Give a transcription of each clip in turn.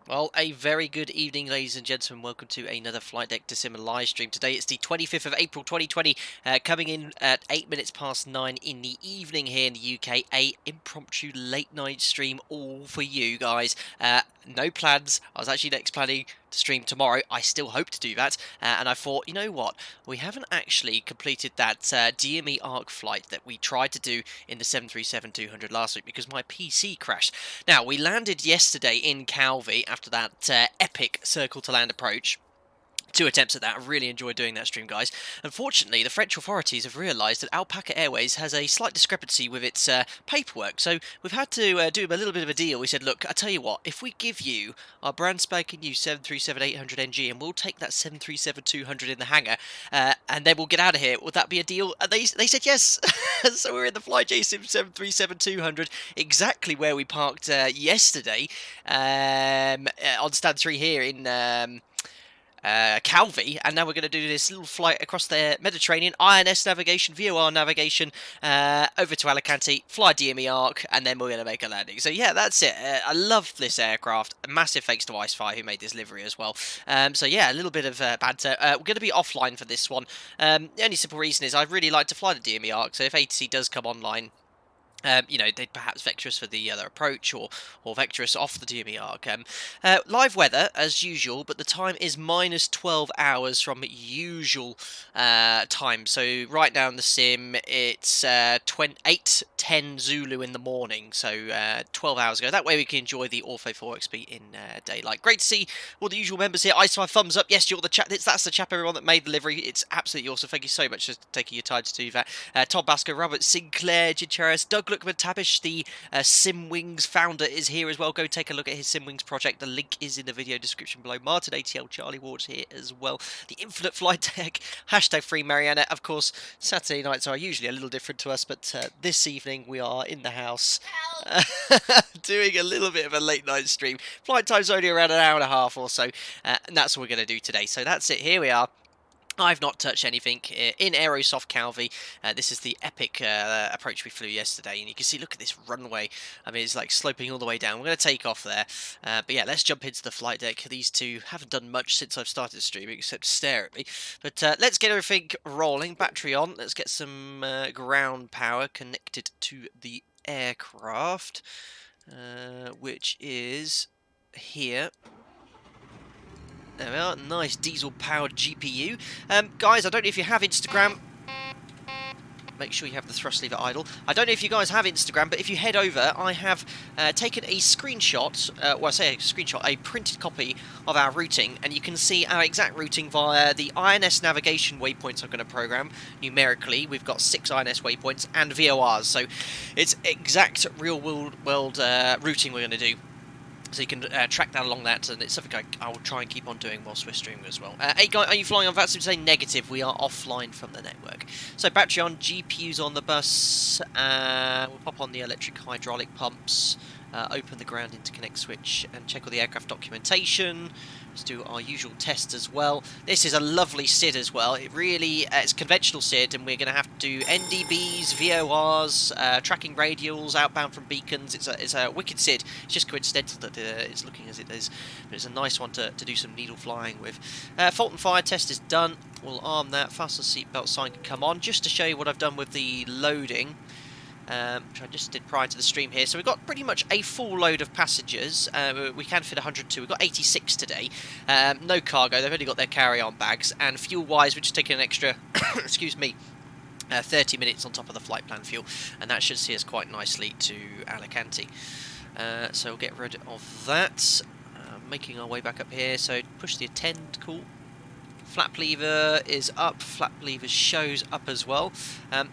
Well, a very good evening, ladies and gentlemen. Welcome to another Flight Deck December live stream. Today it's the 25th of April 2020, coming in at 8 minutes past 9 in the evening here in the UK. A impromptu late night stream all for you guys. No plans. I was actually next planning to stream tomorrow. I still hope to do that. And I thought, you know what? We haven't actually completed that DME ARC flight that we tried to do in the 737-200 last week because my PC crashed. Now, we landed yesterday in Calvi after that epic circle to land approach. 2 attempts at that. I really enjoyed doing that stream, guys. Unfortunately, the French authorities have realised that Alpaca Airways has a slight discrepancy with its paperwork, so we've had to do a little bit of a deal. We said, look, I tell you what, if we give you our brand spanking new 737-800NG and we'll take that 737-200 in the hangar, and then we'll get out of here, would that be a deal? And they said yes. So we're in the FlyJSim 737-200, exactly where we parked yesterday, on stand 3 here in Calvi, and now we're going to do this little flight across the Mediterranean, INS navigation, VOR navigation, over to Alicante, fly DME ARC, and then we're going to make a landing. So yeah, that's it. I love this aircraft. A massive thanks to IceFire who made this livery as well. So yeah, a little bit of banter. We're going to be offline for this one. The only simple reason is I'd really like to fly the DME ARC, so if ATC does come online, you know, they'd perhaps vector us for the other approach or vector us off the DME ARC. Live weather, as usual, but the time is minus 12 hours from usual time. So right now in the sim, it's 8:10 Zulu in the morning, so 12 hours ago. That way we can enjoy the Ortho 4XP in daylight. Great to see all the usual members here. IceFire, thumbs up. Yes, you're the chap. That's the chap, everyone, that made the livery. It's absolutely awesome. Thank you so much for taking your time to do that. Tom Basco, Robert Sinclair, Jincharis, Doug Lookman Tabish, the SimWings founder, is here as well. Go take a look at his SimWings project. The link is in the video description below. Martin ATL, Charlie Ward's here as well. The Infinite Flight Deck, hashtag Free Mariana. Of course, Saturday nights are usually a little different to us, but this evening we are in the house doing a little bit of a late night stream. Flight time's only around an hour and a half or so, and that's what we're going to do today. So that's it. Here we are. I've not touched anything in Aerosoft Calvi. This is the epic approach we flew yesterday, and you can see, look at this runway. I mean, it's like sloping all the way down. We're going to take off there. But yeah, let's jump into the flight deck. These two haven't done much since I've started streaming, except stare at me. But let's get everything rolling. Battery on. Let's get some ground power connected to the aircraft, which is here. There we are, nice diesel-powered GPU. Guys, I don't know if you have Instagram. Make sure you have the thrust lever idle. I don't know if you guys have Instagram, but if you head over, I have taken a screenshot, well, I say a screenshot, a printed copy of our routing, and you can see our exact routing via the INS navigation waypoints I'm going to program. Numerically, we've got 6 INS waypoints and VORs, so it's exact real-world routing we're going to do. So you can track that along that, and it's something I will try and keep on doing whilst we're streaming as well. Hey guys, are you flying on VATSIM? Say negative, we are offline from the network. So battery on, GPUs on the bus, we'll pop on the electric hydraulic pumps, open the ground interconnect switch, and check all the aircraft documentation. Let's do our usual tests as well. This is a lovely SID as well. It really, it's conventional SID, and we're going to have to do NDBs, VORs, tracking radials, outbound from beacons. It's a wicked SID. It's just coincidental that it's looking as it is, but it's a nice one to do some needle flying with. Fault and fire test is done. We'll arm that. Fasten seatbelt sign can come on, just to show you what I've done with the loading. Which I just did prior to the stream here. So we've got pretty much a full load of passengers. We can fit 102. We've got 86 today. No cargo. They've only got their carry-on bags. And fuel-wise, we're just taking an extra, excuse me, 30 minutes on top of the flight plan fuel. And that should see us quite nicely to Alicante. So we'll get rid of that. Making our way back up here. So push the attend, cool. Flap lever is up, flap lever shows up as well.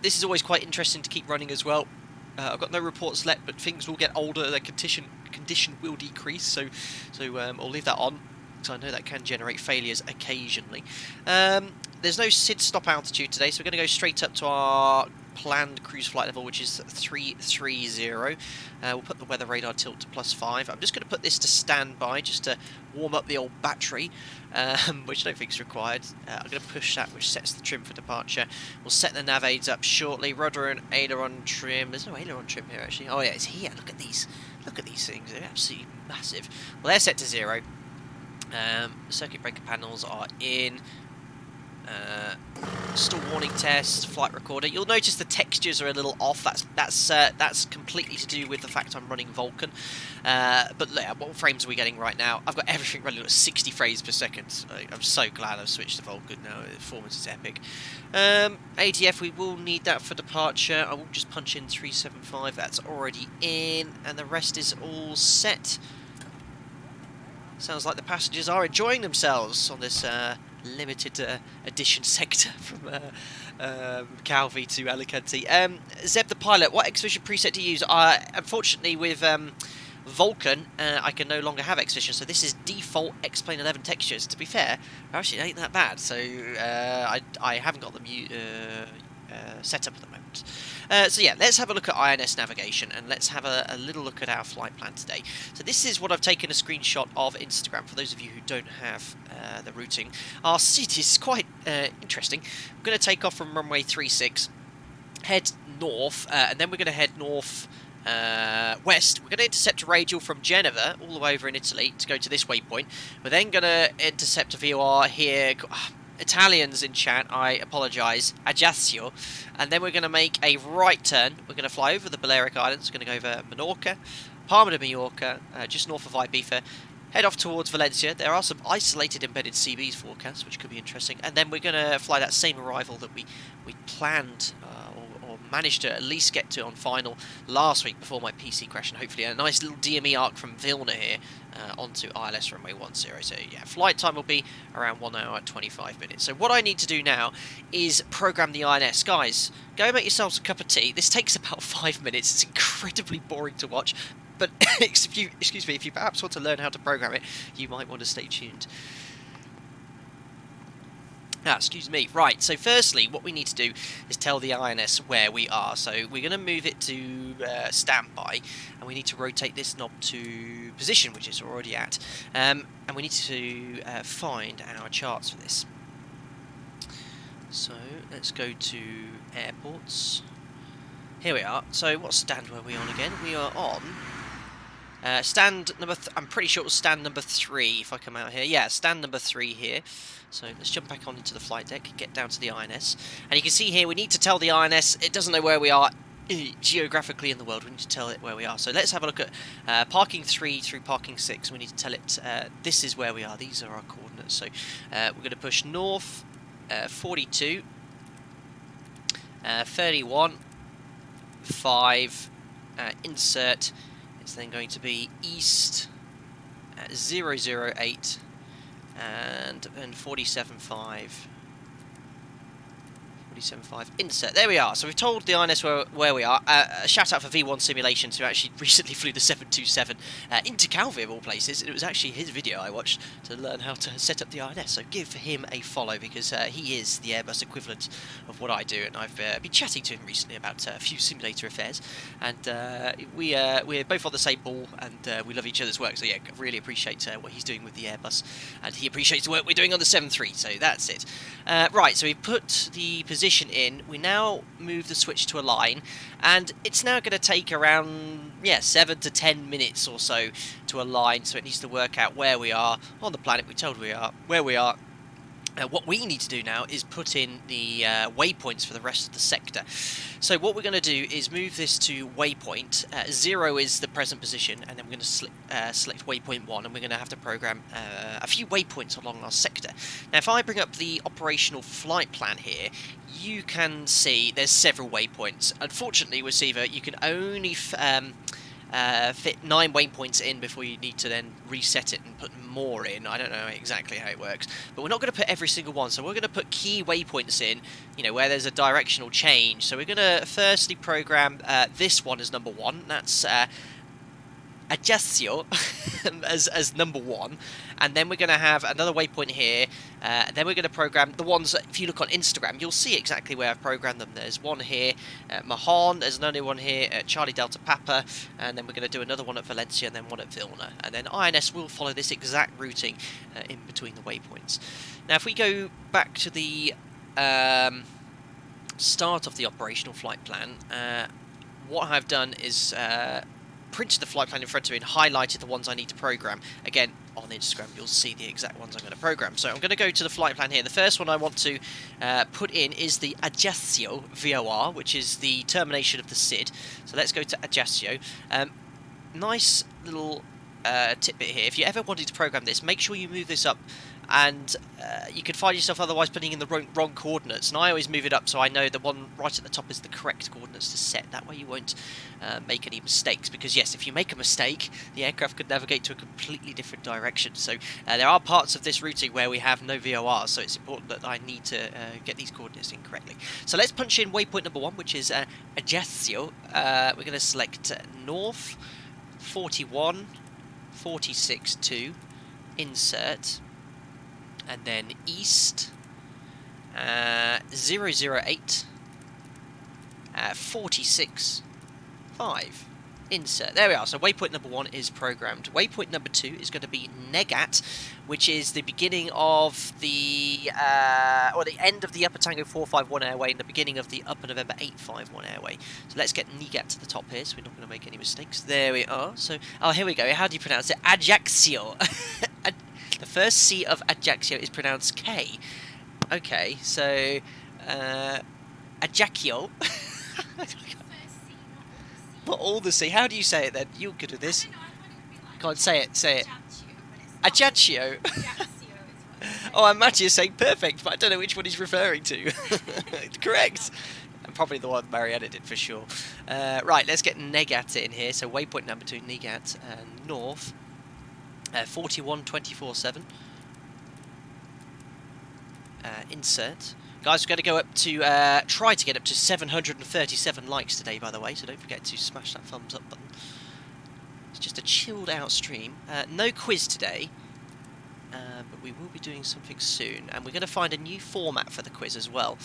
This is always quite interesting to keep running as well. I've got no reports yet, but things will get older, their condition will decrease, so I'll leave that on, because I know that can generate failures occasionally. There's no SID stop altitude today, so we're going to go straight up to our planned cruise flight level, which is 330. We'll put the weather radar tilt to +5. I'm just going to put this to standby, just to warm up the old battery, which I don't think is required. I'm going to push that, which sets the trim for departure. We'll set the nav aids up shortly. Rudder and aileron trim. There's no aileron trim here, actually. Oh yeah, it's here. Look at these Look at these things, they're absolutely massive. Well, they're set to 0. Circuit breaker panels are in. Stall warning test, flight recorder. You'll notice the textures are a little off. That's completely to do with the fact I'm running Vulcan. But look, what frames are we getting right now? I've got everything running at 60 frames per second. I'm so glad I've switched to Vulcan now. The performance is epic. ATF, we will need that for departure. I will just punch in 375. That's already in, and the rest is all set. Sounds like the passengers are enjoying themselves on this limited edition sector from Calvi to Alicante. Zeb the pilot, what X-Vision preset to use? Unfortunately, with Vulcan, I can no longer have X-Vision, so this is default X-Plane 11 textures. To be fair, actually, it ain't that bad, so I haven't got them set up at the moment. So yeah, let's have a look at INS navigation, and let's have a little look at our flight plan today. So this is what I've taken a screenshot of Instagram, for those of you who don't have the routing. Our seat is quite interesting. We're going to take off from runway 36, head north, and then we're going to head north west. We're going to intercept a radial from Genova all the way over in Italy to go to this waypoint. We're then going to intercept a VOR here. Italians in chat, I apologise, Adagio, and then we're going to make a right turn. We're going to fly over the Balearic Islands, we're going to go over Menorca, Palma de Majorca, just north of Ibiza, head off towards Valencia. There are some isolated embedded Seabees forecasts, which could be interesting, and then we're going to fly that same arrival that we planned or managed to at least get to on final last week before my PC crashed, and hopefully a nice little DME ARC from Vilna here onto Eyeless runway 10. So yeah, flight time will be around 1 hour and 25 minutes. So what I need to do now is program the INS. Guys, go make yourselves a cup of tea. This takes about 5 minutes. It's incredibly boring to watch, but excuse me, if you perhaps want to learn how to program it, you might want to stay tuned. Excuse me. Right, so firstly, what we need to do is tell the INS where we are. So we're going to move it to standby, and we need to rotate this knob to position, which it's already at. And we need to find our charts for this. So let's go to airports. Here we are. So what stand were we on again? We are on stand number... I'm pretty sure it was stand number 3 if I come out here. Yeah, stand number 3 here. So let's jump back onto the flight deck, get down to the INS. And you can see here we need to tell the INS it doesn't know where we are geographically in the world. We need to tell it where we are. So let's have a look at parking 3 through parking 6. We need to tell it this is where we are. These are our coordinates. So we're going to push north 42, 31, 5, insert. It's then going to be east 008 and 47.5. 47.5, insert. There we are. So we've told the INS where we are. A shout out for V1 Simulations, who actually recently flew the 727 into Calvi of all places. It was actually his video I watched to learn how to set up the INS. So give him a follow, because he is the Airbus equivalent of what I do, and I've been chatting to him recently about a few simulator affairs. And we're both on the same ball, and we love each other's work. So yeah, really appreciate what he's doing with the Airbus, and he appreciates the work we're doing on the 7.3. So that's it. Right, so we put the position in. We now move the switch to align, and it's now going to take around 7 to 10 minutes or so to align. So it needs to work out where we are on the planet we told we are, where we are. What we need to do now is put in the waypoints for the rest of the sector. So what we're going to do is move this to waypoint. 0 is the present position, and then we're going to select waypoint 1, and we're going to have to program a few waypoints along our sector. Now, if I bring up the operational flight plan here, you can see there's several waypoints. Unfortunately, with Siva, you can only fit 9 waypoints in before you need to then reset it and put more in. I don't know exactly how it works, but we're not going to put every single one. So we're going to put key waypoints in, where there's a directional change. So we're going to firstly program this one as number 1. That's Adagio as number 1, and then we're going to have another waypoint here, and then we're going to program the ones that, if you look on Instagram, you'll see exactly where I've programmed them. There's one here at Mahon, there's another one here at Charlie Delta Papa, and then we're going to do another one at Valencia, and then one at Vilna, and then INS will follow this exact routing in between the waypoints. Now if we go back to the start of the operational flight plan, what I've done is printed the flight plan in front of me and highlighted the ones I need to program. Again, on Instagram you'll see the exact ones I'm going to program. So I'm going to go to the flight plan here. The first one I want to put in is the Adagio VOR, which is the termination of the SID. So let's go to Adagio. Nice little tidbit here. If you ever wanted to program this, make sure you move this up, and you could find yourself otherwise putting in the wrong coordinates, and I always move it up so I know the one right at the top is the correct coordinates to set. That way you won't make any mistakes, because yes, if you make a mistake, the aircraft could navigate to a completely different direction. So there are parts of this routing where we have no VOR, so it's important that I need to get these coordinates in correctly. So let's punch in waypoint number 1, which is Jetseal. We're going to select north 41 46 2, insert, and then east 008 46 5, insert. There we are. So waypoint number 1 is programmed. Waypoint number 2 is going to be Negat, which is the beginning of the or the end of the Upper Tango 451 airway and the beginning of the Upper November 851 airway. So let's get Negat to the top here, so we're not going to make any mistakes. There we are. So here we go. How do you pronounce it? Ajaccio. The first C of Ajaccio is pronounced K. Okay, so Ajaccio. Not all the C. How do you say it then? You're good at this. Go on, say it. Say it. Ajaccio. Oh, I'm actually saying perfect, but I don't know which one he's referring to. Correct. And probably the one Mariana did for sure. Right, let's get Negat in here. So waypoint number 2, Negat, north 41 24 7. Insert. Guys, we're going to go up to, try to get up to 737 likes today, by the way, so don't forget to smash that thumbs up button. It's just a chilled out stream. No quiz today, but we will be doing something soon, and we're going to find a new format for the quiz as well,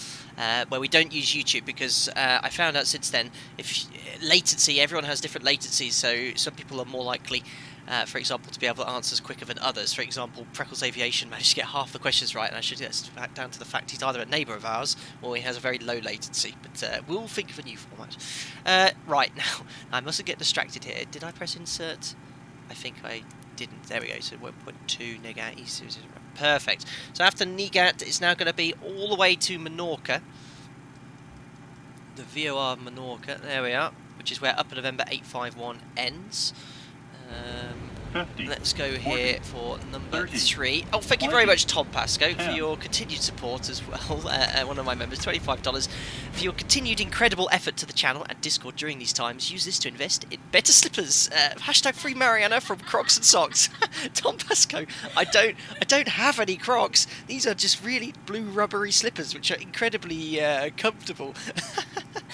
where we don't use YouTube, because I found out since then, if latency, everyone has different latencies, so some people are more likely, for example, to be able to answer quicker than others. For example, Freckles Aviation managed to get half the questions right, and I should get down to the fact he's either a neighbour of ours or he has a very low latency. But we'll think of a new format. Right, now, I mustn't get distracted here. Did I press insert? I think I didn't. There we go. So 1.2 Negat East. Perfect. So after Negat, it's now going to be all the way to Menorca. The VOR of Menorca. There we are. Which is where Upper November 851 ends. 50, let's go here 40, for number 30, 3. Oh, thank you very 20, much, Tom Pascoe, 10. for your continued support as well. One of my members, $25. For your continued incredible effort to the channel and Discord during these times. Use this to invest in better slippers. Hashtag free Mariana from Crocs and Socks. Tom Pascoe, I don't have any Crocs. These are just really blue rubbery slippers, which are incredibly comfortable.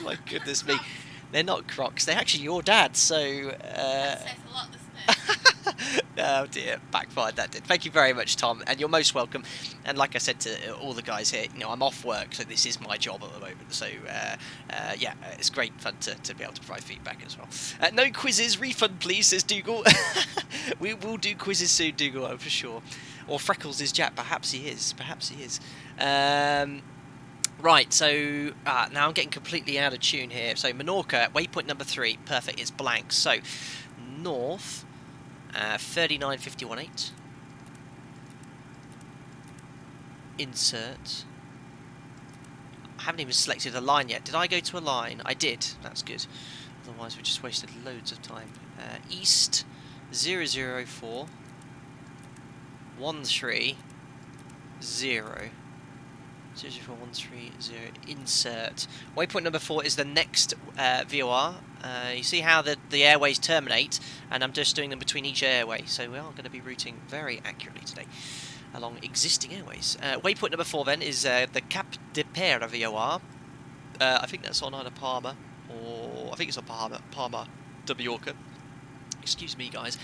My goodness me. They're not Crocs, they're actually your dad's, so... That says a lot, doesn't it? Oh dear, backfired that did. Thank you very much, Tom, and you're most welcome. And like I said to all the guys here, you know, I'm off work, so this is my job at the moment. So, yeah, it's great fun to be able to provide feedback as well. No quizzes, refund please, says Dougal. We will do quizzes soon, Dougal, for sure. Or Freckles is Jack, perhaps he is, Right, so now I'm getting completely out of tune here. So Menorca, waypoint number 3, perfect, it's blank. So north, 39.51.8. Insert. I haven't even selected a line yet. Did I go to a line? I did. That's good. Otherwise we just wasted loads of time. East, 004, 13, 0. 04130, insert. Waypoint number 4 is the next VOR. You see how the airways terminate, and I'm just doing them between each airway, so we are going to be routing very accurately today along existing airways. Waypoint number 4 then is the Cap de Pera VOR. I think that's on either Palma, or I think it's on Palma, Majorca. Excuse me, guys.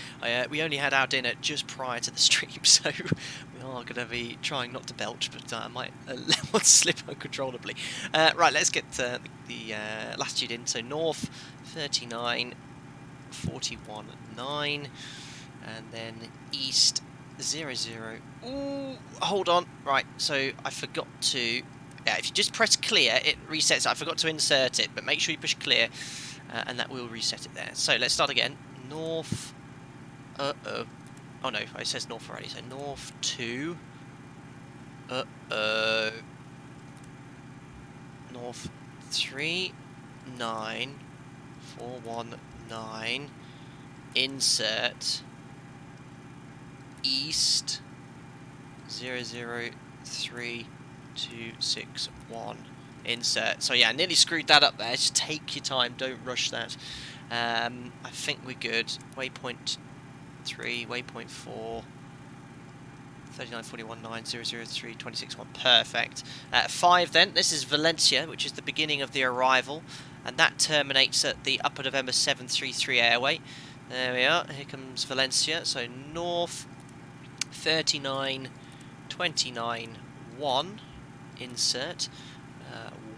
We only had our dinner just prior to the stream, so we are going to be trying not to belch, but I might let one slip uncontrollably. Right, let's get the latitude in. So north, 39, 41, 9, and then east, 00. Ooh, hold on. Right, so I forgot to... Yeah, if you just press clear, it resets. I forgot to insert it, but make sure you push clear, and that will reset it there. So let's start again. north. Uh-oh. Oh no, it says north already, so north 2. Uh-oh. North 3, 9, 4, 1, 9. Insert. East 0, 0, 3, 2, 6, 1. Insert. So yeah, I nearly screwed that up there. Just take your time, don't rush that. I think we're good. Waypoint 3, waypoint 4, 39, 41, 9, 0, 0, 3, 26, 1. Perfect. 5 then. This is Valencia, which is the beginning of the arrival, and that terminates at the Upper November 733 Airway. There we are. Here comes Valencia. So north 39, 29, 1. Insert.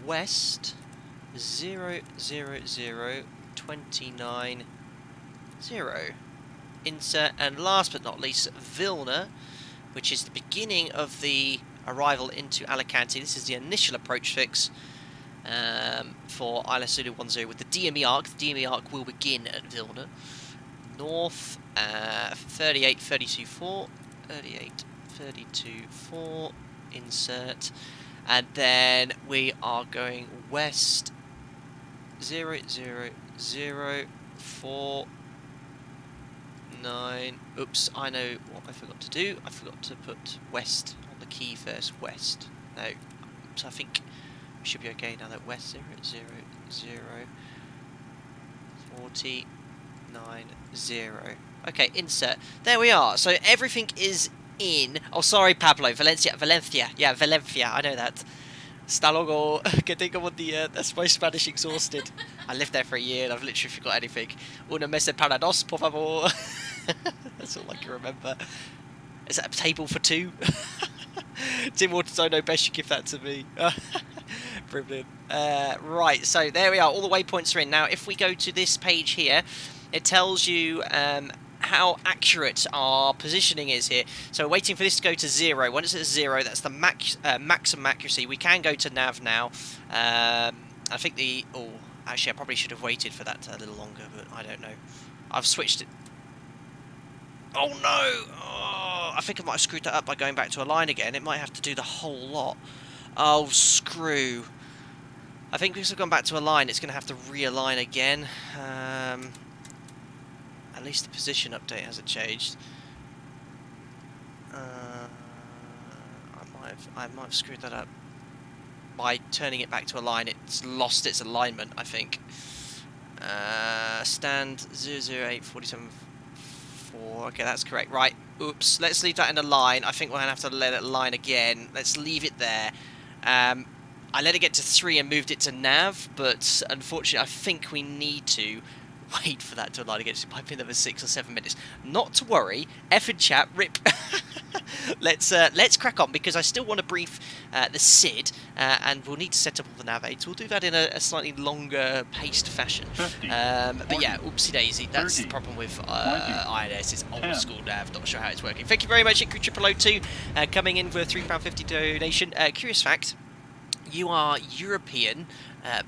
West 0, 0, 0, 29, 0. Insert. And last but not least, Vilna, which is the beginning of the arrival into Alicante. This is the initial approach fix for Eyeless 10 with the DME ARC. The DME ARC will begin at Vilna. North 38, 32, 4. 38, 32, 4. Insert. And then we are going west 0, 0, 0, 4, 9. Oops, I know what I forgot to do. I forgot to put west on the key first. West. No. So I think we should be okay now that west 0, 0, 0, 49, 0. Okay, insert. There we are. So everything is in. Oh, sorry, Pablo. Valencia. Yeah, Valencia. I know that. Hasta luego. Que tengo buen día. That's my Spanish exhausted. I lived there for a year and I've literally forgot anything. Una mesa para dos, por favor. That's all I can remember. Is that a table for 2? Tim Waters, I know best you give that to me. Brilliant. Right, so there we are. All the waypoints are in. Now, if we go to this page here, it tells you how accurate our positioning is here. So we're waiting for this to go to 0. When it's at 0, that's the maximum accuracy. We can go to nav now. I think the... Oh, actually, I probably should have waited for that a little longer, but I don't know. I've switched it. Oh, no! Oh, I think I might have screwed that up by going back to a line again. It might have to do the whole lot. Oh, screw. I think because I've gone back to a line, it's going to have to realign again. At least the position update hasn't changed. I might have screwed that up by turning it back to a line. It's lost its alignment, I think. Stand 008 47 4. Okay, that's correct. Right. Oops. Let's leave that in a line. I think we're gonna have to let it line again. Let's leave it there. I let it get to 3 and moved it to nav, but unfortunately, I think we need to wait for that to align again. So it might be another 6 or 7 minutes. Not to worry. Effing chat, rip. Let's crack on, because I still want to brief the SID, and we'll need to set up all the nav aids. We'll do that in a slightly longer paced fashion. 50, but yeah, oopsie daisy. That's 30, the problem with 20, Eyeless. It's old 10. school nav. Not sure how it's working. Thank you very much, Increw002, coming in for a £3.50 donation. Curious fact. You are European,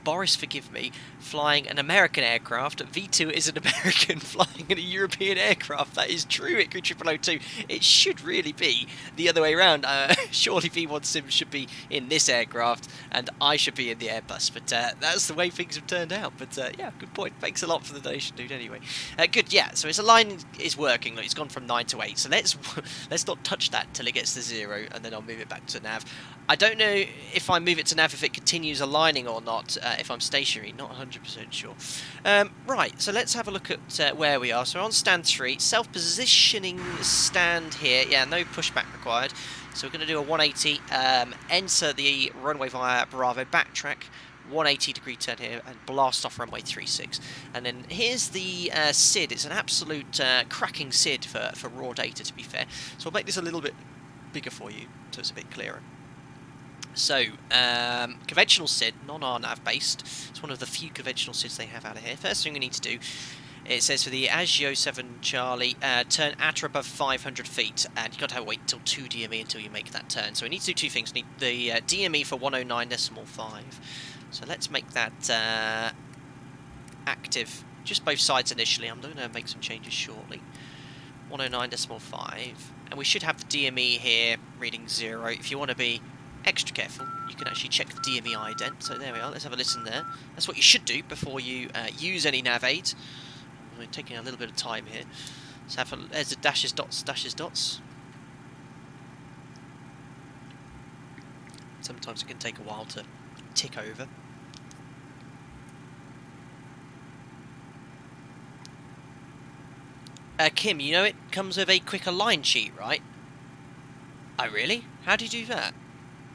Boris forgive me, flying an American aircraft. V2 is an American flying in a European aircraft. That is true at Crew002. It should really be the other way around. Surely V1Sim should be in this aircraft and I should be in the Airbus. But that's the way things have turned out. But yeah, good point. Thanks a lot for the donation, dude, anyway. Good, yeah, so its line is working. Look, it's gone from 9 to 8. So let's not touch that till it gets to 0, and then I'll move it back to nav. I don't know if I move it to nav if it continues aligning or not, if I'm stationary, not 100% sure. Right, so let's have a look at where we are. So we're on stand 3, self-positioning stand here. Yeah, no pushback required. So we're going to do a 180, enter the runway via Bravo, backtrack, 180-degree turn here, and blast off runway 36. And then here's the SID. It's an absolute cracking SID for raw data, to be fair. So I'll make this a little bit bigger for you, so it's a bit clearer. So, conventional SID, non-RNAV based. It's one of the few conventional SIDs they have out of here. First thing we need to do, it says for the Adagio 7 Charlie, turn at or above 500 feet, and you've got to wait until 2 DME until you make that turn. So we need to do 2 things. We need the DME for 109.5. So let's make that active just both sides initially. I'm going to make some changes shortly. 109.5, and we should have the DME here reading 0. If you want to be extra careful, you can actually check the DME ident. So there we are. Let's have a listen there. That's what you should do before you use any nav aids. We're taking a little bit of time here. So there's the dashes, dots, dashes, dots. Sometimes it can take a while to tick over. Kim, you know it comes with a quicker line sheet, right? Oh, really? How do you do that?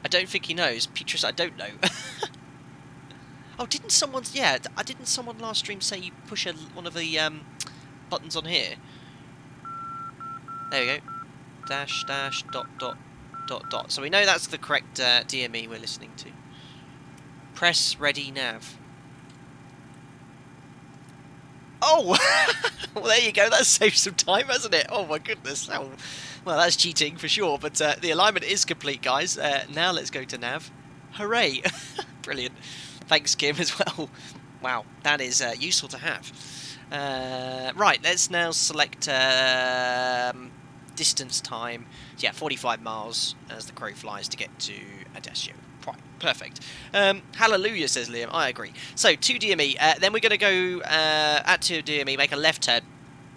I don't think he knows. Petrus, I don't know. Oh, didn't someone... Yeah, didn't someone last stream say you push one of the buttons on here? There we go. Dash, dash, dot, dot, dot, dot. So we know that's the correct DME we're listening to. Press ready nav. Oh! Well, there you go. That saves some time, hasn't it? Oh, my goodness. Oh, well, that's cheating for sure. But the alignment is complete, guys. Now let's go to nav. Hooray. Brilliant. Thanks, Kim, as well. Wow, that is useful to have. Right, let's now select distance time. Yeah, 45 miles as the crow flies to get to Adagio. Right, perfect. Hallelujah, says Liam. I agree. So, to DME. Then we're going to go at 2 DME, make a left turn.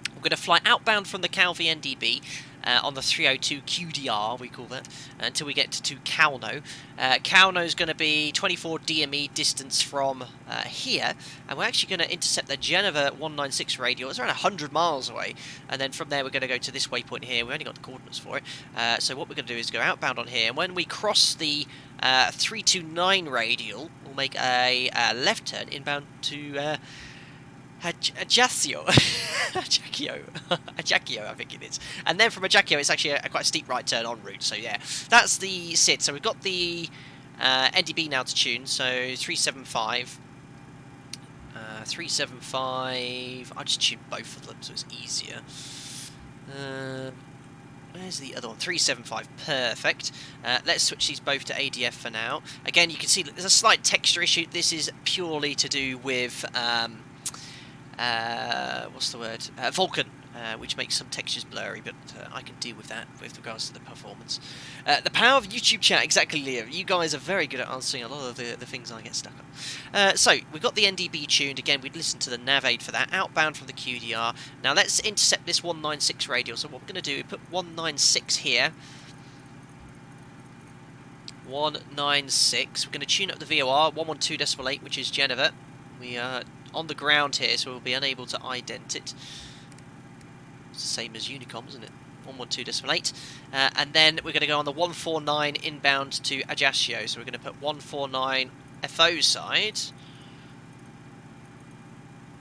We're going to fly outbound from the Calvi NDB on the 302 QDR, we call that, until we get to Calno. Calno is going to be 24 DME distance from here, and we're actually going to intercept the Geneva 196 radial. It's around 100 miles away, and then from there we're going to go to this waypoint here. We've only got the coordinates for it, so what we're going to do is go outbound on here, and when we cross the 329 radial, we'll make a left turn inbound to Ajaccio. Ajaccio, I think it is. And then from Ajaccio, it's actually a quite steep right turn en route. So yeah, that's the SID. So we've got the NDB now to tune. So 375. 375. I'll just tune both of them so it's easier. Where's the other one? 375. Perfect. Let's switch these both to ADF for now. Again, you can see there's a slight texture issue. This is purely to do with... what's the word? Vulkan, which makes some textures blurry, but I can deal with that with regards to the performance. The power of YouTube chat, exactly, Liam. You guys are very good at answering a lot of the things I get stuck on. So, we've got the NDB tuned. Again, we'd listen to the nav aid for that. Outbound from the QDR. Now, let's intercept this 196 radial. So, what we're going to do, we put 196 here. 196. We're going to tune up the VOR, 112.8, which is Geneva. We are on the ground here, so we'll be unable to ident it. It's the same as Unicom, isn't it? 112.8. And then we're going to go on the 149 inbound to Ajaccio. So we're going to put 149 FO side.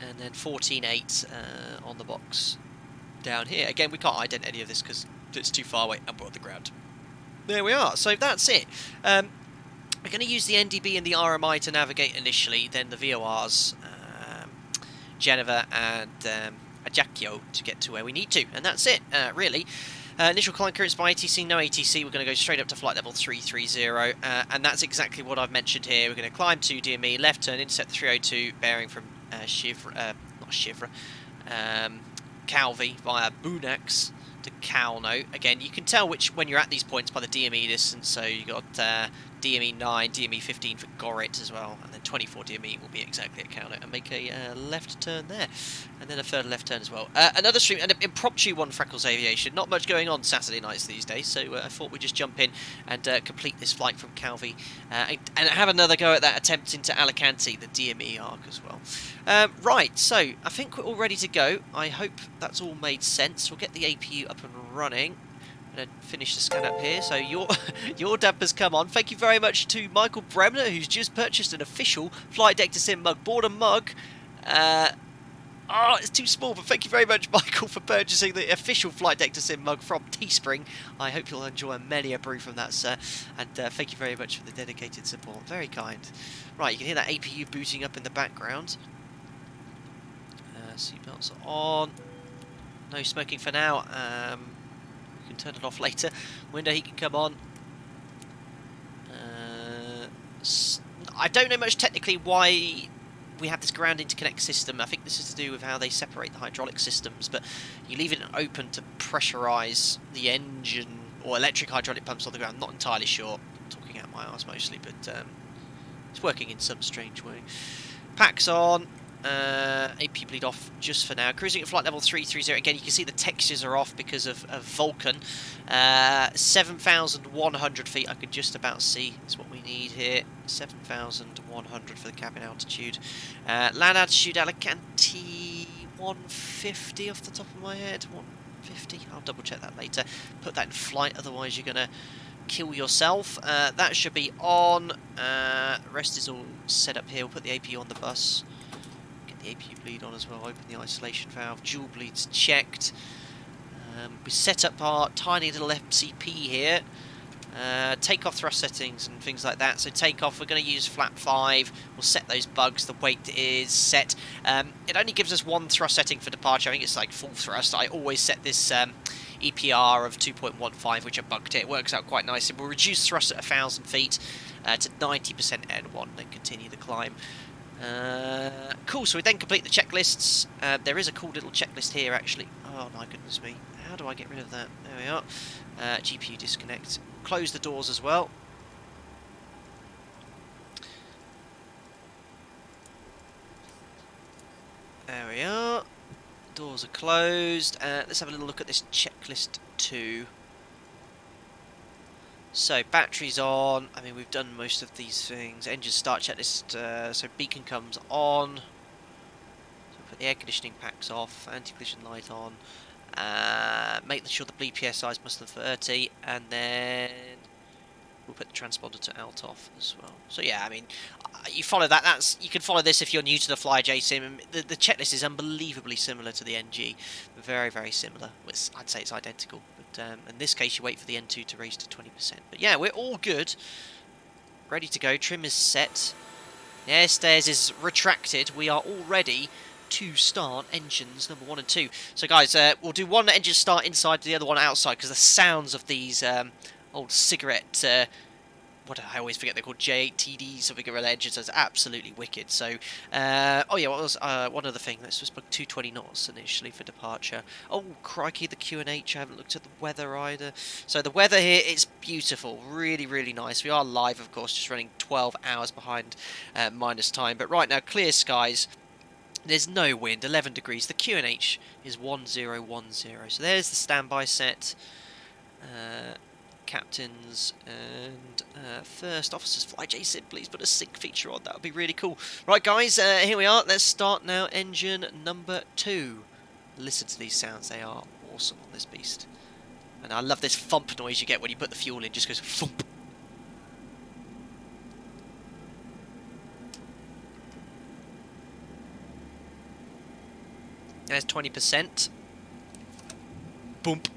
And then 14.8 on the box down here. Again, we can't ident any of this because it's too far away and we're on the ground. There we are. So that's it. We're going to use the NDB and the RMI to navigate initially, then the VORs, Geneva and Ajaccio to get to where we need to, and that's it, really. Initial climb clearance by ATC, no ATC, we're going to go straight up to flight level 330, and that's exactly what I've mentioned here. We're going to climb to DME, left turn, intercept 302, bearing from Calvi via Bunax to Calno. Again, you can tell when you're at these points by the DME distance, so you got DME 9, DME 15 for Gorit as well, and then 24 DME will be exactly at Calno, and make a left turn there, and then a further left turn as well. Another stream, an impromptu one, Freckles Aviation. Not much going on Saturday nights these days, so I thought we'd just jump in and complete this flight from Calvi, and have another go at that attempt into Alicante, the DME ARC as well. Right, so I think we're all ready to go. I hope that's all made sense. We'll get the APU up and running. I'm going to finish the scan up here. So your dab has come on. Thank you very much to Michael Bremner, who's just purchased an official Flight Deck to Sim mug. Bought a mug. Oh, it's too small, but thank you very much, Michael, for purchasing the official Flight Deck to Sim mug from Teespring. I hope you'll enjoy many a brew from that, sir. And thank you very much for the dedicated support. Very kind. Right, you can hear that APU booting up in the background. Seatbelts are on. No smoking for now. We can turn it off later. Window heat can come on. I don't know much technically why we have this ground interconnect system. I think this is to do with how they separate the hydraulic systems, but you leave it open to pressurise the engine or electric hydraulic pumps on the ground. Not entirely sure. I'm talking out my arse mostly, but it's working in some strange way. Packs on. AP bleed off just for now. Cruising at flight level 330. Again, you can see the textures are off because of Vulcan. 7,100 feet. I could just about see. That's what we need here. 7,100 for the cabin altitude. Land altitude Alicante 150 off the top of my head. 150. I'll double check that later. Put that in flight, otherwise you're gonna kill yourself. That should be on. The rest is all set up here. We'll put the AP on the bus. The AP bleed on as well, open the isolation valve, dual bleeds checked. We set up our tiny little MCP here, takeoff thrust settings and things like that. So takeoff, we're going to use flap 5, we'll set those bugs, the weight is set. It only gives us one thrust setting for departure, I think it's like full thrust. I always set this EPR of 2.15, which I bugged it works out quite nicely. We'll reduce thrust at 1,000 feet to 90% N1, then continue the climb. Cool, so we then complete the checklists. There is a cool little checklist here actually. Oh my goodness me, how do I get rid of that? There we are. GPU disconnect. Close the doors as well. There we are. Doors are closed. Let's have a little look at this checklist 2. So, batteries on. I mean, we've done most of these things. Engine start checklist. So, beacon comes on. So, put the air conditioning packs off. Anti-collision light on. Make sure the bleed PSI is less than 30. And then we'll put the transponder to alt off as well. So, yeah, I mean, you follow that. You can follow this if you're new to the FlyJSim. The checklist is unbelievably similar to the NG. Very, very similar. I'd say it's identical. In this case, you wait for the N2 to raise to 20%. But yeah, we're all good. Ready to go. Trim is set. The air stairs is retracted. We are all ready to start engines number 1 and 2. So guys, we'll do one engine start inside, the other one outside, because the sounds of these old cigarette... what I always forget they're called, J8TD something around engines is absolutely wicked. So, oh yeah, what was one other thing? Let's just book 220 knots initially for departure. Oh crikey, the QNH. I haven't looked at the weather either. So the weather here, it's beautiful, really, really nice. We are live, of course, just running 12 hours behind minus time. But right now, clear skies. There's no wind, 11 degrees. The QNH is 1010. So there's the standby set. Captains and first officers. FlyJSim, please put a sync feature on. That would be really cool. Right, guys, here we are. Let's start now. Engine number 2. Listen to these sounds. They are awesome on this beast. And I love this thump noise you get when you put the fuel in. Just goes thump. There's 20%. Bump.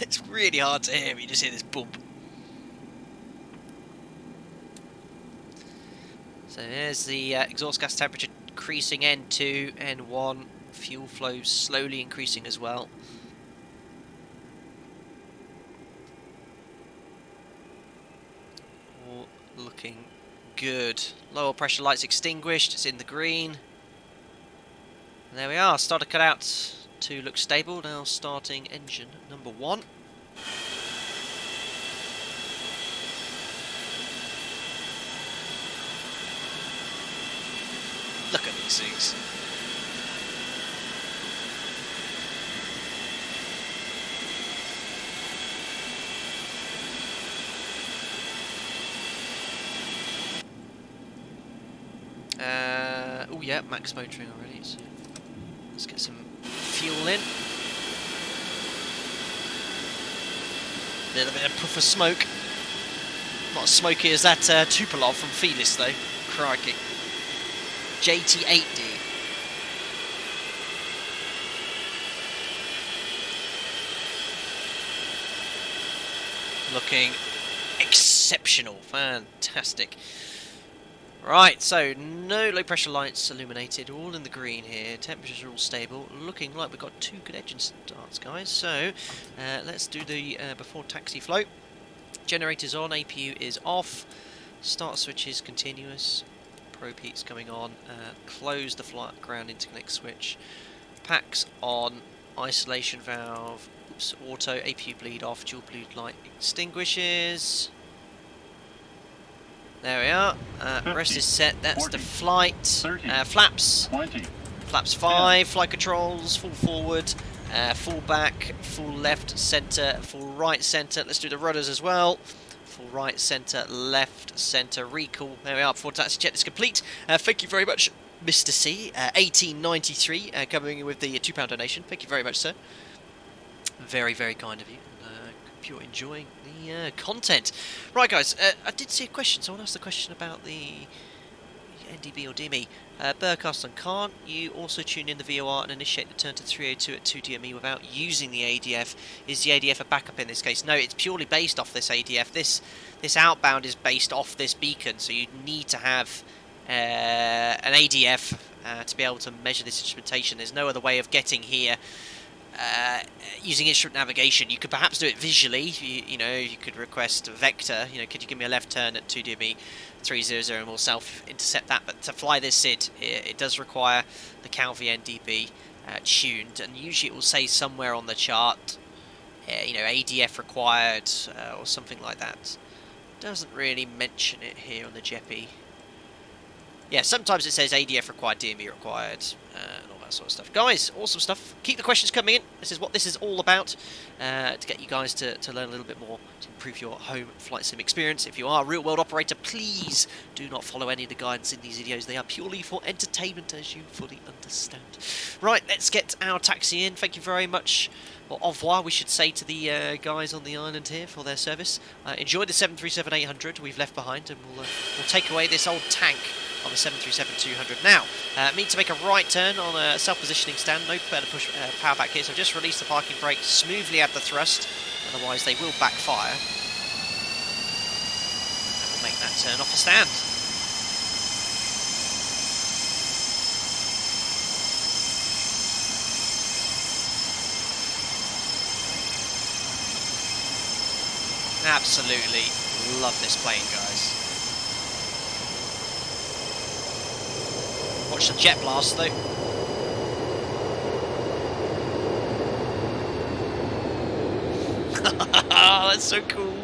It's really hard to hear, but you just hear this bump. So there's the exhaust gas temperature increasing, N2, N1. Fuel flow slowly increasing as well. All looking good. Lower pressure lights extinguished, it's in the green. And there we are, starter cut out. 2 looks stable. Now starting engine number 1. Look at these things. Oh yeah, max motoring already. So let's get some fuel in. A little bit of puff of smoke. Not as smoky as that Tupolev from Felis though. Crikey. JT8D. Looking exceptional. Fantastic. Right, so no low pressure lights illuminated, all in the green here, temperatures are all stable, looking like we've got 2 good engine starts, guys. So let's do the before taxi flow. Generators on, APU is off, start switch is continuous, Probe heat's coming on. Close the flight ground interconnect switch. Packs on. Isolation valve. Oops, auto. APU bleed off. Dual blue light extinguishes. There we are. 50, Rest is set. That's 40, the flight. 30, Flaps. 20. Flaps 5. Flight controls. Full forward. Full back. Full left centre. Full right centre. Let's do the rudders as well. Full right centre. Left centre. Recall. There we are. Before taxi check is complete. Thank you very much, Mr. C. 1893. Coming in with the £2 donation. Thank you very much, sir. Very, very kind of you. Hope you're enjoying the content. Right, guys, I did see a question. Someone asked the question about the NDB or DME. Burcaston, can't you also tune in the VOR and initiate the turn to 302 at 2 DME without using the ADF? Is the ADF a backup in this case? No, it's purely based off this ADF. This outbound is based off this beacon, so you need to have an ADF to be able to measure this instrumentation. There's no other way of getting here. Using instrument navigation, you could perhaps do it visually. You know, you could request a vector. You know, could you give me a left turn at 2 DME 300 and we'll self-intercept that. But to fly this SID, it does require the Calvi NDB tuned, and usually it will say somewhere on the chart, you know, ADF required or something like that. Doesn't really mention it here on the JEPI. Yeah, sometimes it says ADF required, DME required, and all that sort of stuff. Guys, awesome stuff. Keep the questions coming in. This is what this is all about, to get you guys to learn a little bit more, to improve your home flight sim experience. If you are a real-world operator, please do not follow any of the guidance in these videos. They are purely for entertainment, as you fully understand. Right, let's get our taxi in. Thank you very much. Well, au revoir, we should say to the guys on the island here for their service. Enjoy the 737-800 we've left behind, and we'll take away this old tank on the 737-200. Now, need to make a right turn on a self-positioning stand. No better push power back here, so just release the parking brake smoothly at the thrust, otherwise they will backfire. And we'll make that turn off the stand. Absolutely love this plane, guys. Watch the jet blast, though. That's so cool.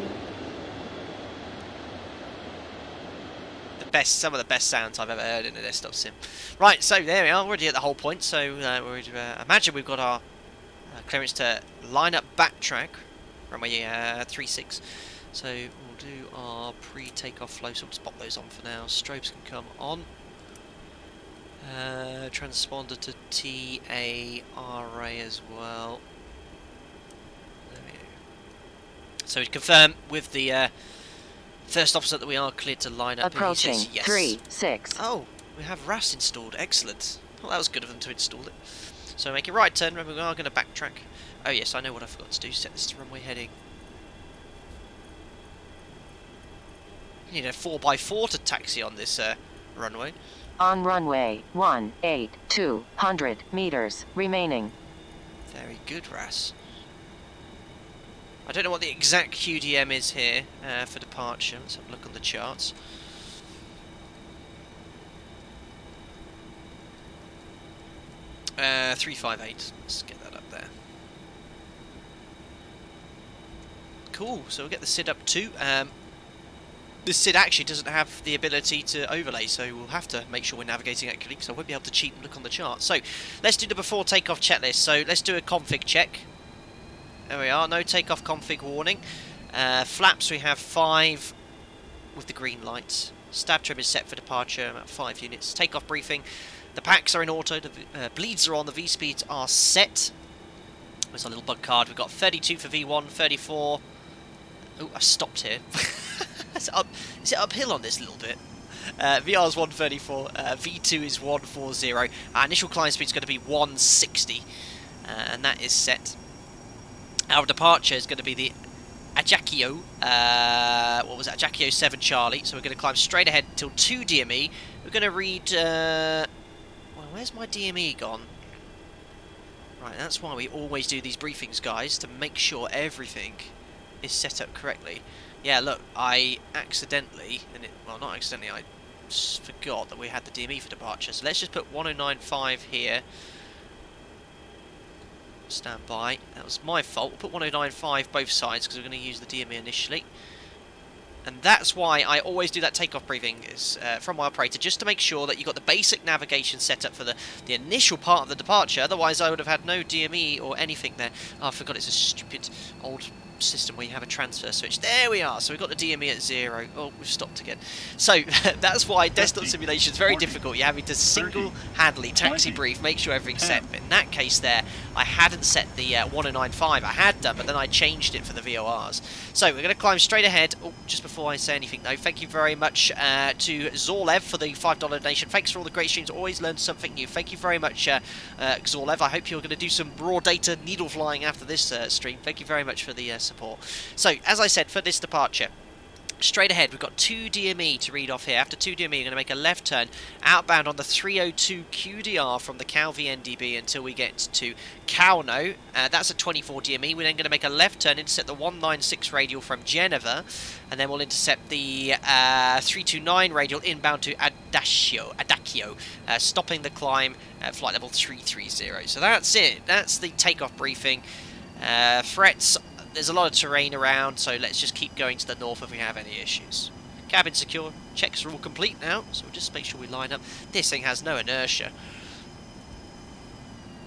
Some of the best sounds I've ever heard in a desktop sim. Right, so there we are, already at the whole point. So imagine we've got our clearance to line up backtrack. Runway 36. So we'll do our pre-takeoff flow, so we'll just pop those on for now. Strobes can come on. Transponder to TARA as well. There we go. So we confirm with the first officer that we are cleared to line up. Approaching. He says yes. 36. Oh, we have RAS installed. Excellent. Well, that was good of them to install it. So make a right turn. Remember, we are going to backtrack. Oh yes, I know what I forgot to do. Set this to runway heading. You need a 4x4 to taxi on this runway. On runway 18, 200 meters remaining. Very good, RAS. I don't know what the exact QDM is here for departure. Let's have a look on the charts. Uh, 358. Let's get that up there. Cool. So we'll get the SID up too. This SID actually doesn't have the ability to overlay, so we'll have to make sure we're navigating accurately, so I won't be able to cheat and look on the chart. So let's do the before takeoff checklist. So let's do a config check. There we are. No takeoff config warning. Flaps we have 5 with the green lights. Stab trim is set for departure at 5 units. Takeoff briefing. The packs are in auto. The bleeds are on. The V speeds are set. There's a little bug card. We've got 32 for V1, 34. Oh, I stopped here. Is it uphill on this little bit? VR is 134, V2 is 140. Our initial climb speed is going to be 160, and that is set. Our departure is going to be the Adagio, what was it? Adagio 7 Charlie. So we're going to climb straight ahead until 2 DME. We're going to read. Well, where's my DME gone? Right, that's why we always do these briefings, guys, to make sure everything is set up correctly. Yeah, look, I accidentally, well, not accidentally, I forgot that we had the DME for departure. So let's just put 1095 here. Stand by. That was my fault. We'll put 1095 both sides because we're going to use the DME initially. And that's why I always do that takeoff briefing is, from my operator, just to make sure that you've got the basic navigation set up for the initial part of the departure. Otherwise, I would have had no DME or anything there. Oh, I forgot it's a stupid old system where you have a transfer switch. There we are. So we've got the DME at 0. Oh, we've stopped again. So that's why desktop simulation is very difficult. You're having to single-handedly taxi brief, make sure everything's set. But in that case there, I hadn't set the 1095. I had done, but then I changed it for the VORs. So we're going to climb straight ahead. Oh, just before I say anything though, thank you very much to Zorlev for the $5 donation. Thanks for all the great streams. Always learn something new. Thank you very much, Zorlev. I hope you're going to do some raw data needle flying after this stream. Thank you very much for the support. So, as I said, for this departure, straight ahead, we've got 2 DME to read off here. After 2 DME, you're going to make a left turn outbound on the 302 QDR from the Calvi NDB until we get to Kauno. That's a 24 DME. We're then going to make a left turn, intercept the 196 radial from Geneva, and then we'll intercept the 329 radial inbound to Adagio, stopping the climb at flight level 330. So that's it. That's the takeoff briefing. Threats. There's a lot of terrain around, so let's just keep going to the north if we have any issues. Cabin secure. Checks are all complete now, so we'll just make sure we line up. This thing has no inertia.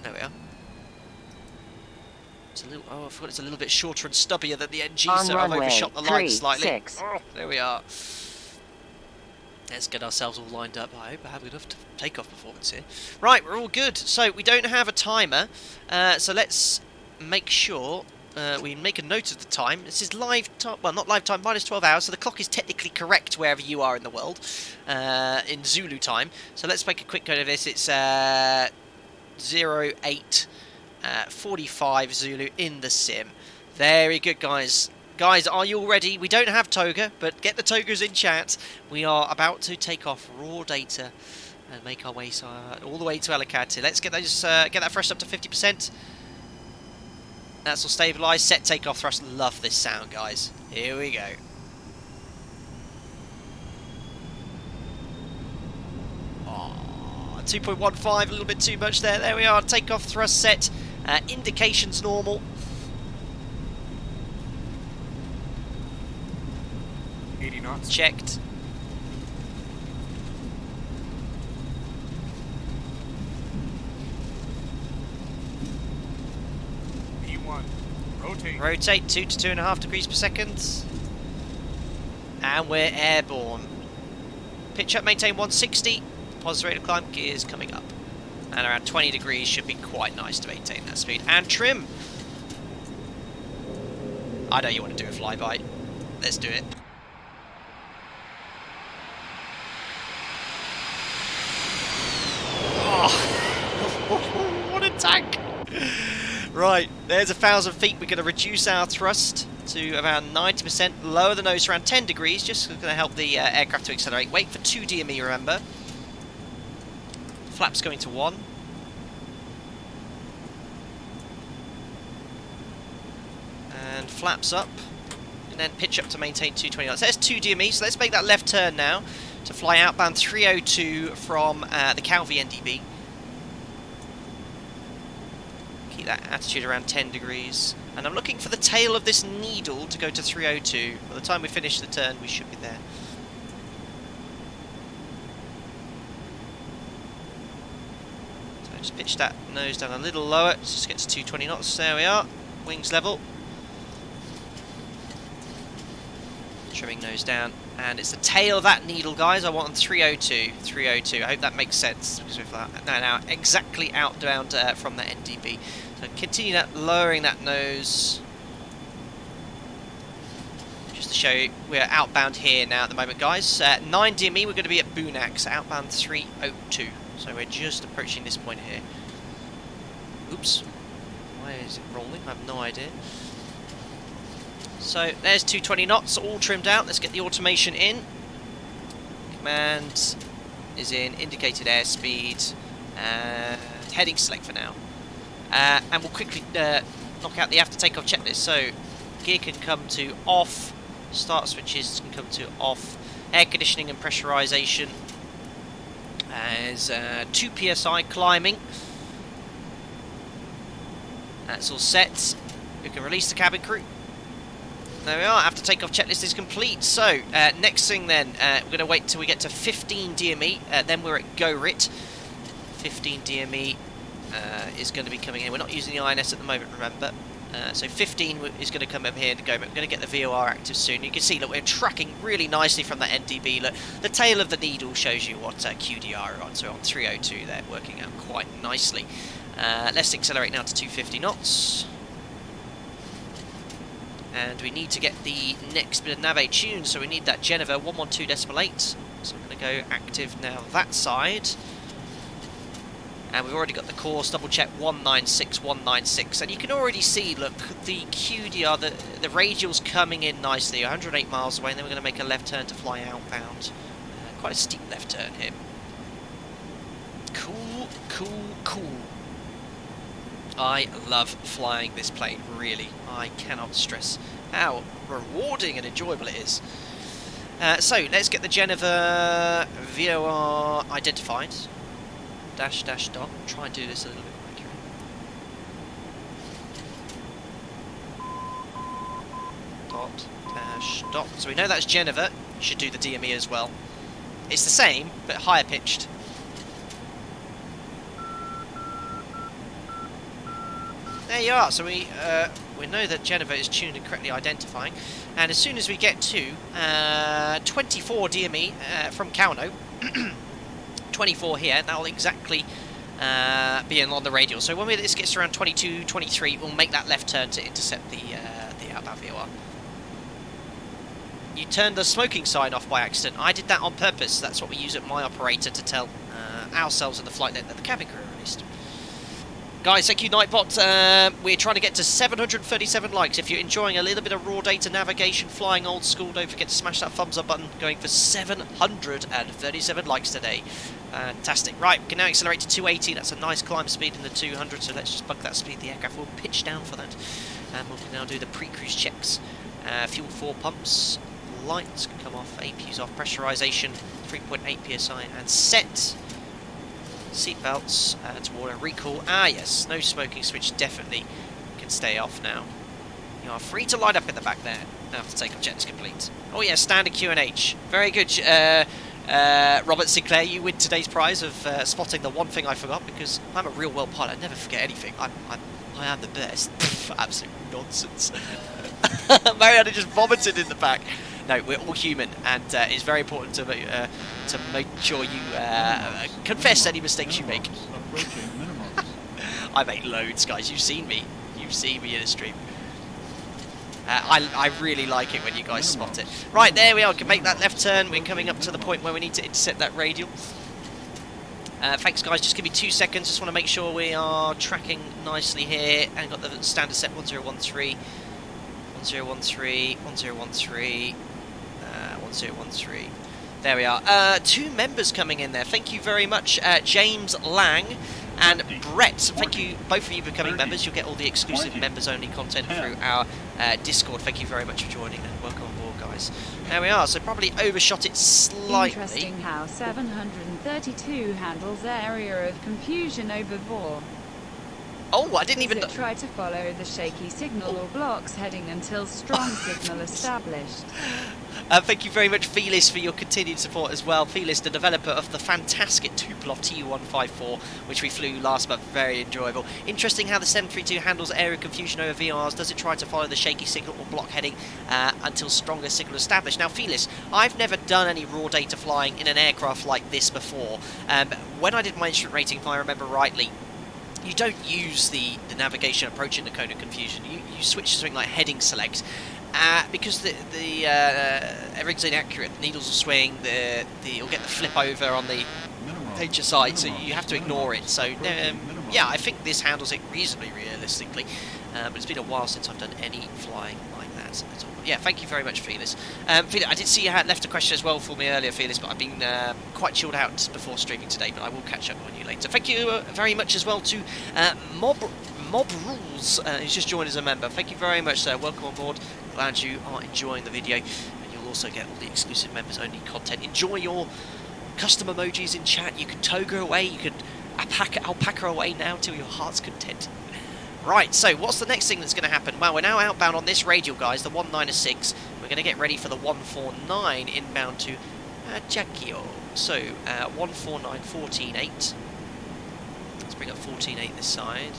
There we are. It's a little. Oh, I forgot it's a little bit shorter and stubbier than the NG, so I've overshot the line slightly. Oh, there we are. Let's get ourselves all lined up. I hope I have enough takeoff performance here. Right, we're all good. So we don't have a timer, so let's make sure. We make a note of the time. This is live time, well, not live time, minus 12 hours, so the clock is technically correct wherever you are in the world, in Zulu time. So let's make a quick note of this. It's 08:45 Zulu in the sim. Very good, guys. Guys, are you all ready? We don't have toga, but get the togas in chat. We are about to take off raw data and make our way all the way to Alicante. Let's get those, get that fresh up to 50%. That's all stabilised. Set takeoff thrust. Love this sound, guys. Here we go. Oh, 2.15, a little bit too much there. There we are. Takeoff thrust set. Indications normal. 80 knots. Checked. Rotate 2 to 2.5 degrees per second. And we're airborne. Pitch up, maintain 160. Positive rate of climb, gears coming up. And around 20 degrees should be quite nice to maintain that speed. And trim. I know you want to do a flyby. Let's do it. Oh. What a tank. Right, there's 1,000 feet. We're going to reduce our thrust to around 90%, lower the nose around 10 degrees, just going to help the aircraft to accelerate. Wait for 2 DME, remember. Flaps going to 1. And flaps up. And then pitch up to maintain 220 knots. There's 2 DME, so let's make that left turn now to fly outbound 302 from the Calvi NDB. Keep that attitude around 10 degrees. And I'm looking for the tail of this needle to go to 302. By the time we finish the turn, we should be there. So just pitch that nose down a little lower. Just get to 220 knots. There we are. Wings level. Trimming nose down. And it's the tail of that needle, guys. I want on 302. 302. I hope that makes sense. Because we've now exactly outbound from the NDB. So continue that, lowering that nose. Just to show you, we're outbound here now at the moment, guys. 9 DME, we're going to be at Bunak, so outbound 302. So we're just approaching this point here. Oops. Why is it rolling? I have no idea. So there's 220 knots, all trimmed out. Let's get the automation in. Command is in, indicated airspeed, and heading select for now. And we'll quickly knock out the after takeoff checklist. So gear can come to off, start switches can come to off, air conditioning and pressurization There's 2 psi climbing. That's all set. We can release the cabin crew. There we are, after takeoff checklist is complete. So, next thing then, we're going to wait till we get to 15 DME, then we're at go rit. 15 DME is going to be coming in. We're not using the INS at the moment, remember. So 15 is going to come up here and go. We're going to get the VOR active soon. You can see that we're tracking really nicely from that NDB. Look, the tail of the needle shows you what QDR are on. So on 302 there, working out quite nicely. Let's accelerate now to 250 knots. And we need to get the next bit of nav tuned, so we need that Geneva 112.8. So I'm going to go active now that side. And we've already got the course, double check 196, 196. And you can already see, look, the QDR, the radial's coming in nicely, 108 miles away, and then we're going to make a left turn to fly outbound. Quite a steep left turn here. Cool, cool, cool. I love flying this plane, really. I cannot stress how rewarding and enjoyable it is. So, let's get the Geneva VOR identified. Dash, dash, dot. Try and do this a little bit more accurate. Dot, dash, dot. So we know that's Geneva. You should do the DME as well. It's the same, but higher pitched. There you are. So we know that Geneva is tuned and correctly identifying. And as soon as we get to 24 DME from Kauno, 24 here, that'll exactly be on the radial. So when this gets around 22, 23, we'll make that left turn to intercept the outbound VOR. You turned the smoking sign off by accident. I did that on purpose. That's what we use at my operator to tell ourselves and the flight net that the cabin crew are released. Guys, thank you, Nightbot. We're trying to get to 737 likes. If you're enjoying a little bit of raw data navigation, flying old school, don't forget to smash that thumbs up button. Going for 737 likes today. Fantastic. Right, we can now accelerate to 280. That's a nice climb speed in the 200, so let's just bug that speed. The aircraft will pitch down for that. And we can now do the pre-cruise checks. Fuel 4 pumps. Lights can come off. APU's off. Pressurization 3.8 psi and set. Seatbelts toward a recall. Ah yes, no smoking switch definitely can stay off now. You are free to light up in the back there after takeoff check is complete. Oh yeah, standard QNH. Very good, Robert Sinclair. You win today's prize of spotting the one thing I forgot, because I'm a real world pilot. I never forget anything. I am the best. Absolute nonsense. Mariana just vomited in the back. No, we're all human, and it's very important to make sure you confess any mistakes you make. I make loads, guys. You've seen me. You've seen me in a stream. I really like it when you guys spot it. Right, there we are. We can make that left turn. We're coming up to the point where we need to intercept that radial. Thanks, guys. Just give me 2 seconds. Just want to make sure we are tracking nicely here. And got the standard set 1013. 1013, 1013, 1013. There we are. 2 members coming in there. Thank you very much, James Lang and Brett. Thank you, both of you, becoming members. You'll get all the exclusive members-only content through our Discord. Thank you very much for joining, and welcome on board, guys. There we are. So probably overshot it slightly. Interesting how 732 handles area of confusion over VOR. Oh, I didn't even try to follow the shaky signal or blocks heading until strong signal established. Thank you very much, Felis, for your continued support as well. Felis, the developer of the fantastic Tupolev Tu-154, which we flew last month. Very enjoyable. Interesting how the 732 handles area confusion over VRs. Does it try to follow the shaky signal or block heading until stronger signal established? Now, Felis, I've never done any raw data flying in an aircraft like this before. When I did my instrument rating, if I remember rightly, you don't use the navigation approach in the cone of confusion. You switch to something like heading select. Because everything's inaccurate, the needles will swing, you'll get the flip over on the HSI, so you have to ignore it. So yeah, I think this handles it reasonably realistically, but it's been a while since I've done any flying like that at all. Yeah, thank you very much, Felis. Felis, I did see you had left a question as well for me earlier, Felis, but I've been quite chilled out before streaming today, but I will catch up on you later. Thank you very much as well to Mob Rules, who's just joined as a member. Thank you very much, sir. Welcome on board. Glad you are enjoying the video, and you'll also get all the exclusive members only content. Enjoy your custom emojis in chat. You can toga away. You can alpaca away now till your heart's content. Right, so what's the next thing that's going to happen? Well, we're now outbound on this radial, guys, the 196. We're going to get ready for the 149 inbound to Adagio. So, 149, 14.8. Let's bring up 14.8 this side.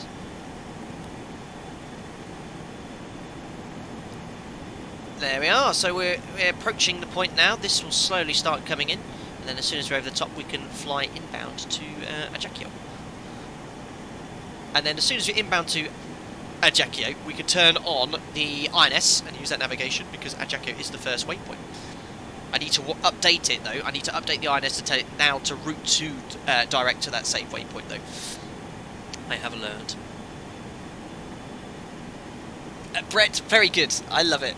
There we are, so we're approaching the point now. This will slowly start coming in, and then as soon as we're over the top, we can fly inbound to Adagio. And then as soon as we're inbound to Adagio, we can turn on the INS and use that navigation, because Adagio is the first waypoint. I need to update it though. I need to update the INS to tell it now to route to direct to that safe waypoint though. I have learned. Brett, very good. I love it.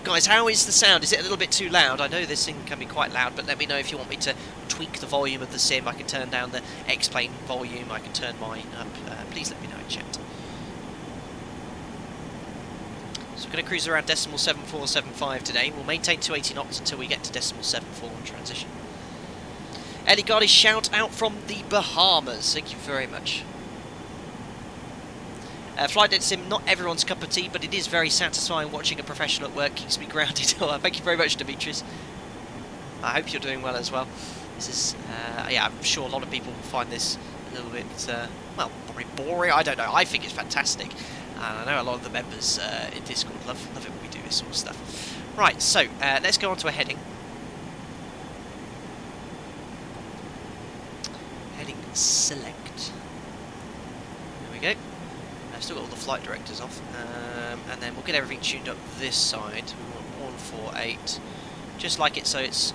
Guys, how is the sound? Is it a little bit too loud? I know this thing can be quite loud, but let me know if you want me to tweak the volume of the sim. I can turn down the X-Plane volume. I can turn mine up. Please let me know in chat. So we're going to cruise around decimal 7475 today. We'll maintain 280 knots until we get to decimal 74 in transition. Ellie Gotti, shout out from the Bahamas. Thank you very much. FlyJSim, not everyone's cup of tea, but it is very satisfying watching a professional at work. Keeps me grounded. Thank you very much, Demetrius. I hope you're doing well as well. This is, yeah, I'm sure a lot of people find this a little bit, well, probably boring. I don't know. I think it's fantastic. And I know a lot of the members in Discord love it when we do this sort of stuff. Right, so let's go on to a heading. Heading select. There we go. I've still got all the flight directors off, and then we'll get everything tuned up this side. We want 148, just like it, so it's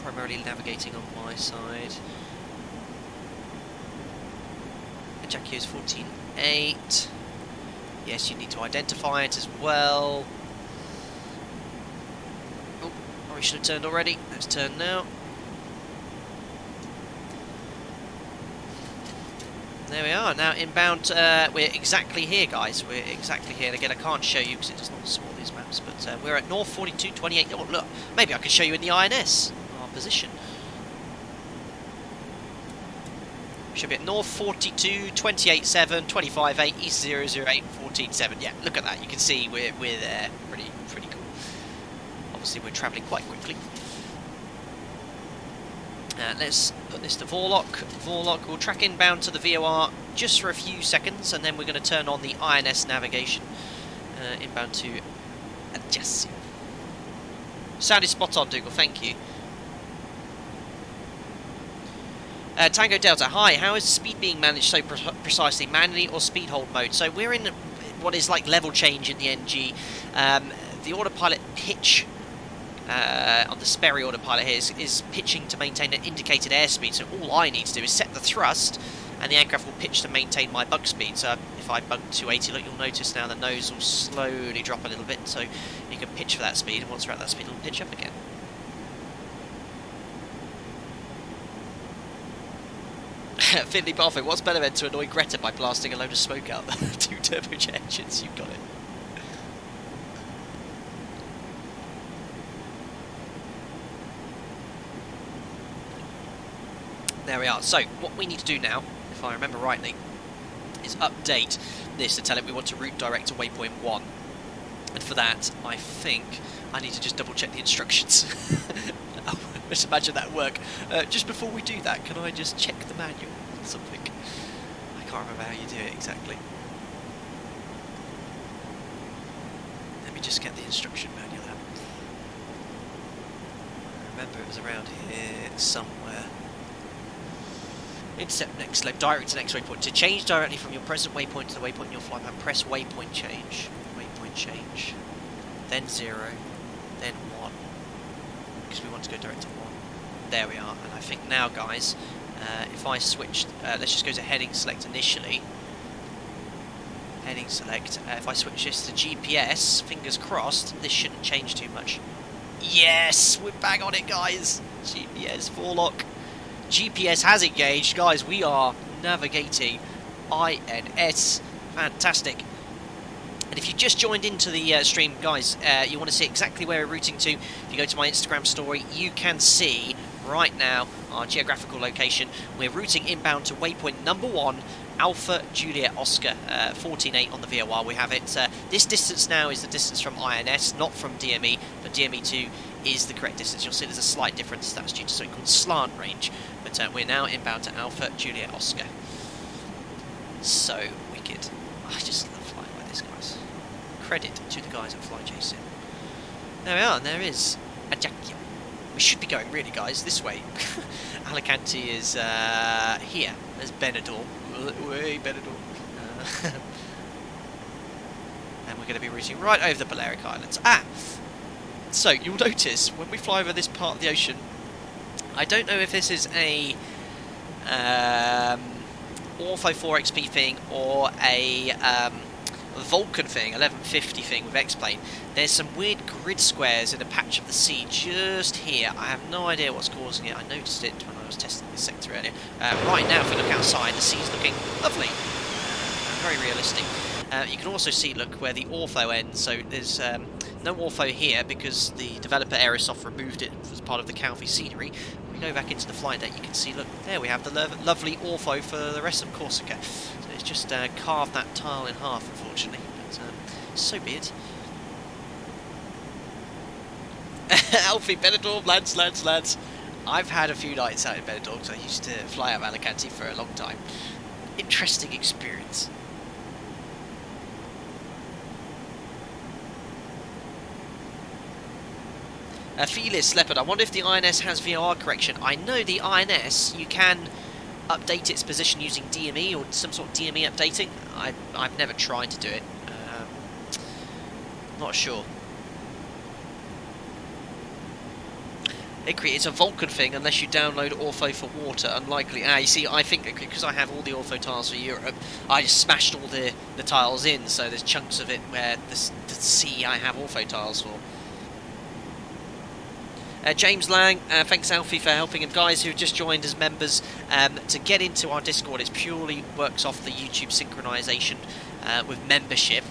primarily navigating on my side. Adagio is 14.8. Yes, you need to identify it as well. Oh, we should have turned already. Let's turn now. There we are, now inbound, we're exactly here guys, we're exactly here, and again I can't show you because it does not support these maps, but we're at north 4228, oh look, maybe I could show you in the INS, our position. We should be at north 42, 28.7, 25.8, east 008, 14.7, yeah, look at that, you can see we're there, pretty cool. Obviously we're travelling quite quickly. Let's put this to Vorlock. Vorlock will track inbound to the VOR just for a few seconds, and then we're going to turn on the INS navigation inbound to Jetseal. Sound is spot on, Dougal, thank you. Tango Delta, hi, how is speed being managed so precisely, manually or speed hold mode? So we're in what is like level change in the NG. The autopilot pitch on the Sperry autopilot here is pitching to maintain an indicated airspeed, so all I need to do is set the thrust and the aircraft will pitch to maintain my bug speed. So if I bug 280, look, you'll notice now the nose will slowly drop a little bit, so you can pitch for that speed, and once we're at that speed it'll pitch up again. Finley Barfoot, what's better than to annoy Greta by blasting a load of smoke out the two turbojet engines? You've got it. There we are. So, what we need to do now, if I remember rightly, is update this to tell it we want to route direct to waypoint 1. And for that, I think I need to just double check the instructions. Just imagine that work. Just before we do that, can I just check the manual or something? I can't remember how you do it exactly. Let me just get the instruction manual out. I remember it was around here somewhere. Intercept next slope, direct to next waypoint. To change directly from your present waypoint to the waypoint in your flight plan, press waypoint change. Waypoint change. Then 0. Then 1. Because we want to go direct to 1. There we are. And I think now, guys, if I switch, let's just go to heading select initially. Heading select. If I switch this to GPS, fingers crossed, this shouldn't change too much. Yes! We're bang on it, guys! GPS, Vorlock. GPS has engaged, guys. We are navigating INS. Fantastic. And if you just joined into the stream, guys, you want to see exactly where we're routing to. If you go to my Instagram story, you can see right now, our geographical location. We're routing inbound to waypoint number 1, Alpha Juliet Oscar, 14.8 on the VOR. We have it. This distance now is the distance from INS, not from DME, but DME2 is the correct distance. You'll see there's a slight difference. That's due to something called slant range. But we're now inbound to Alpha Juliet Oscar. So wicked. I just love flying like this, guys. Credit to the guys at FlyJSim. There we are, and there is Adagio. We should be going, really, guys, this way. Alicante is here. There's Benidorm. Way Benidorm. And we're going to be routing right over the Balearic Islands. So you'll notice when we fly over this part of the ocean, I don't know if this is a Ortho 4XP thing or a Vulcan thing, 1150 thing with X-Plane. There's some weird grid squares in a patch of the sea just here. I have no idea what's causing it. I noticed it when I was testing this sector earlier. Right now, if we look outside, the sea's looking lovely. Very realistic. You can also see, look, where the ortho ends. So there's no ortho here because the developer Aerosoft removed it as part of the Calvi scenery. When we go back into the flight deck, you can see, look, there we have the lovely ortho for the rest of Corsica. So it's just carved that tile in half, unfortunately. But so be it. Alfie, Benidorm, lads. I've had a few nights out in Benidorm because I used to fly out of Alicante for a long time. Interesting experience. Felis Leopard, I wonder if the INS has VOR correction. I know the INS, you can update its position using DME or some sort of DME updating. I've never tried to do it. Not sure. It's a Vulcan thing unless you download Ortho for water. Unlikely. You see, I think because I have all the Ortho tiles for Europe, I just smashed all the tiles in, so there's chunks of it where the sea I have Ortho tiles for. James Lang, thanks Alfie for helping, and guys who've just joined as members, to get into our Discord, it purely works off the YouTube synchronization with membership.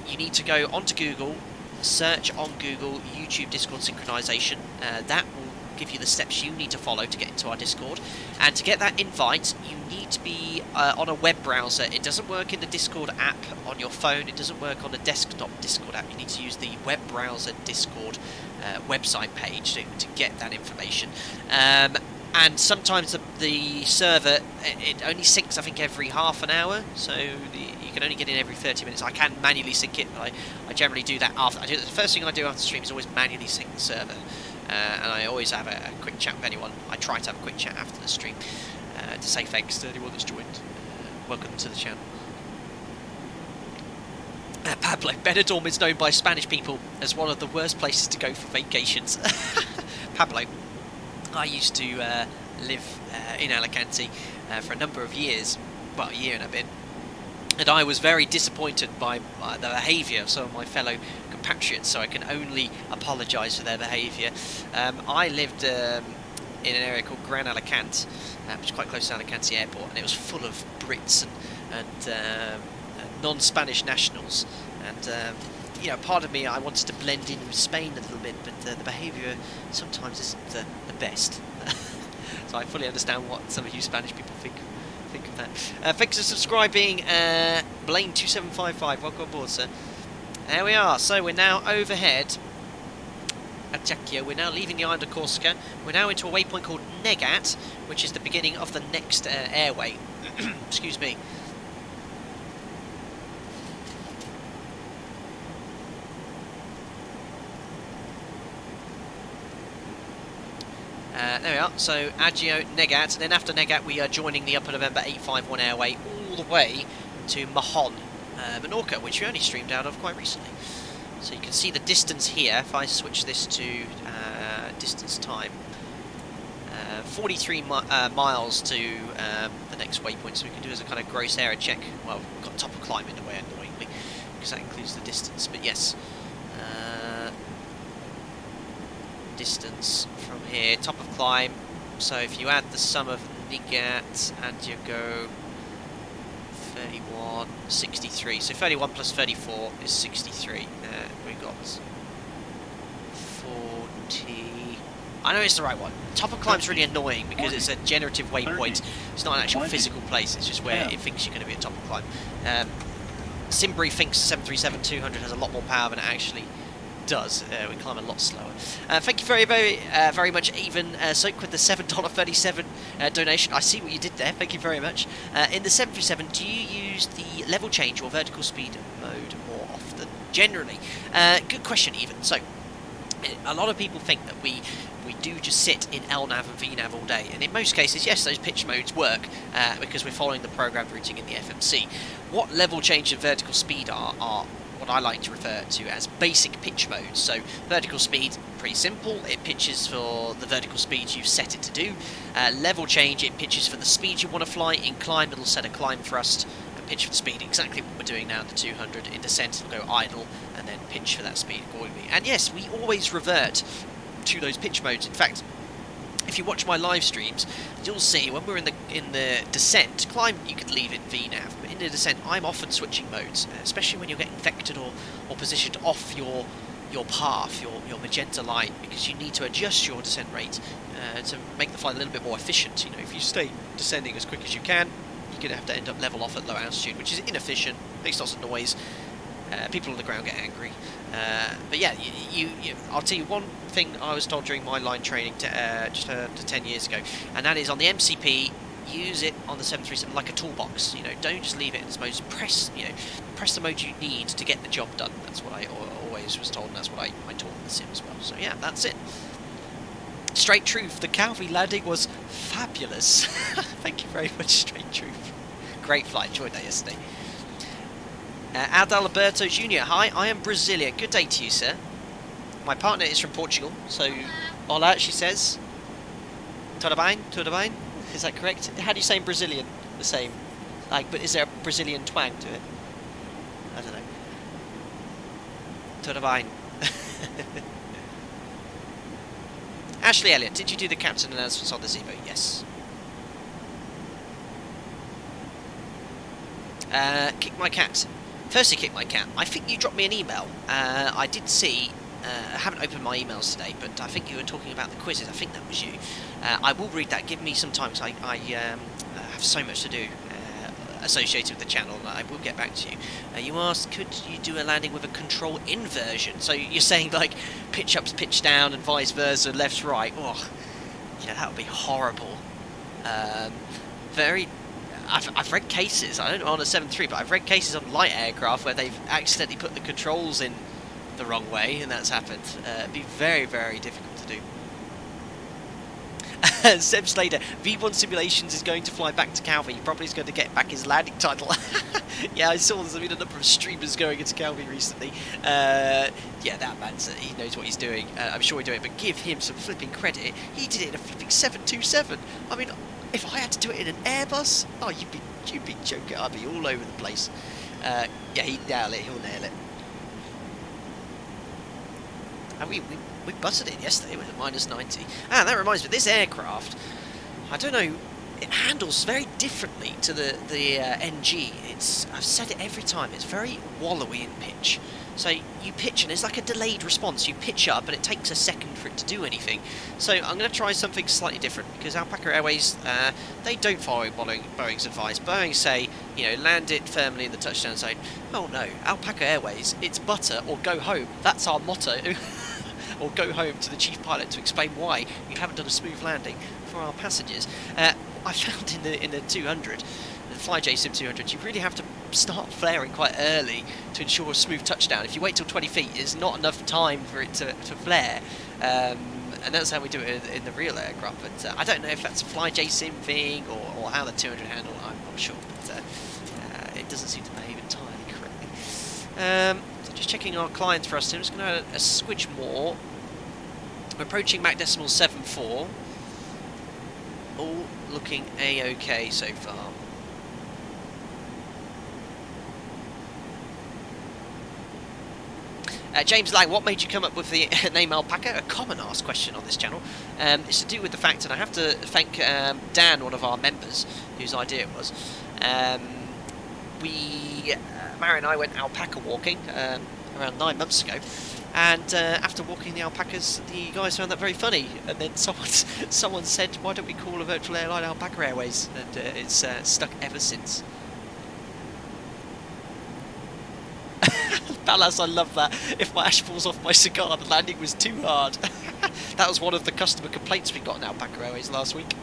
You need to go onto Google, search on Google YouTube Discord synchronization. That will give you the steps you need to follow to get into our Discord, and to get that invite you need to be on a web browser. It doesn't work in the Discord app on your phone, it doesn't work on the desktop Discord app. You need to use the web browser Discord website page to get that information. And sometimes the server, it only syncs I think every half an hour, so you can only get in every 30 minutes. I can manually sync it, but I generally do that after. The first thing I do after the stream is always manually sync the server, and I always have a quick chat with anyone. I try to have a quick chat after the stream to say thanks to anyone that's joined. Welcome to the channel. Pablo, Benidorm is known by Spanish people as one of the worst places to go for vacations. Pablo, I used to live in Alicante for a number of years, well, a year and a bit, and I was very disappointed by the behaviour of some of my fellow compatriots, so I can only apologise for their behaviour. I lived in an area called Gran Alicante, which is quite close to Alicante Airport, and it was full of Brits and non-Spanish nationals, and you know, part of me, I wanted to blend in with Spain a little bit, but the behaviour sometimes isn't the best. So I fully understand what some of you Spanish people think of that. Thanks for subscribing, Blaine2755, welcome aboard, sir. There we are, so we're now overhead at Adagio. We're now leaving the island of Corsica. We're now into a waypoint called Negat, which is the beginning of the next airway. Excuse me. There we are, so Adagio, Negat, and then after Negat we are joining the Upper November 851 Airway all the way to Mahon, Menorca, which we only streamed out of quite recently. So you can see the distance here, if I switch this to distance time, 43 miles to the next waypoint, so we can do as a kind of gross area check. Well, we've got top of climb in a way, annoyingly, because that includes the distance, but yes. Distance from here, top of climb, so if you add the sum of Negat and you go 31, 63, so 31 plus 34 is 63, we got 40, I know it's the right one. Top of climb's really annoying because it's a generative waypoint. It's not an actual physical place. It's just where it thinks you're going to be at top of climb. Simbury thinks 737-200 has a lot more power than it actually does. We climb a lot slower. Thank you very much, even Soak, with the $7.37 donation. I see what you did there. Thank you very much. In the 737, do you use the level change or vertical speed mode more often? Generally, good question. Even so, a lot of people think that we do just sit in LNAV and VNAV all day, and in most cases, yes, those pitch modes work because we're following the programmed routing in the FMC. What level change and vertical speed are what I like to refer to as basic pitch modes. So vertical speed, pretty simple, it pitches for the vertical speed you've set it to do. Level change, it pitches for the speed you want to fly. In climb, it'll set a climb thrust and pitch for the speed, exactly what we're doing now at the 200. In descent, it'll go idle and then pitch for that speed accordingly. And yes, we always revert to those pitch modes. In fact, if you watch my live streams, you'll see when we're in the descent, climb you could leave it VNAV, but in the descent I'm often switching modes, especially when you're getting vectored or positioned off your path, your magenta light, because you need to adjust your descent rate to make the flight a little bit more efficient. You know, if you stay descending as quick as you can, you're going to have to end up level off at low altitude, which is inefficient, makes lots of noise. People on the ground get angry. But yeah, I'll tell you one thing I was told during my line training just 10 years ago, and that is on the MCP, use it on the 737 like a toolbox. You know, don't just leave it in this mode. Press the mode you need to get the job done. That's what I always was told, and that's what I taught in the sim as well. So yeah, that's it. Straight Truth, the Calvi landing was fabulous. Thank you very much, Straight Truth. Great flight, enjoyed that yesterday. Adalberto Jr. Hi, I am Brazilian. Good day to you, sir. My partner is from Portugal, so hola, she says. Tudo bem? Tudo bem? Is that correct? How do you say in Brazilian? The same. Like, but is there a Brazilian twang to it? I don't know. Tudo bem. Ashley Elliott, did you do the captain announcements on the Zevo? Yes. Kick my cat. Firstly, kick my cat. I think you dropped me an email. I did see. I haven't opened my emails today, but I think you were talking about the quizzes. I think that was you. I will read that. Give me some time, because I have so much to do associated with the channel, and I will get back to you. You asked, could you do a landing with a control inversion? So you're saying like pitch ups, pitch down, and vice versa, left, right. Oh, yeah, that would be horrible. I've read cases, I don't know on a 7.3, but I've read cases on light aircraft where they've accidentally put the controls in the wrong way, and that's happened. It'd be very, very difficult to do. Seb Slater, V1 Simulations is going to fly back to Calvi. He probably is going to get back his landing title. Yeah, I saw there's been a number of streamers going into Calvi recently. Yeah, that man, he knows what he's doing. I'm sure he'll do it, but give him some flipping credit. He did it in a flipping 727. I mean, if I had to do it in an Airbus, oh, you'd be joking. I'd be all over the place. Yeah, he'll nail it. And we butted it yesterday with a -90. Ah, that reminds me, this aircraft, I don't know, it handles very differently to the NG. I've said it every time, it's very wallowy in pitch. So you pitch and it's like a delayed response. You pitch up and it takes a second for it to do anything. So I'm going to try something slightly different, because Alpaca Airways, they don't follow Boeing's advice. Boeing say, land it firmly in the touchdown zone. Oh no, Alpaca Airways, it's butter or go home. That's our motto. Or go home to the chief pilot to explain why you haven't done a smooth landing for our passengers. I found in the 200, the FlyJSim 200, you really have to start flaring quite early to ensure a smooth touchdown. If you wait till 20 feet, it's not enough time for it to flare. And that's how we do it in the real aircraft. But I don't know if that's a FlyJSim thing or how the 200 handle. I'm not sure. But it doesn't seem to behave entirely correctly. So just checking our client thrust. I'm just going to add a squidge more. We're approaching Mach decimal 7.4. All looking a-okay so far. James Lang, what made you come up with the name Alpaca? A common asked question on this channel. It's to do with the fact, and I have to thank Dan, one of our members, whose idea it was. Mary and I went alpaca walking around 9 months ago, And after walking the alpacas, the guys found that very funny. And then someone said, "Why don't we call a virtual airline Alpaca Airways?" And it's stuck ever since. Ballas, I love that. If my ash falls off my cigar, the landing was too hard. That was one of the customer complaints we got in Alpaca Airways last week.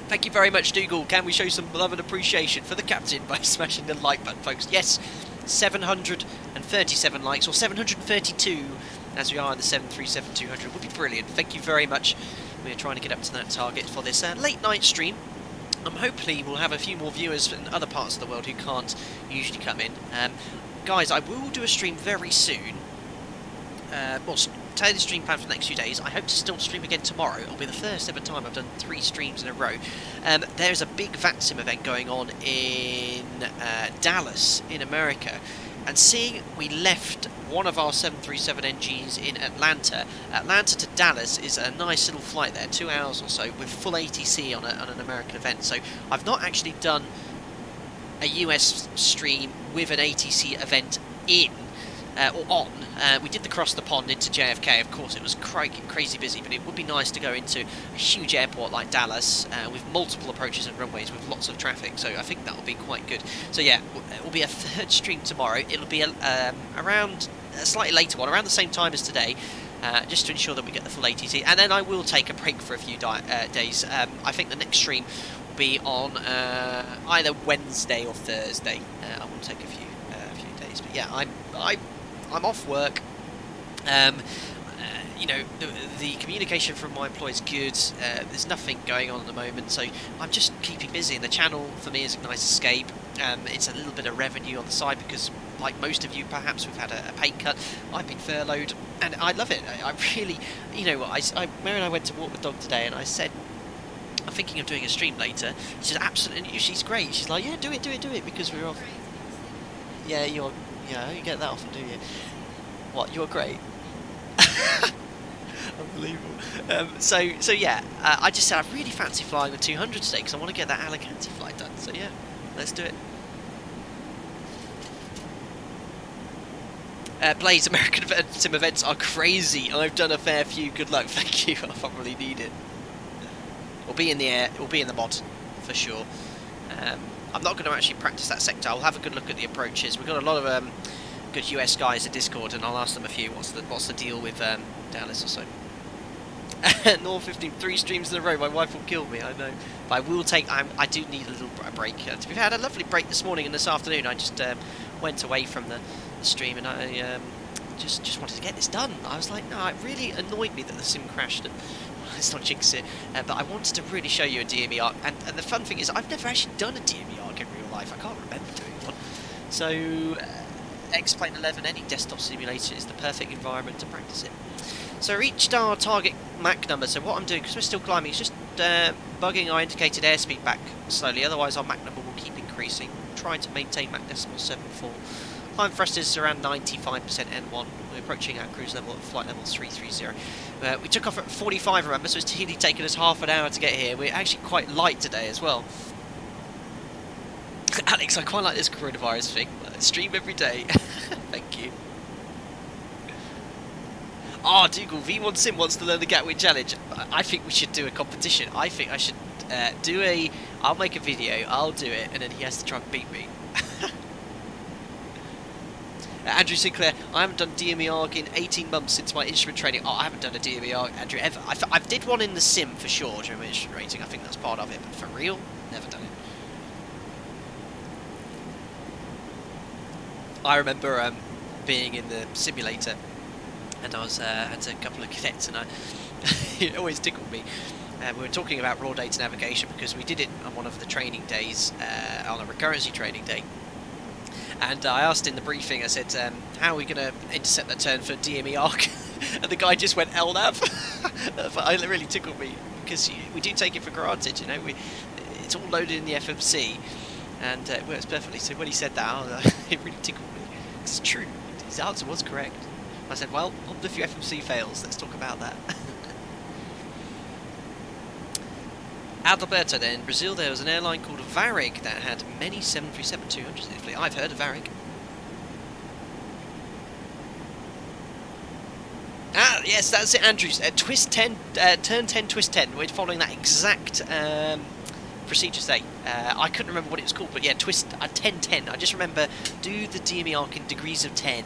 Thank you very much, Dougal. Can we show some love and appreciation for the captain by smashing the like button, folks? Yes, 737 likes, or 732, as we are in the 737-200, would be brilliant. Thank you very much. We're trying to get up to that target for this late night stream. Hopefully we'll have a few more viewers in other parts of the world who can't usually come in. Guys, I will do a stream very soon. Well, tell you the stream plan for the next few days. I hope to still stream again tomorrow. It'll be the first ever time I've done 3 streams in a row. There's a big VATSIM event going on in Dallas, in America. And seeing we left one of our 737 NGs in Atlanta to Dallas is a nice little flight there, 2 hours or so, with full ATC on an American event. So I've not actually done a US stream with an ATC event in or on. We did the cross the pond into JFK. Of course, it was crazy busy, but it would be nice to go into a huge airport like Dallas with multiple approaches and runways with lots of traffic. So I think that will be quite good. So yeah, it will be a third stream tomorrow. It'll be around a slightly later one, around the same time as today, just to ensure that we get the full ATC. And then I will take a break for a few days. I think the next stream will be on either Wednesday or Thursday. I will take a few days. But yeah, I'm off work. You know, the communication from my employer is good. There's nothing going on at the moment, so I'm just keeping busy. And the channel for me is a nice escape. It's a little bit of revenue on the side because, like most of you, perhaps we've had a pay cut. I've been furloughed, and I love it. I really, you know, Mary and I went to walk the dog today, and I said, I'm thinking of doing a stream later. She's absolutely, she's great. She's like, yeah, do it, because we're off. Yeah, you get that often, do you? What, you're great? Unbelievable. So yeah, I just said I really fancy flying the 200 today because I want to get that Alicante flight done. So yeah, let's do it. Blaze, American sim events are crazy. I've done a fair few. Good luck. Thank you. I probably need it. We'll be in the air. We'll be in the mod for sure. I'm not going to actually practice that sector. I'll have a good look at the approaches. We've got a lot of good US guys at Discord, and I'll ask them a few. What's the deal with Dallas or so? North 15, 3 streams in a row. My wife will kill me. I know, but I will take. I do need a little break. To be fair, I had a lovely break this morning and this afternoon. I just went away from the stream, and I just wanted to get this done. I was like, no, it really annoyed me that the sim crashed. And let's not jinx it. But I wanted to really show you a DME ARC, and the fun thing is, I've never actually done a DME ARC in real life. I can't remember doing one. So. X-Plane 11, any desktop simulator is the perfect environment to practice it. So reached our target Mach number, so what I'm doing, because we're still climbing, is just bugging our indicated airspeed back slowly, otherwise our Mach number will keep increasing. Trying to maintain Mach decimal 7.4. Climb thrusters is around 95% N1. We're approaching our cruise level at flight level 330. We took off at 45, remember, so it's really taken us half an hour to get here. We're actually quite light today as well. Alex, I quite like this coronavirus thing. Stream every day. Thank you. Oh, Dougal, V1 Sim wants to learn the Gatwick Challenge. I think we should do a competition. I think I should I'll make a video, I'll do it, and then he has to try and beat me. Andrew Sinclair, I haven't done DME ARC in 18 months since my instrument training. Oh, I haven't done a DME ARC, Andrew, ever. I did one in the sim for sure during my instrument rating. I think that's part of it, but for real, never done it. I remember being in the simulator, and I was had a couple of cadets, and it always tickled me. We were talking about raw data navigation because we did it on one of the training days, on a recurrency training day. And I asked in the briefing, I said, how are we going to intercept that turn for DME ARC? And the guy just went LNAV. But it really tickled me because we do take it for granted, you know. It's all loaded in the FMC. And it works perfectly. So when he said that, it really tickled me. It's true. His answer was correct. I said, well, what if your FMC fails? Let's talk about that. Adalberto, then in Brazil, there was an airline called Varig that had many 737-200s in its fleet. I've heard of Varig. Yes, that's it, Andrews. Twist 10, turn 10, twist 10. We're following that exact procedure today. I couldn't remember what it was called, but yeah, twist 10, 10. I just remember do the DME arc in degrees of 10.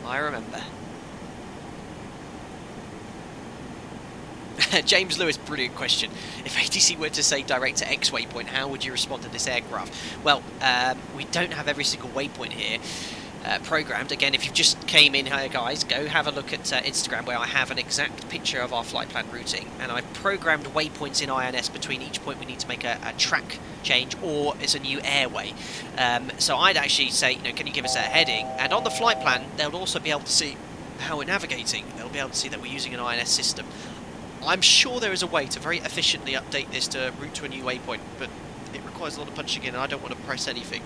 I remember. James Lewis, brilliant question. If ATC were to say direct to X waypoint, how would you respond to this aircraft? Well, we don't have every single waypoint here programmed. Again, if you've just came in here, guys, go have a look at Instagram, where I have an exact picture of our flight plan routing, and I've programmed waypoints in INS between each point we need to make a track change, or it's a new airway. So I'd actually say, you know, can you give us a heading? And on the flight plan, they'll also be able to see how we're navigating. They'll be able to see that we're using an INS system. I'm sure there is a way to very efficiently update this to route to a new waypoint, but it requires a lot of punching in, and I don't want to press anything.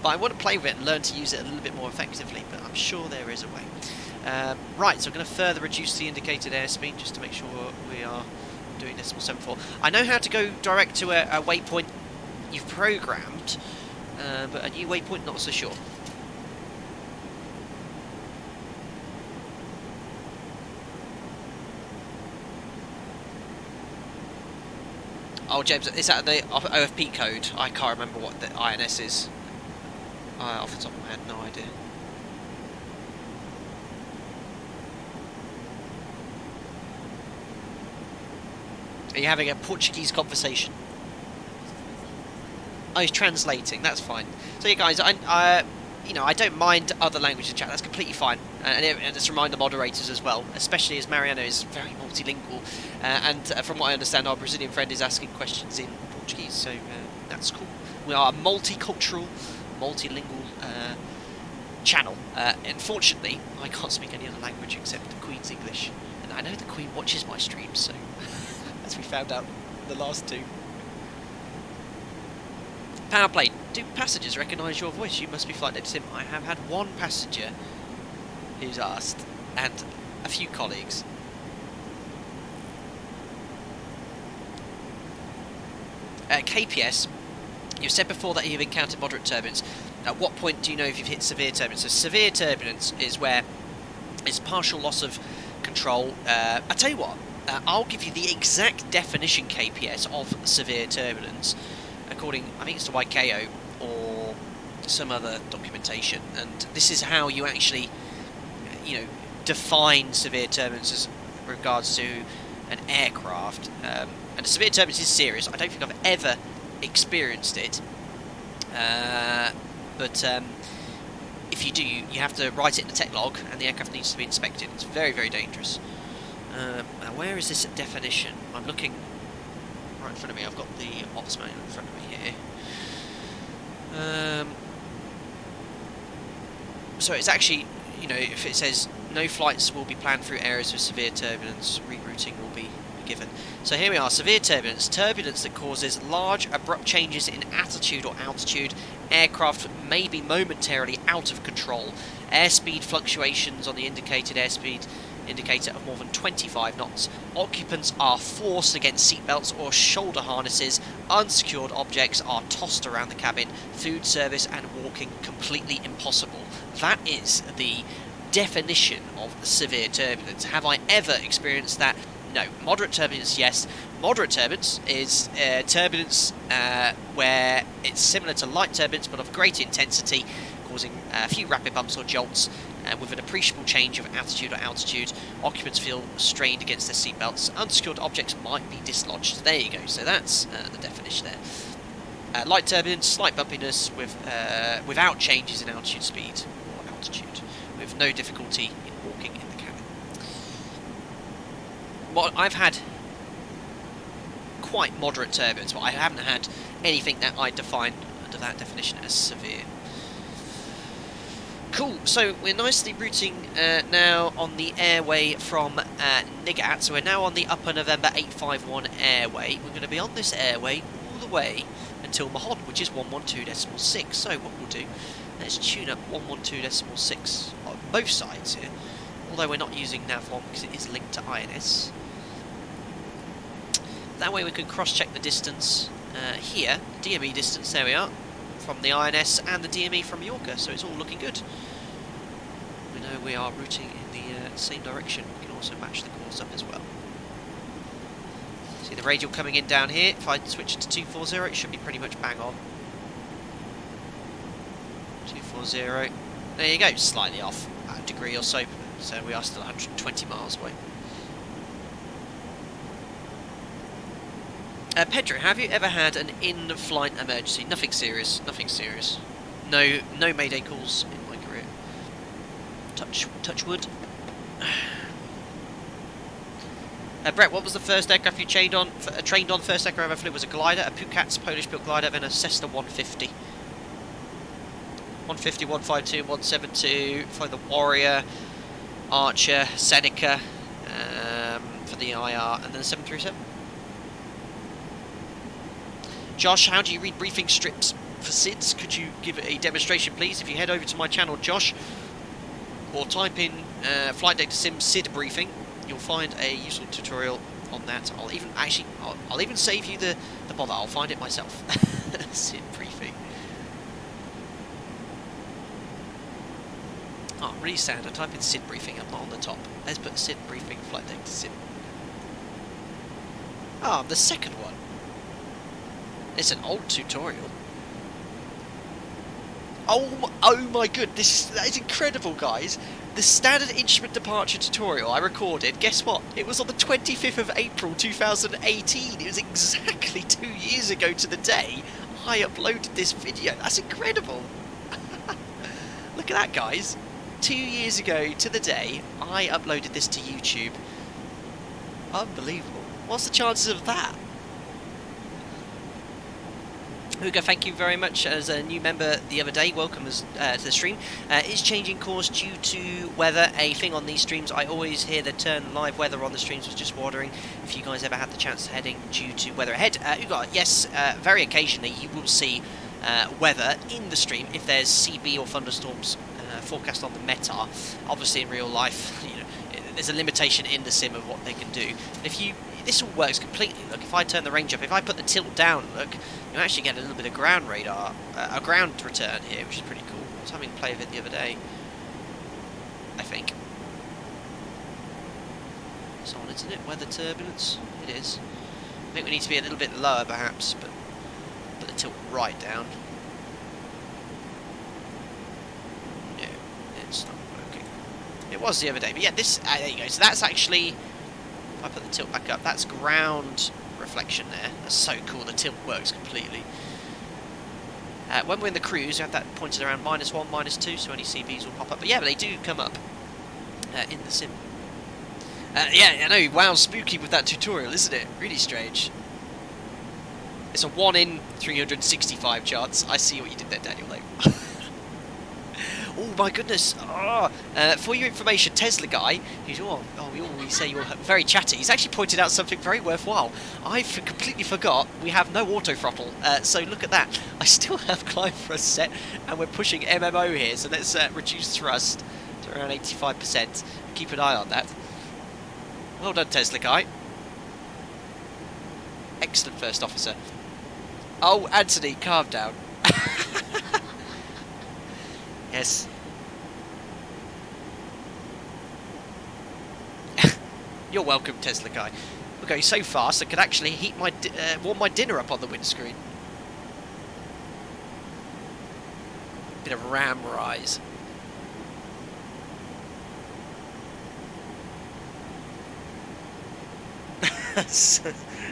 But I want to play with it and learn to use it a little bit more effectively, but I'm sure there is a way. Right, so I'm going to further reduce the indicated airspeed just to make sure we are doing decimal 74. I know how to go direct to a waypoint you've programmed, but a new waypoint, not so sure. Oh, James, is that the OFP code? I can't remember what the INS is. Off the top of my head, no idea. Are you having a Portuguese conversation? Oh, he's translating. That's fine. So, yeah, guys, you know, I don't mind other languages in chat. That's completely fine. And just remind the moderators as well, especially as Mariano is very multilingual. And from what I understand, our Brazilian friend is asking questions in Portuguese, so that's cool. We are a multicultural, multilingual channel. Unfortunately, I can't speak any other language except the Queen's English. And I know the Queen watches my streams, so as we found out in the last two. Powerplay, do passengers recognise your voice? You must be FlyJSim. I have had one passenger who's asked, and a few colleagues. KPS, you've said before that you've encountered moderate turbulence. At what point do you know if you've hit severe turbulence? So severe turbulence is where it's partial loss of control. I tell you what, I'll give you the exact definition, KPS, of severe turbulence, according, I think it's to YKO or some other documentation, and this is how you actually, you know, define severe turbulence as regards to an aircraft. And severe turbulence is serious. I don't think I've ever experienced it, but if you do, you have to write it in the tech log, and the aircraft needs to be inspected. It's very, very dangerous. Now, where is this definition? I'm looking right in front of me. I've got the ops manual in front of me here. So it's actually, you know, if it says no flights will be planned through areas with severe turbulence, rerouting will be given. So here we are, severe turbulence. Turbulence that causes large abrupt changes in attitude or altitude. Aircraft may be momentarily out of control. Airspeed fluctuations on the indicated airspeed indicator of more than 25 knots. Occupants are forced against seatbelts or shoulder harnesses. Unsecured objects are tossed around the cabin. Food service and walking completely impossible. That is the definition of severe turbulence. Have I ever experienced that? No. Moderate turbulence, yes. Moderate turbulence is turbulence where it's similar to light turbulence but of greater intensity, causing a few rapid bumps or jolts with an appreciable change of attitude or altitude. Occupants feel strained against their seatbelts. Unsecured objects might be dislodged. There you go. So that's the definition there. Light turbulence, slight bumpiness without changes in altitude, speed or altitude, with no difficulty in walking in the cabin. Well, I've had quite moderate turbulence, but I haven't had anything that I define under that definition as severe. Cool, so we're nicely routing now on the airway from Nigat, so we're now on the Upper November 851 airway. We're going to be on this airway all the way until Mahon, which is 112.6. So what we'll do, let's tune up 112.6 on both sides here, although we're not using nav1 because it is linked to INS. That way we can cross-check the distance here, DME distance, there we are, from the INS and the DME from Majorca, so it's all looking good. We know we are routing in the same direction. We can also match the course up as well. See the radial coming in down here. If I switch it to 240, it should be pretty much bang on. 240. There you go, slightly off, a degree or so. So we are still 120 miles away. Pedro, have you ever had an in-flight emergency? Nothing serious. Nothing serious. No mayday calls in my career. Touch wood. Brett, what was the first aircraft you trained on? First aircraft I ever flew was a glider, a Pukat's Polish-built glider, then a Cessna 150. 150, 152, 172 for the Warrior, Archer, Seneca for the IR, and then the 737. Josh, how do you read briefing strips for SIDS? Could you give a demonstration, please? If you head over to my channel, Josh, or type in Flight Deck Sim SID briefing, you'll find a useful tutorial on that. I'll even save you the bother. I'll find it myself. SID briefing. Oh, really sad. I type in SID briefing. I'm not on the top. Let's put SID briefing Flight Deck Sim. Ah, the second one. It's an old tutorial. Oh my good, that is incredible, guys. The standard instrument departure tutorial I recorded, guess what? It was on the 25th of April 2018. It was exactly 2 years ago to the day I uploaded this video. That's incredible. Look at that, guys. 2 years ago to the day I uploaded this to YouTube. Unbelievable. What's the chances of that? Hugo, thank you very much as a new member the other day. Welcome to the stream. Is changing course due to weather a thing on these streams? I always hear the turn live weather on the streams. Was just wondering if you guys ever had the chance heading due to weather ahead. Hugo, yes, very occasionally you will see weather in the stream if there's CB or thunderstorms forecast on the METAR. Obviously in real life, you know, there's a limitation in the sim of what they can do. And if you this all works completely. Look, if I turn the range up, if I put the tilt down, look, you actually get a little bit of ground radar, a ground return here, which is pretty cool. I was having a play of it the other day, I think. It's on, isn't it? Weather turbulence? It is. I think we need to be a little bit lower, perhaps, but put the tilt right down. No, it's not working. It was the other day, but yeah, this, there you go. So that's actually, if I put the tilt back up, that's ground reflection there. That's so cool, the tilt works completely. When we're in the cruise, we have that pointed around -1, -2, so any CBs will pop up. But yeah, but they do come up in the sim. Yeah, I know, wow, spooky with that tutorial, isn't it? Really strange. It's a 1 in 365 chance. I see what you did there, Daniel, though. Oh my goodness! Oh, for your information, Tesla guy, who's we always say you're very chatty. He's actually pointed out something very worthwhile. I completely forgot we have no auto throttle. So look at that. I still have climb thrust set, and we're pushing MMO here. So let's reduce thrust to around 85%. Keep an eye on that. Well done, Tesla guy. Excellent first officer. Oh, Anthony, calm down. Yes. You're welcome, Tesla guy. We're going so fast I could actually heat my warm my dinner up on the windscreen. Bit of ram rise.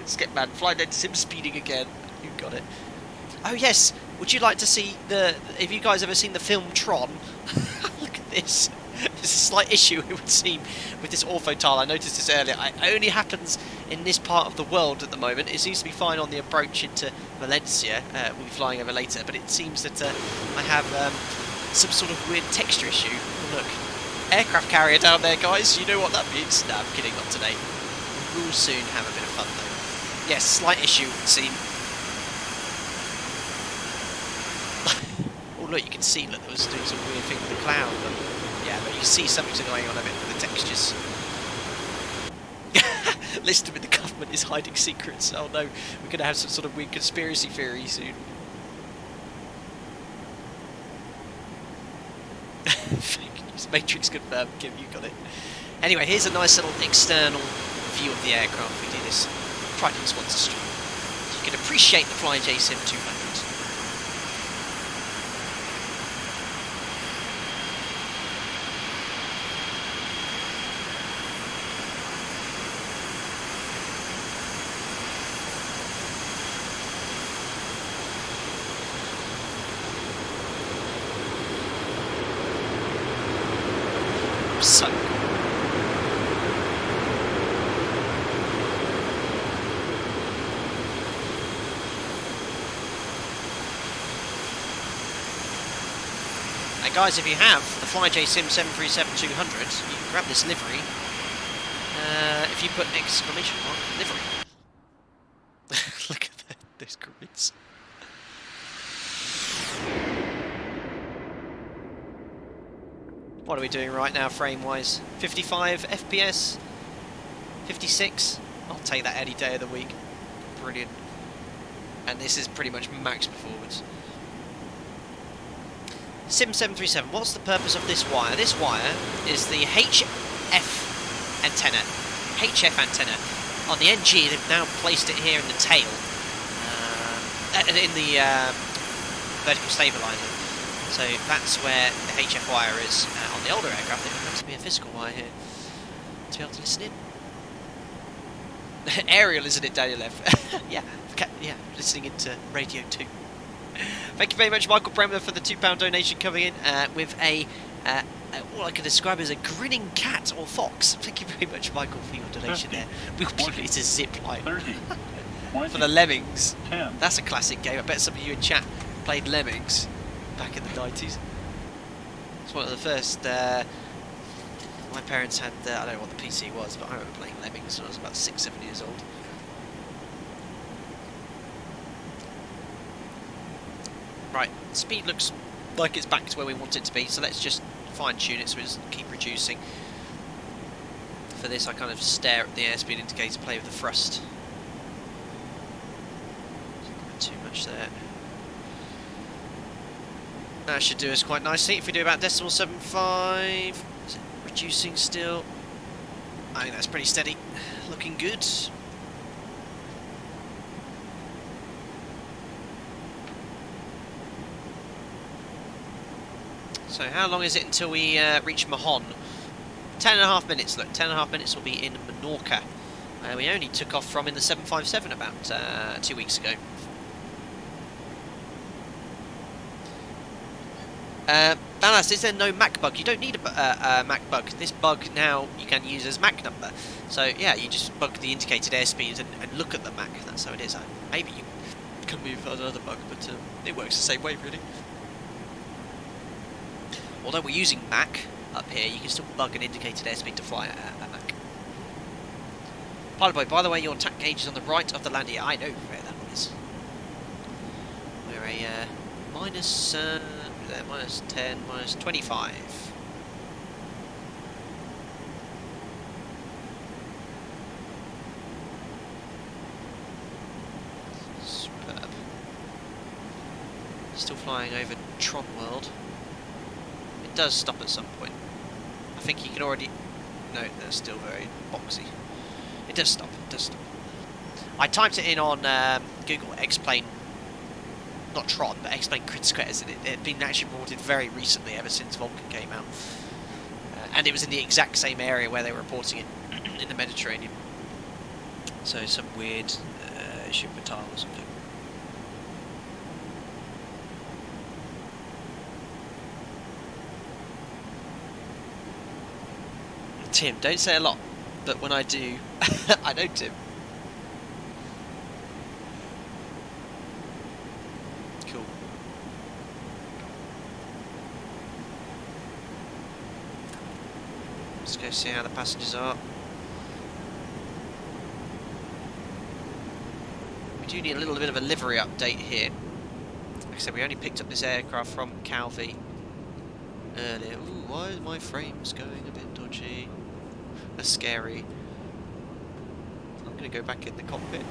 Skepman, FlyJSim Sim speeding again. You got it. Oh yes. Would you like to see have you guys ever seen the film Tron? Look at this. There's a slight issue, it would seem, with this ortho tile. I noticed this earlier. It only happens in this part of the world at the moment. It seems to be fine on the approach into Valencia. We'll be flying over later, but it seems that I have some sort of weird texture issue. Oh, look. Aircraft carrier down there, guys. You know what that means? No, I'm kidding, not today. We'll soon have a bit of fun, though. Yes, slight issue, it would seem. Oh look, you can see that it was doing some weird thing with the cloud. But yeah, but you see something's going on a bit with the textures. Listed with the government is hiding secrets. Oh no, we're going to have some sort of weird conspiracy theory soon. Fake news. Matrix confirmed. Kim, you got it. Anyway, here's a nice little external view of the aircraft. We do this Trident sponsor stream. So you can appreciate the FlyJSim 200. So cool. And guys, if you have the FlyJSim 737-200, you can grab this livery. If you put exclamation mark livery. Look at those grids. What are we doing right now frame-wise? 55 FPS? 56? I'll take that any day of the week. Brilliant. And this is pretty much max performance. Sim 737, what's the purpose of this wire? This wire is the HF antenna. HF antenna. On the NG, they've now placed it here in the tail. In the vertical stabilizer. So that's where the HF wire is. On the older aircraft, there has to be a physical wire here to be able to listen in. Aerial, isn't it, Daniel F? yeah, listening into Radio 2. Thank you very much, Michael Bremer, for the £2 donation coming in with what I can describe as a grinning cat or fox. Thank you very much, Michael, for your donation there. It's a zip line. 30, For the Lemmings. 10. That's a classic game. I bet some of you in chat played Lemmings back in the 90s. It's one of the first. My parents had. I don't know what the PC was, but I remember playing Lemmings when I was about 6-7 years old. Right, speed looks like it's back to where we want it to be, so let's just fine tune it so we just keep reducing. For this, I kind of stare at the airspeed indicator, play with the thrust. Too much there. That should do us quite nicely. If we do about 0.75, is it reducing still? I think that's pretty steady. Looking good. So how long is it until we reach Mahon? 10.5 minutes, look. 10.5 minutes will be in Menorca. We only took off from in the 757 about 2 weeks ago. Ballas, is there no Mac bug? You don't need a Mac bug. This bug now you can use as Mac number. So yeah, you just bug the indicated airspeed and look at the Mac. That's how it is. Maybe you can move another bug, but it works the same way, really. Although we're using Mac up here, you can still bug an indicated airspeed to fly a Mac. Pilot boy, by the way, your tack gauge is on the right of the landing. I know where that one is. We're a minus there, minus 10, minus 25. Superb. Still flying over Tron World. It does stop at some point. I think you can already... No, that's still very boxy. It does stop, it does stop. I typed it in on Google, X-Plane, not Tron, but X-Plane Grid Squares, and it had been actually reported very recently, ever since Vulcan came out. And it was in the exact same area where they were reporting it, in the Mediterranean. So some weird issue with tile or something. Tim, don't say a lot, but when I do, I know Tim. Cool. Let's go see how the passengers are. We do need a little bit of a livery update here. Like I said, we only picked up this aircraft from Calvi earlier. Ooh, why is my frames going a bit dodgy? That's scary. I'm gonna go back in the cockpit.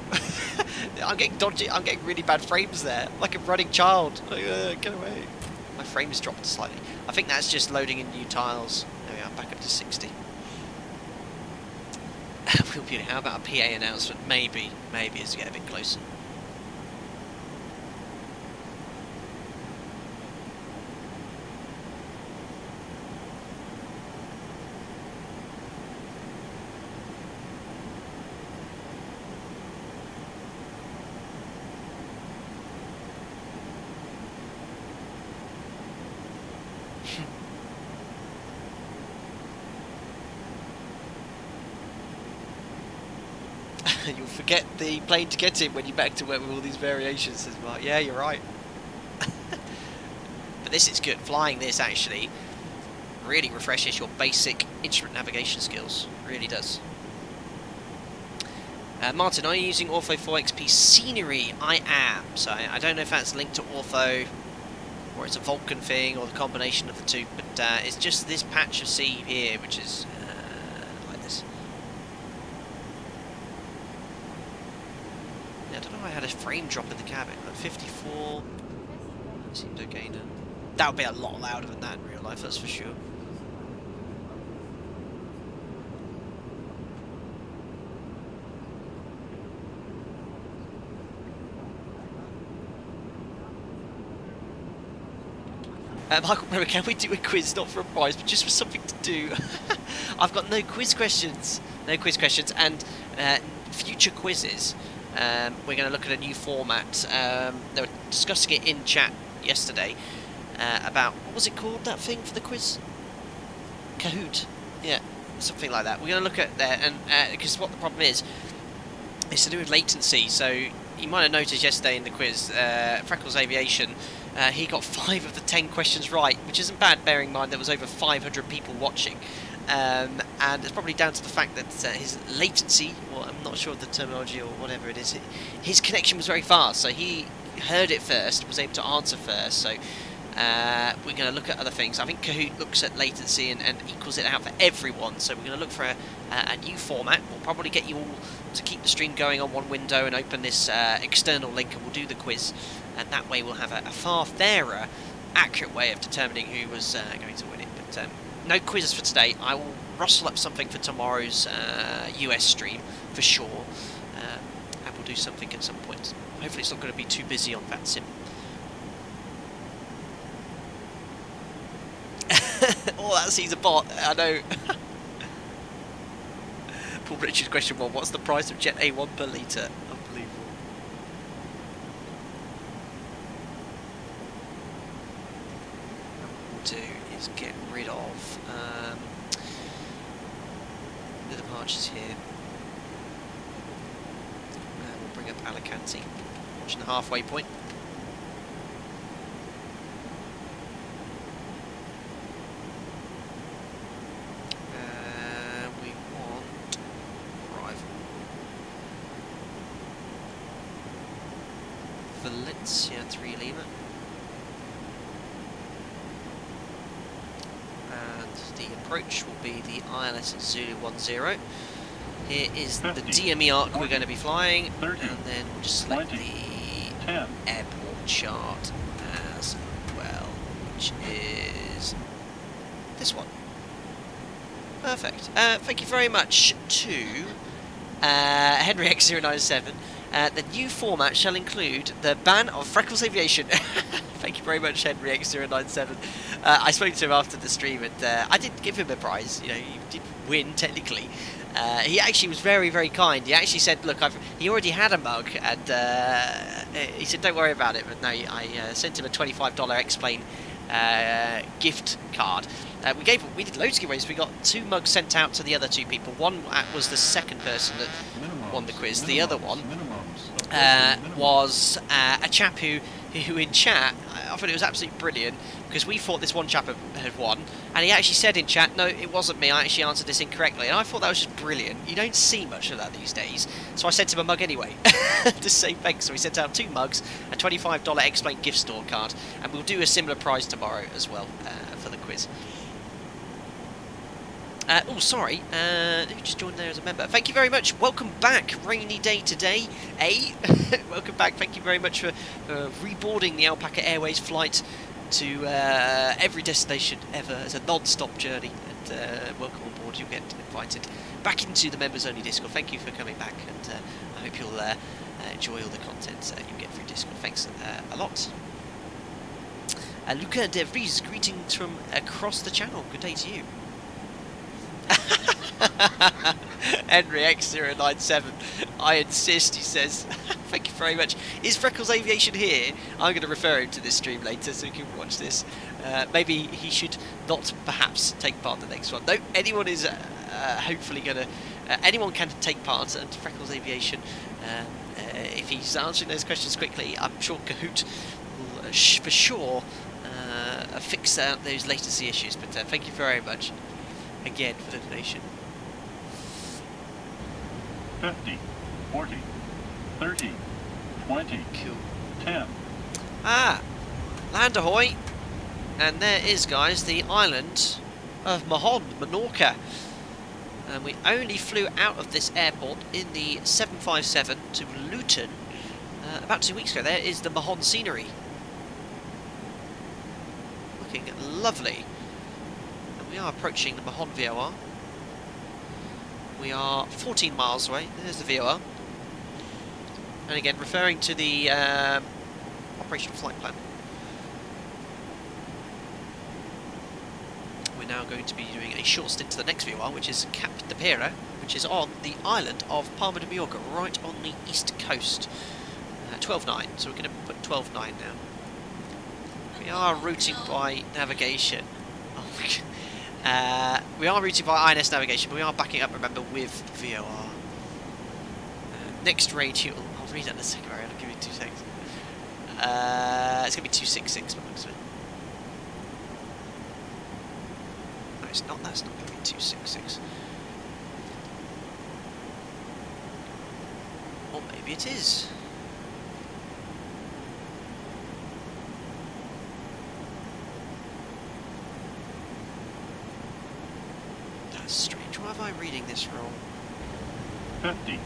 I'm getting dodgy. I'm getting really bad frames there, like a running child. Like, get away. My frames dropped slightly. I think that's just loading in new tiles. There we are, back up to 60. We'll be. How about a PA announcement? Maybe as we get a bit closer. You'll forget the plane to get in when you're back to work with all these variations, says Mark. Yeah, you're right. But this is good. Flying this actually really refreshes your basic instrument navigation skills. Really does. Martin, are you using Ortho 4XP scenery? I am. So I don't know if that's linked to Ortho or it's a Vulcan thing or the combination of the two, but it's just this patch of sea here, which is like this. I don't know why I had a frame drop in the cabin. Like 54 seems okay now. That would be a lot louder than that in real life, that's for sure. Michael Murray, can we do a quiz, not for a prize, but just for something to do? I've got no quiz questions. No quiz questions, and future quizzes. We're going to look at a new format. They were discussing it in chat yesterday about, what was it called, that thing for the quiz? Kahoot. Yeah, something like that. We're going to look at that, and because what the problem is, it's to do with latency. So you might have noticed yesterday in the quiz, Freckles Aviation, he got 5 of the 10 questions right, which isn't bad, bearing in mind there was over 500 people watching. And it's probably down to the fact that his latency, or I'm not sure of the terminology or whatever it is, his connection was very fast, so he heard it first, was able to answer first. So we're going to look at other things. I think Kahoot looks at latency and equals it out for everyone, so we're going to look for a new format. We'll probably get you all to keep the stream going on one window and open this external link, and we'll do the quiz, and that way we'll have a far fairer, accurate way of determining who was going to win it. But no quizzes for today. I will rustle up something for tomorrow's US stream for sure, and we'll do something at some point. Hopefully it's not going to be too busy on FlyJSim. Oh, that sees a bot. I know. Paul Richards, question 1. What's the price of Jet A1 per litre? Unbelievable. What we'll do is get rid of the departures here. We'll bring up Alicante, watching the halfway point. Valencia 3 Lima, and the approach will be the Eyeless Zulu 10. Here is the DME ARC we're going to be flying, and then we'll just select the airport chart as well, which is this one. Perfect. Thank you very much to Henry X097. The new format shall include the ban of Freckles Aviation. Thank you very much, Henry X097. I spoke to him after the stream, and I did give him a prize. You know, he did win technically. He actually was very, very kind. He actually said, "Look, he already had a mug," and he said, "Don't worry about it." But no, I sent him a $25 X-Plane gift card. We did loads of giveaways. We got 2 mugs sent out to the other 2 people. One was the second person that won the quiz. The other one was a chap who in chat, I thought it was absolutely brilliant, because we thought this one chap had won, and he actually said in chat, "No, it wasn't me, I actually answered this incorrectly." And I thought that was just brilliant. You don't see much of that these days, so I sent him a mug anyway to say thanks. So we sent out 2 mugs, a $25 X-Plane gift store card, and we'll do a similar prize tomorrow as well for the quiz. Oh, sorry, who just joined there as a member? Thank you very much. Welcome back. Rainy day today, eh? Welcome back. Thank you very much for reboarding the Alpaca Airways flight to every destination ever as a non-stop journey, and welcome on board. You'll get invited back into the members only Discord. Thank you for coming back, and I hope you'll enjoy all the content you get through Discord. Thanks a lot. Luca De Vries, greetings from across the channel. Good day to you. Henry X097, I insist, he says. Thank you very much. Is Freckles Aviation here? I'm going to refer him to this stream later so you can watch this. Maybe he should not perhaps take part in the next one. No, anyone is hopefully going to... anyone can take part, and Freckles Aviation, if he's answering those questions quickly, I'm sure Kahoot will for sure fix out those latency issues. But thank you very much again for the donation. 50, 40, 30, 20, Cool. 10. Ah, land ahoy! And there is, guys, the island of Mahon, Menorca. And we only flew out of this airport in the 757 to Luton about 2 weeks ago. There is the Mahon scenery. Looking lovely. And we are approaching the Mahon VOR. We are 14 miles away. There's the VOR. And again, referring to the operational flight plan. We're now going to be doing a short stint to the next VOR, which is Cap de Pera, which is on the island of Palma de Majorca, right on the east coast. 12.9, so we're going to put 12.9 now. We are routing by navigation. Oh my God. We are routing by INS navigation, but we are backing up, remember, with VOR. Next radial, I'll read that in a second, I'll give you 2 seconds. It's going to be 266 by the looks of it. No, it's not, that's not going to be 266. Or maybe it is. That's strange, why am I reading this wrong? 50,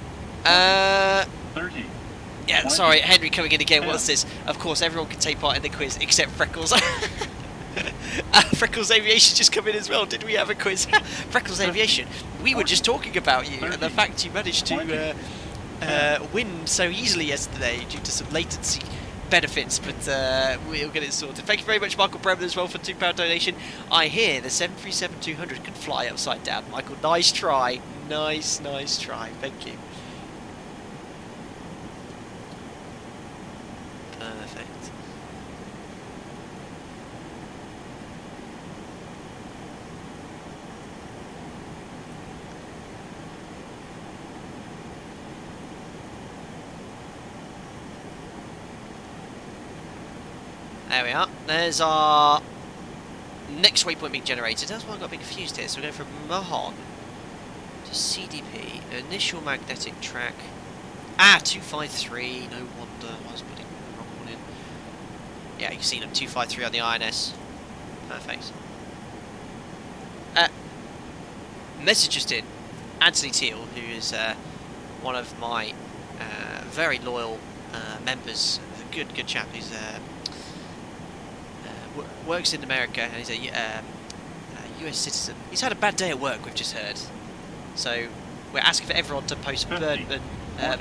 30. Yeah, 20. sorry, Henry coming in again. What's this? Of course, everyone can take part in the quiz except Freckles. Freckles Aviation just come in as well. Did we have a quiz? Freckles Aviation. We were just talking about you and the fact you managed to win so easily yesterday due to some latency benefits, but we'll get it sorted. Thank you very much, Michael Bremen, as well, for £2 donation. I hear the 737-200 can fly upside down. Michael, nice try. Nice try. Thank you. Perfect. There we are. There's our next waypoint being generated. That's why I got a bit confused here. So we're going from Mahon to CDP. Initial magnetic track. 253. No wonder I was putting the wrong one in. Yeah, you can see them. 253 on the INS. Perfect. Message just in. Anthony Teal, who is one of my very loyal members. Good chap. He's works in America, and he's a US citizen. He's had a bad day at work, we've just heard. So we're asking for everyone to post 50,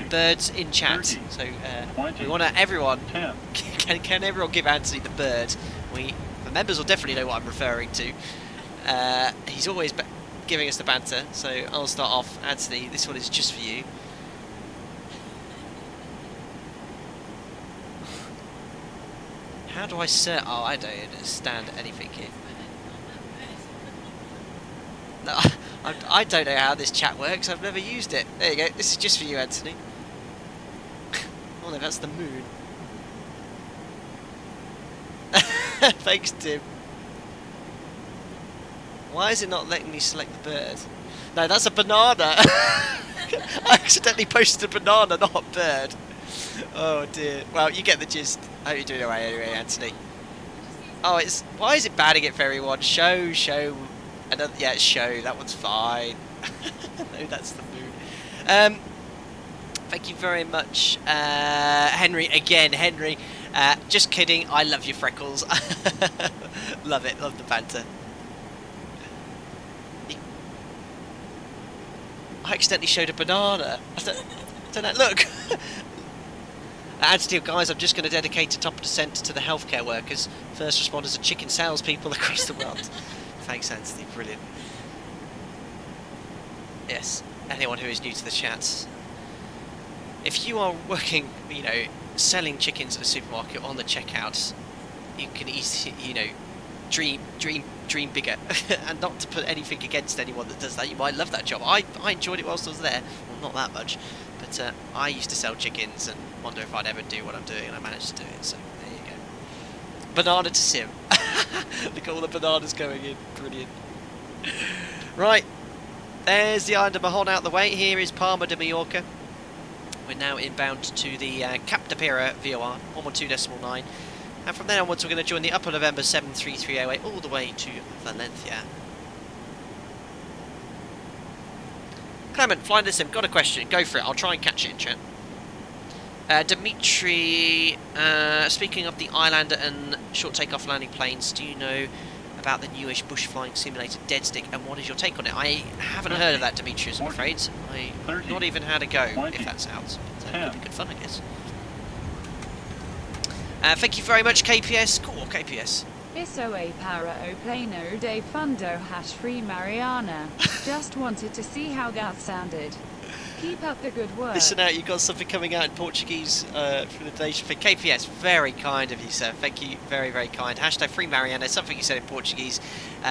birds in chat. 30, So 20, we want to everyone. 10. Can everyone give Anthony the bird? The members will definitely know what I'm referring to. He's always giving us the banter. So I'll start off. Anthony, this one is just for you. How do I set? Oh, I don't understand anything here. No, I don't know how this chat works. I've never used it. There you go. This is just for you, Anthony. Oh no, that's the moon. Thanks, Tim. Why is it not letting me select the bird? No, that's a banana. I accidentally posted a banana, not a bird. Oh dear. Well, you get the gist. I hope you're doing alright anyway, Anthony. Oh, why is it banning it for everyone? Show. Another, yeah, it's show. That one's fine. No, that's the moon. Thank you very much, Henry. Again, Henry. Just kidding. I love your freckles. Love it. Love the banter. I accidentally showed a banana. I don't know. Look. Adagio, guys, I'm just going to dedicate a top descent to the healthcare workers, first responders and chicken salespeople across the world. Thanks, Anthony. Brilliant. Yes, anyone who is new to the chat. If you are working, you know, selling chickens at a supermarket on the checkout, you can easily, you know, dream bigger. And not to put anything against anyone that does that. You might love that job. I enjoyed it whilst I was there. Well, not that much. But I used to sell chickens and wonder if I'd ever do what I'm doing, and I managed to do it, so there you go. Banana to sim. Look at all the bananas going in. Brilliant. Right. There's the island of Mahon out the way. Here is Palma de Majorca. We're now inbound to the Cap de Pera VOR, 112.9. And from there onwards, we're going to join the Upper November 733 Airway all the way to Valencia. Clement, FlyJSim, got a question. Go for it. I'll try and catch it in chat. Dimitri, speaking of the Islander and short takeoff landing planes, do you know about the newish bush flying simulator Dead Stick, and what is your take on it? I haven't heard of that, Demetrius, I'm afraid. I've not even had a go, if that's out. But it'll be good fun, I guess. Thank you very much, KPS. Cool, KPS. Isoe para o plano de fundo #free Mariana. Just wanted to see how that sounded. Keep up the good work. Listen out, you've got something coming out in Portuguese from the donation for KPS. Very kind of you, sir. Thank you, very, very kind. #free Mariana, something you said in Portuguese.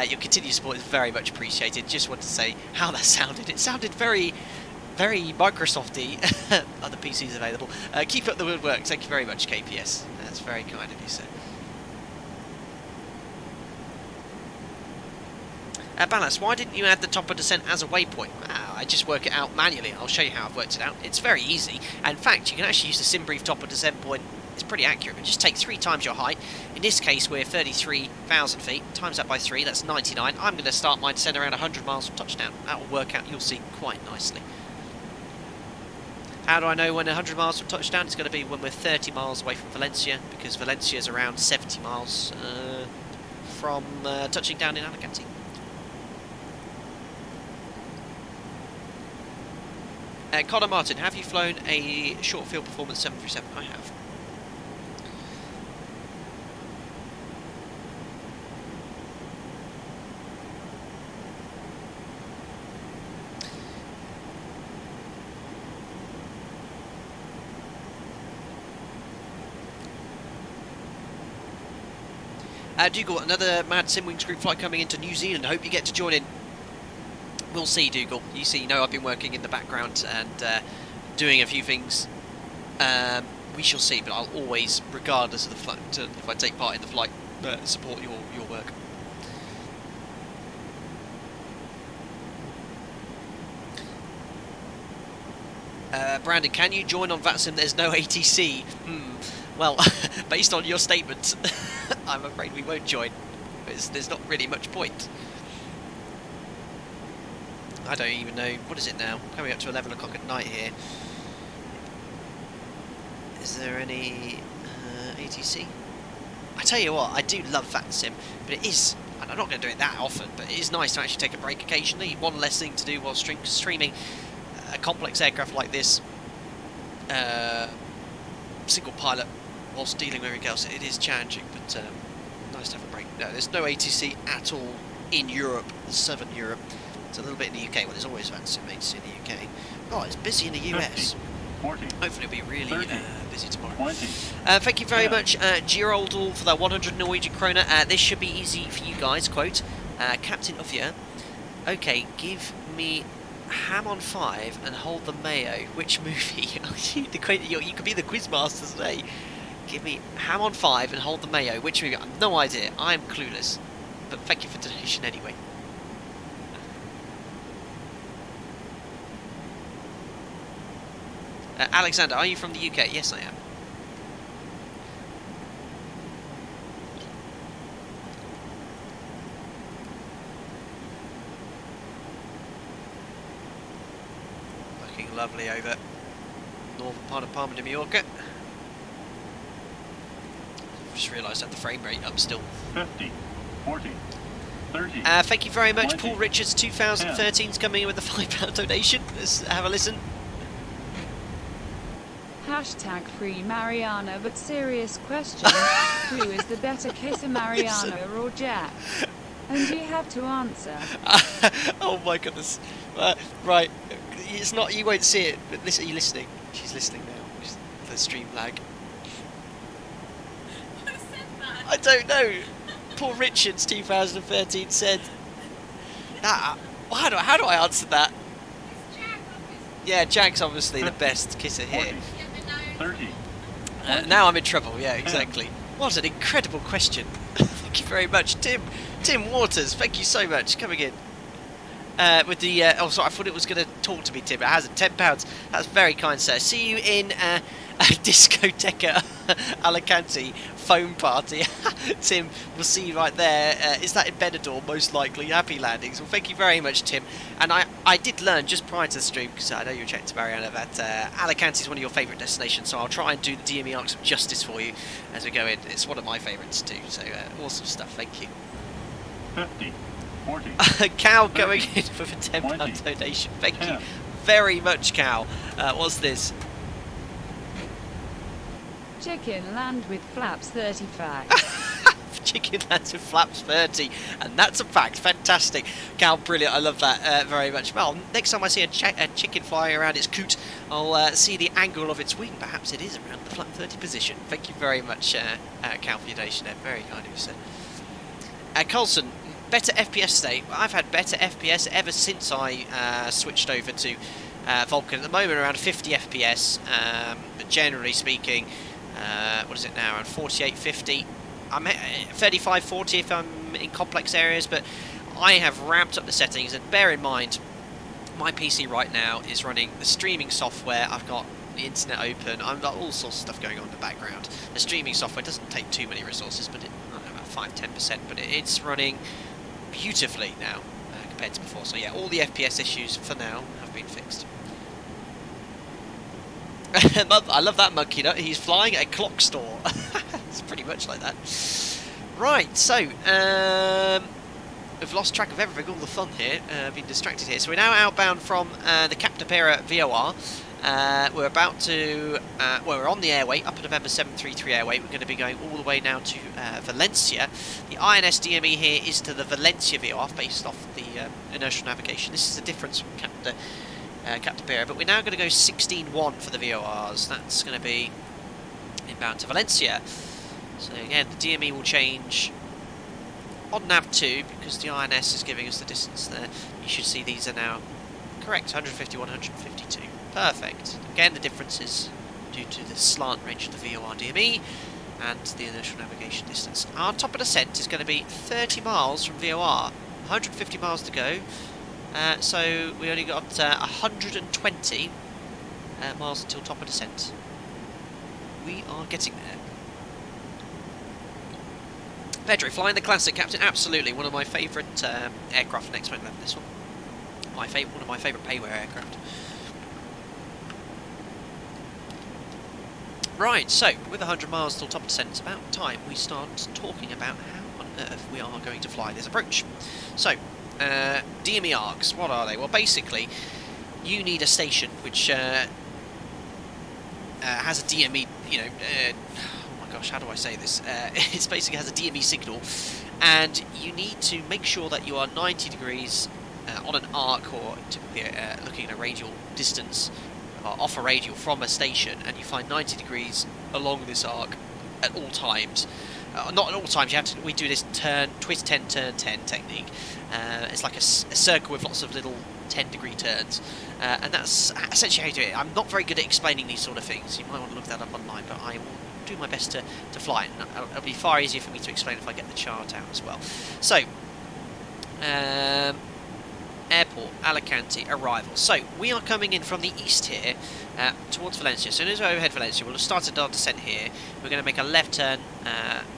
Your continued support is very much appreciated. Just wanted to say how that sounded. It sounded very, very Microsoft-y. Other PCs available. Keep up the good work. Thank you very much, KPS. That's very kind of you, sir. Balance, why didn't you add the top of descent as a waypoint? I just work it out manually. I'll show you how I've worked it out. It's very easy. And in fact, you can actually use the SimBrief top of descent point. It's pretty accurate. It just takes 3 times your height. In this case, we're 33,000 feet. Times that by 3, that's 99. I'm going to start my descent around 100 miles from touchdown. That will work out, you'll see, quite nicely. How do I know when 100 miles from touchdown? It's going to be when we're 30 miles away from Valencia, because Valencia is around 70 miles from touching down in Alicante. Connor Martin, have you flown a short field performance 737? I have. Dougal, another Mad Simwings group flight coming into New Zealand. I hope you get to join in. We'll see, Dougal. You see, you know I've been working in the background and doing a few things. We shall see, but I'll always, regardless of the flight, if I take part in the flight, support your work. Brandon, can you join on VATSIM? There's no ATC. Well, based on your statement, I'm afraid we won't join. There's not really much point. I don't even know, what is it now? Coming up to 11 o'clock at night here. Is there any ATC? I tell you what, I do love VATSIM, but it is, and I'm not going to do it that often, but it is nice to actually take a break occasionally. One less thing to do while streaming a complex aircraft like this. Single pilot whilst dealing with everything else. It is challenging, but nice to have a break. No, there's no ATC at all in Europe, Southern Europe. It's a little bit in the UK. Well, there's always VATSIM ATC in the UK. Oh, it's busy in the US. 50, 40, Hopefully it'll be really 30, busy tomorrow. 20. Thank you very much, Giroldal, for that 100 Norwegian kroner. This should be easy for you guys. Quote, Captain of Year. Okay, give me Ham on 5 and hold the mayo. Which movie? You could be the quizmaster today. Give me Ham on 5 and hold the mayo. Which movie? I have no idea. I am clueless. But thank you for the donation anyway. Alexander, are you from the UK? Yes, I am. Looking lovely over northern part of Palma de Majorca. just realised I had the frame rate up still. 50, 40, 30. Thank you very much, 20, Paul Richards. 2013 is coming in with a £5 donation. Let's have a listen. Hashtag free Mariana, but serious question. Who is the better kisser, Mariana or Jack? And you have to answer. Oh my goodness. Right, it's not, you won't see it, but listen, are you listening? She's listening now. The stream lag. Who said that? I don't know. Paul Richards 2013 said. How do I answer that? It's Jack, obviously. Yeah, Jack's obviously the best kisser here. 40, Yeah, but no. 30. Now I'm in trouble. Yeah, exactly. What an incredible question. Thank you very much, Tim. Tim Waters. Thank you so much coming in. With the oh, sorry, I thought it was going to talk to me, Tim. It hasn't. £10. That's very kind, sir. See you in a Discoteca Alicante foam party. Tim, we'll see you right there. Is that in Benidorm? Most likely. Happy landings. Well, thank you very much, Tim. And I did learn just prior to the stream, because I know you were chatting to Mariana, that Alicante is one of your favourite destinations. So I'll try and do the DME ARC some justice for you as we go in. It's one of my favourites too. So awesome stuff. Thank you. 50, 40, Cal going in with a £10 20, donation. Thank you 10. very much, Cal. What's this? Chicken land with flaps 35. Chicken lands with flaps 30, and that's a fact. Fantastic, Cal, brilliant. I love that very much. Well, next time I see a chicken flying around its coot, I'll see the angle of its wing. Perhaps it is around the flap 30 position. Thank you very much, Cal, for your donation there. Very kind of you, sir. Colson, better FPS state. I've had better FPS ever since I switched over to Vulcan. At the moment, around 50 FPS, but generally speaking, what is it now? Around 48, 50. I'm 35, 40 if I'm in complex areas, but I have ramped up the settings. And bear in mind, my PC right now is running the streaming software. I've got the internet open. I've got all sorts of stuff going on in the background. The streaming software doesn't take too many resources, but I don't know, about 5-10%, but it's running beautifully now compared to before. So yeah, all the FPS issues for now have been fixed. I love that monkey nut. He's flying a clock store. It's pretty much like that. Right, so we've lost track of everything, all the fun here. Been distracted here. So we're now outbound from the Captapera VOR. We're about to, well, we're on the Airway, Upper November 733 Airway. We're going to be going all the way now to Valencia. The INS DME here is to the Valencia VOR, based off the inertial navigation. This is the difference from Captapera, but we're now going to go 16.1 for the VORs. That's going to be inbound to Valencia. So again, the DME will change on nav2 because the INS is giving us the distance there. You should see these are now correct, 150, 152. Perfect. Again, the difference is due to the slant range of the VOR DME and the inertial navigation distance. Our top of descent is going to be 30 miles from VOR, 150 miles to go. So we only got 120 miles until top of descent. We are getting there. Pedro, flying the Classic, Captain, absolutely. One of my favourite aircraft next moment, this one. One of my favourite payware aircraft. Right, so with 100 miles till top of descent, it's about time we start talking about how on earth we are going to fly this approach. So, DME ARCs, what are they? Well, basically, you need a station which has a DME, you know, oh my gosh, how do I say this? It basically has a DME signal, and you need to make sure that you are 90 degrees on an arc, or typically looking at a radial distance, off a radial from a station, and you find 90 degrees along this arc at all times. Not at all times, you have to, we do this twist 10, turn 10 technique. It's like a circle with lots of little 10-degree turns, and that's essentially how you do it. I'm not very good at explaining these sort of things. You might want to look that up online, but I will do my best to fly it. It'll be far easier for me to explain if I get the chart out as well. So, airport, Alicante, arrival. So, we are coming in from the east here, towards Valencia. As soon as we overhead Valencia, we'll have started our descent here. We're going to make a left turn,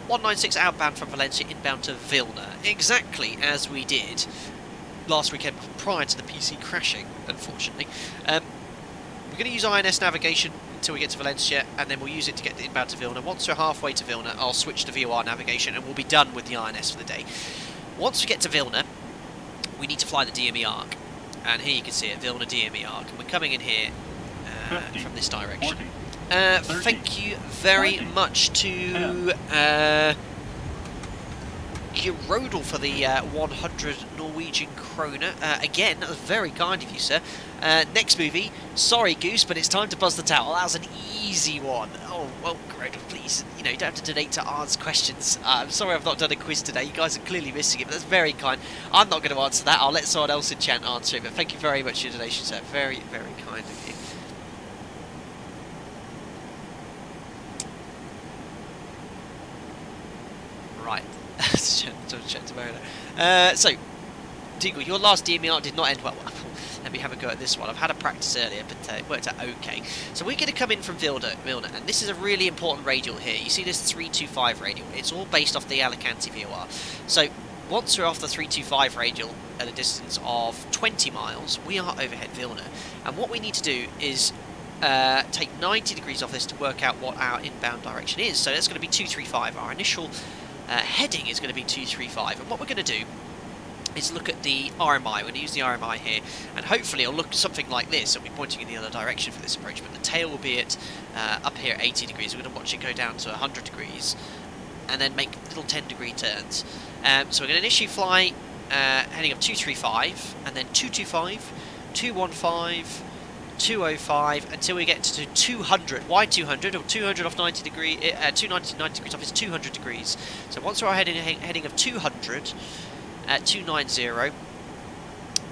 196 outbound from Valencia, inbound to Vilna. Exactly as we did last weekend prior to the PC crashing, unfortunately. We're going to use INS navigation. until we get to Valencia, and then we'll use it to get inbound to Vilna. Once we're halfway to Vilna, I'll switch to VOR navigation, and we'll be done with the INS for the day. Once we get to Vilna, we need to fly the DME ARC. And here you can see it, Vilna DME ARC. And we're coming in here 50, from this direction. 40, 30, Thank you very 40, much to Girodal for the 100 Norwegian kroner. Again, that was very kind of you, sir. Next movie, sorry Goose, but it's time to buzz the towel. That was an easy one. Oh, well, Girodal, please, you know, you don't have to donate to answer questions. I'm sorry I've not done a quiz today. You guys are clearly missing it, but that's very kind. I'm not going to answer that. I'll let someone else in chat answer it, but thank you very much for your donation, sir. Very, very kind of you. Right. So, Tingle, your last DME ARC did not end well. Let me have a go at this one. I've had a practice earlier, but it worked out okay. So we're going to come in from Vilna, and this is a really important radial here. You see this 325 radial. It's all based off the Alicante VOR. So once we're off the 325 radial at a distance of 20 miles, we are overhead Vilna. And what we need to do is take 90 degrees off this to work out what our inbound direction is. So that's going to be 235. Our initial heading is going to be 235. And what we're going to do is look at the RMI. We're going to use the RMI here, and hopefully it'll look something like this. It'll be pointing in the other direction for this approach, but the tail will be at up here at 80 degrees. We're going to watch it go down to 100 degrees and then make little 10-degree turns. So we're going to initially fly heading of 235, and then 225, 215, 205 until we get to 200. Why 200? Or 200 off 90 degree, 290 degrees off is 200 degrees. So once we're heading of 200 at 290,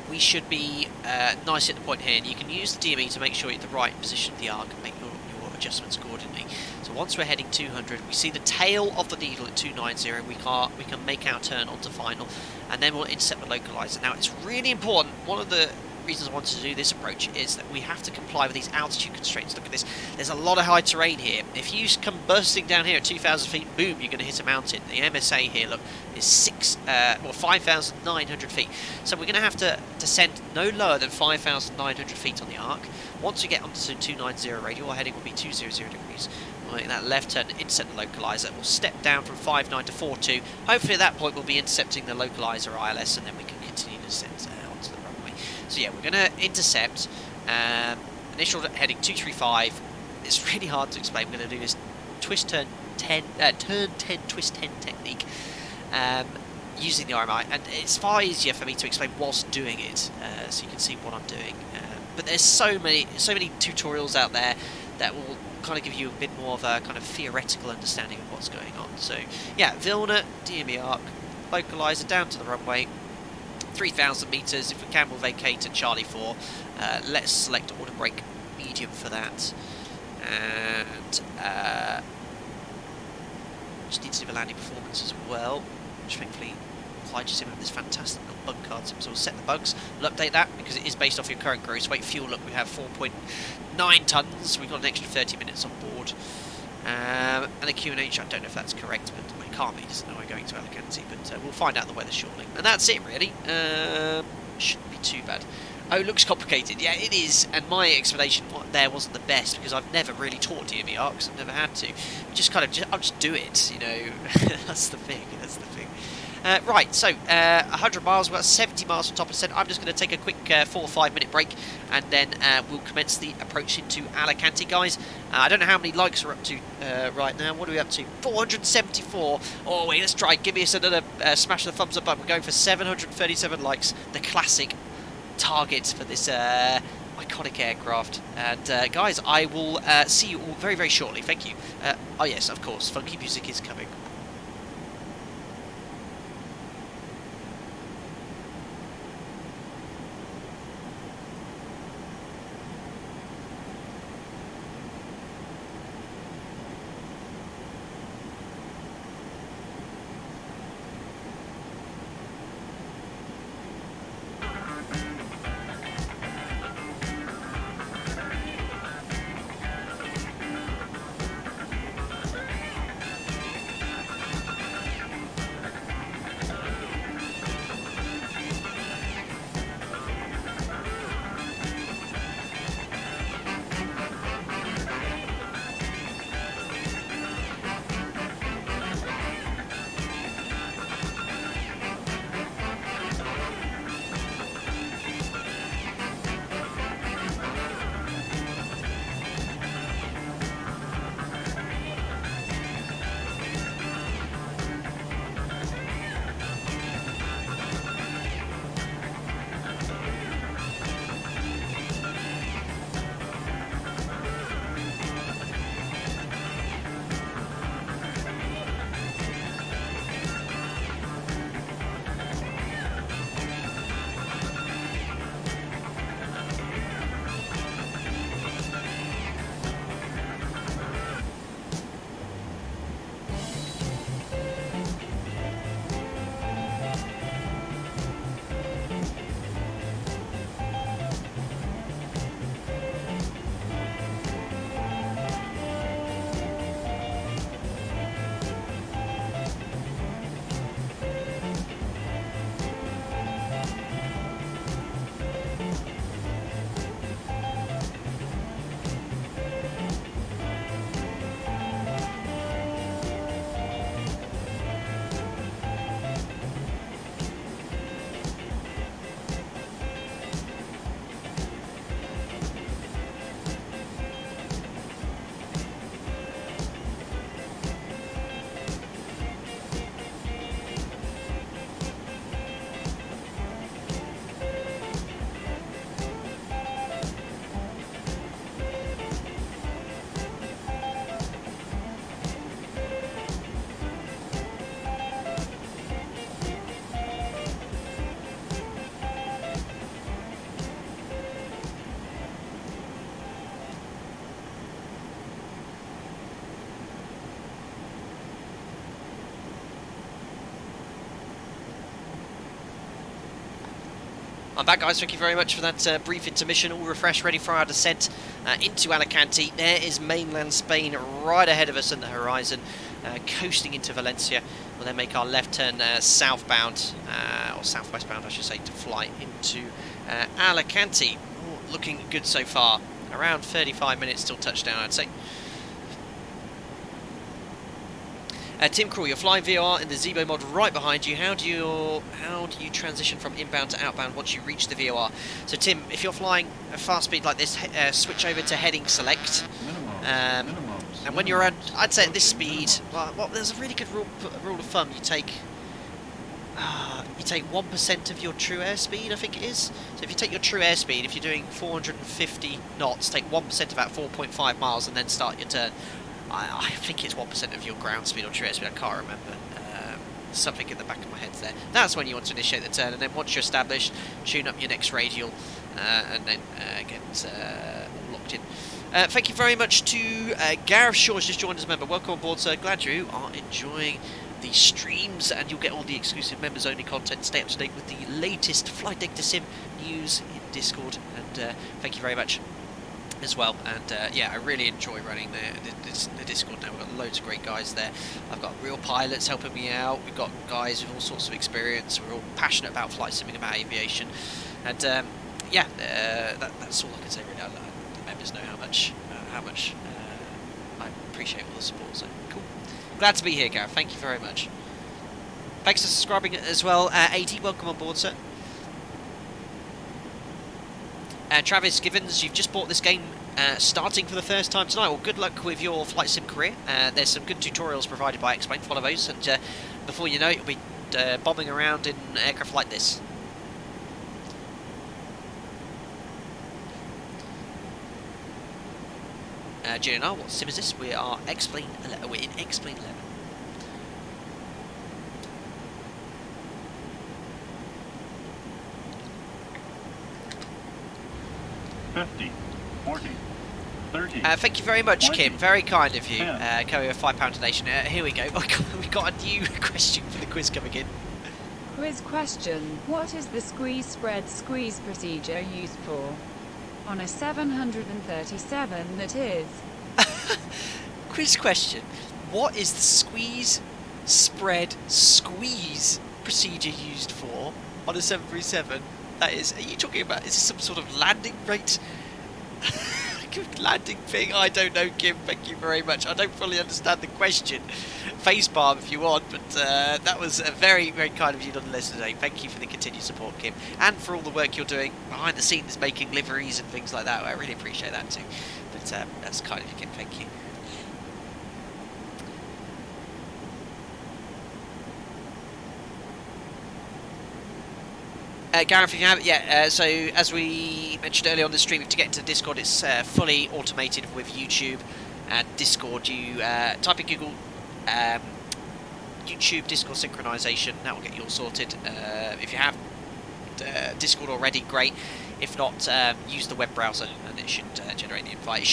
we should be nice at the point here, and you can use the DME to make sure you're at the right position of the arc and make your adjustments accordingly. So once we're heading 200, we see the tail of the needle at 290, we can make our turn onto final, and then we'll intercept the localizer. Now it's really important, one of the reasons I wanted to do this approach is that we have to comply with these altitude constraints. Look at this, there's a lot of high terrain here. If you come bursting down here at 2,000 feet, boom, you're going to hit a mountain. The MSA here, look, is 5,900 feet. So we're going to have to descend no lower than 5,900 feet on the arc. Once we get onto 290 radial, our heading will be 200 degrees. We'll make that left turn, intercept the localizer. We'll step down from 59 to 42. Hopefully at that point we'll be intercepting the localizer ILS, and then we can continue to descend onto the runway. So yeah, we're going to intercept. Initial heading 235. It's really hard to explain. We're going to do this twist turn 10, turn 10, twist 10 technique using the RMI, and it's far easier for me to explain whilst doing it, so you can see what I'm doing. But there's so many tutorials out there that will kind of give you a bit more of a kind of theoretical understanding of what's going on. So yeah, Vilna, DME ARC, localizer down to the runway, 3,000 meters. If we can, we'll vacate to Charlie 4. Let's select auto brake medium for that, and just need to do the landing performance as well, which thankfully FlyJSim have this fantastic little bug card, so we'll set the bugs. We'll update that because it is based off your current gross weight. Fuel, look, we have 4.9 tons. We've got an extra 30 minutes on board. And the QNH, I don't know if that's correct, but my Calvi doesn't know we're going to Alicante, but we'll find out the weather shortly. And that's it, really. Shouldn't be too bad. Oh, it looks complicated. Yeah, it is. And my explanation there wasn't the best because I've never really taught DME ARCs. I've never had to. I'll just do it, you know. That's the thing. That's the thing. Right, so 100 miles, we're at 70 miles from top of descent. I'm just going to take a quick 4 or 5 minute break, and then we'll commence the approach into Alicante, guys. I don't know how many likes we're up to right now. What are we up to? 474. Oh, wait, let's try. Give us another smash of the thumbs up button. We're going for 737 likes, the classic target for this iconic aircraft. And guys, I will see you all very, very shortly. Thank you. Oh, yes, of course, funky music is coming. I'm back, guys. Thank you very much for that brief intermission. All refreshed, ready for our descent into Alicante. There is mainland Spain right ahead of us on the horizon, coasting into Valencia. We'll then make our left turn southbound, or southwestbound, I should say, to fly into Alicante. All looking good so far. Around 35 minutes till touchdown, I'd say. Tim Crawl, you're flying VR in the Zebo mod right behind you. How do you transition from inbound to outbound once you reach the VOR? So Tim, if you're flying a fast speed like this, switch over to heading select. And when you're at, I'd say at this speed, well there's a really good rule of thumb. You take 1% of your true airspeed, I think it is. So if you take your true airspeed, if you're doing 450 knots, take 1% of that 4.5 miles and then start your turn. I think it's 1% of your ground speed or true airspeed, I can't remember. Something in the back of my head there. That's when you want to initiate the turn, and then once you're established, tune up your next radial, and then get all locked in. Thank you very much to Gareth Shaw, who's just joined as a member. Welcome on board, sir. Glad you are enjoying the streams, and you'll get all the exclusive members-only content. Stay up to date with the latest Flight Deck to Sim news in Discord, and thank you very much as well. And yeah, I really enjoy running the Discord now. We've got loads of great guys there. I've got real pilots helping me out. We've got guys with all sorts of experience. We're all passionate about flight simming, about aviation, and yeah, that's all I can say really. The members know how much I appreciate all the support. So cool. Glad to be here, Gareth. Thank you very much. Thanks for subscribing as well. 80, welcome on board, sir. Travis Givens, you've just bought this game starting for the first time tonight. Well, good luck with your flight sim career. There's some good tutorials provided by Explain. Follow those, and before you know it, you'll be bombing around in aircraft like this. GNR, what sim is this? We are Explain 11. We're in Explain 11. Thank you very much, 20, Kim. Very kind of you. 10. Carry a £5 donation. Here we go. We've got a new question for the quiz coming in. Quiz question. What is the squeeze spread squeeze procedure used for? On a 737, that is. Quiz question. What is the squeeze spread squeeze procedure used for on a 737? That is, are you talking about, is this some sort of landing rate landing thing? I don't know, Kim. Thank you very much. I don't fully understand the question. Facepalm if you want, but that was very, very kind of you nonetheless today. Thank you for the continued support, Kim, and for all the work you're doing behind the scenes, making liveries and things like that. I really appreciate that too. But that's kind of you, Kim. Thank you. Gareth, if you have it, yeah, so as we mentioned earlier on the stream, to get into the Discord, it's fully automated with YouTube and Discord. You type in Google YouTube Discord synchronization, that will get you all sorted. If you have Discord already, great. If not, use the web browser and it should generate the invite. It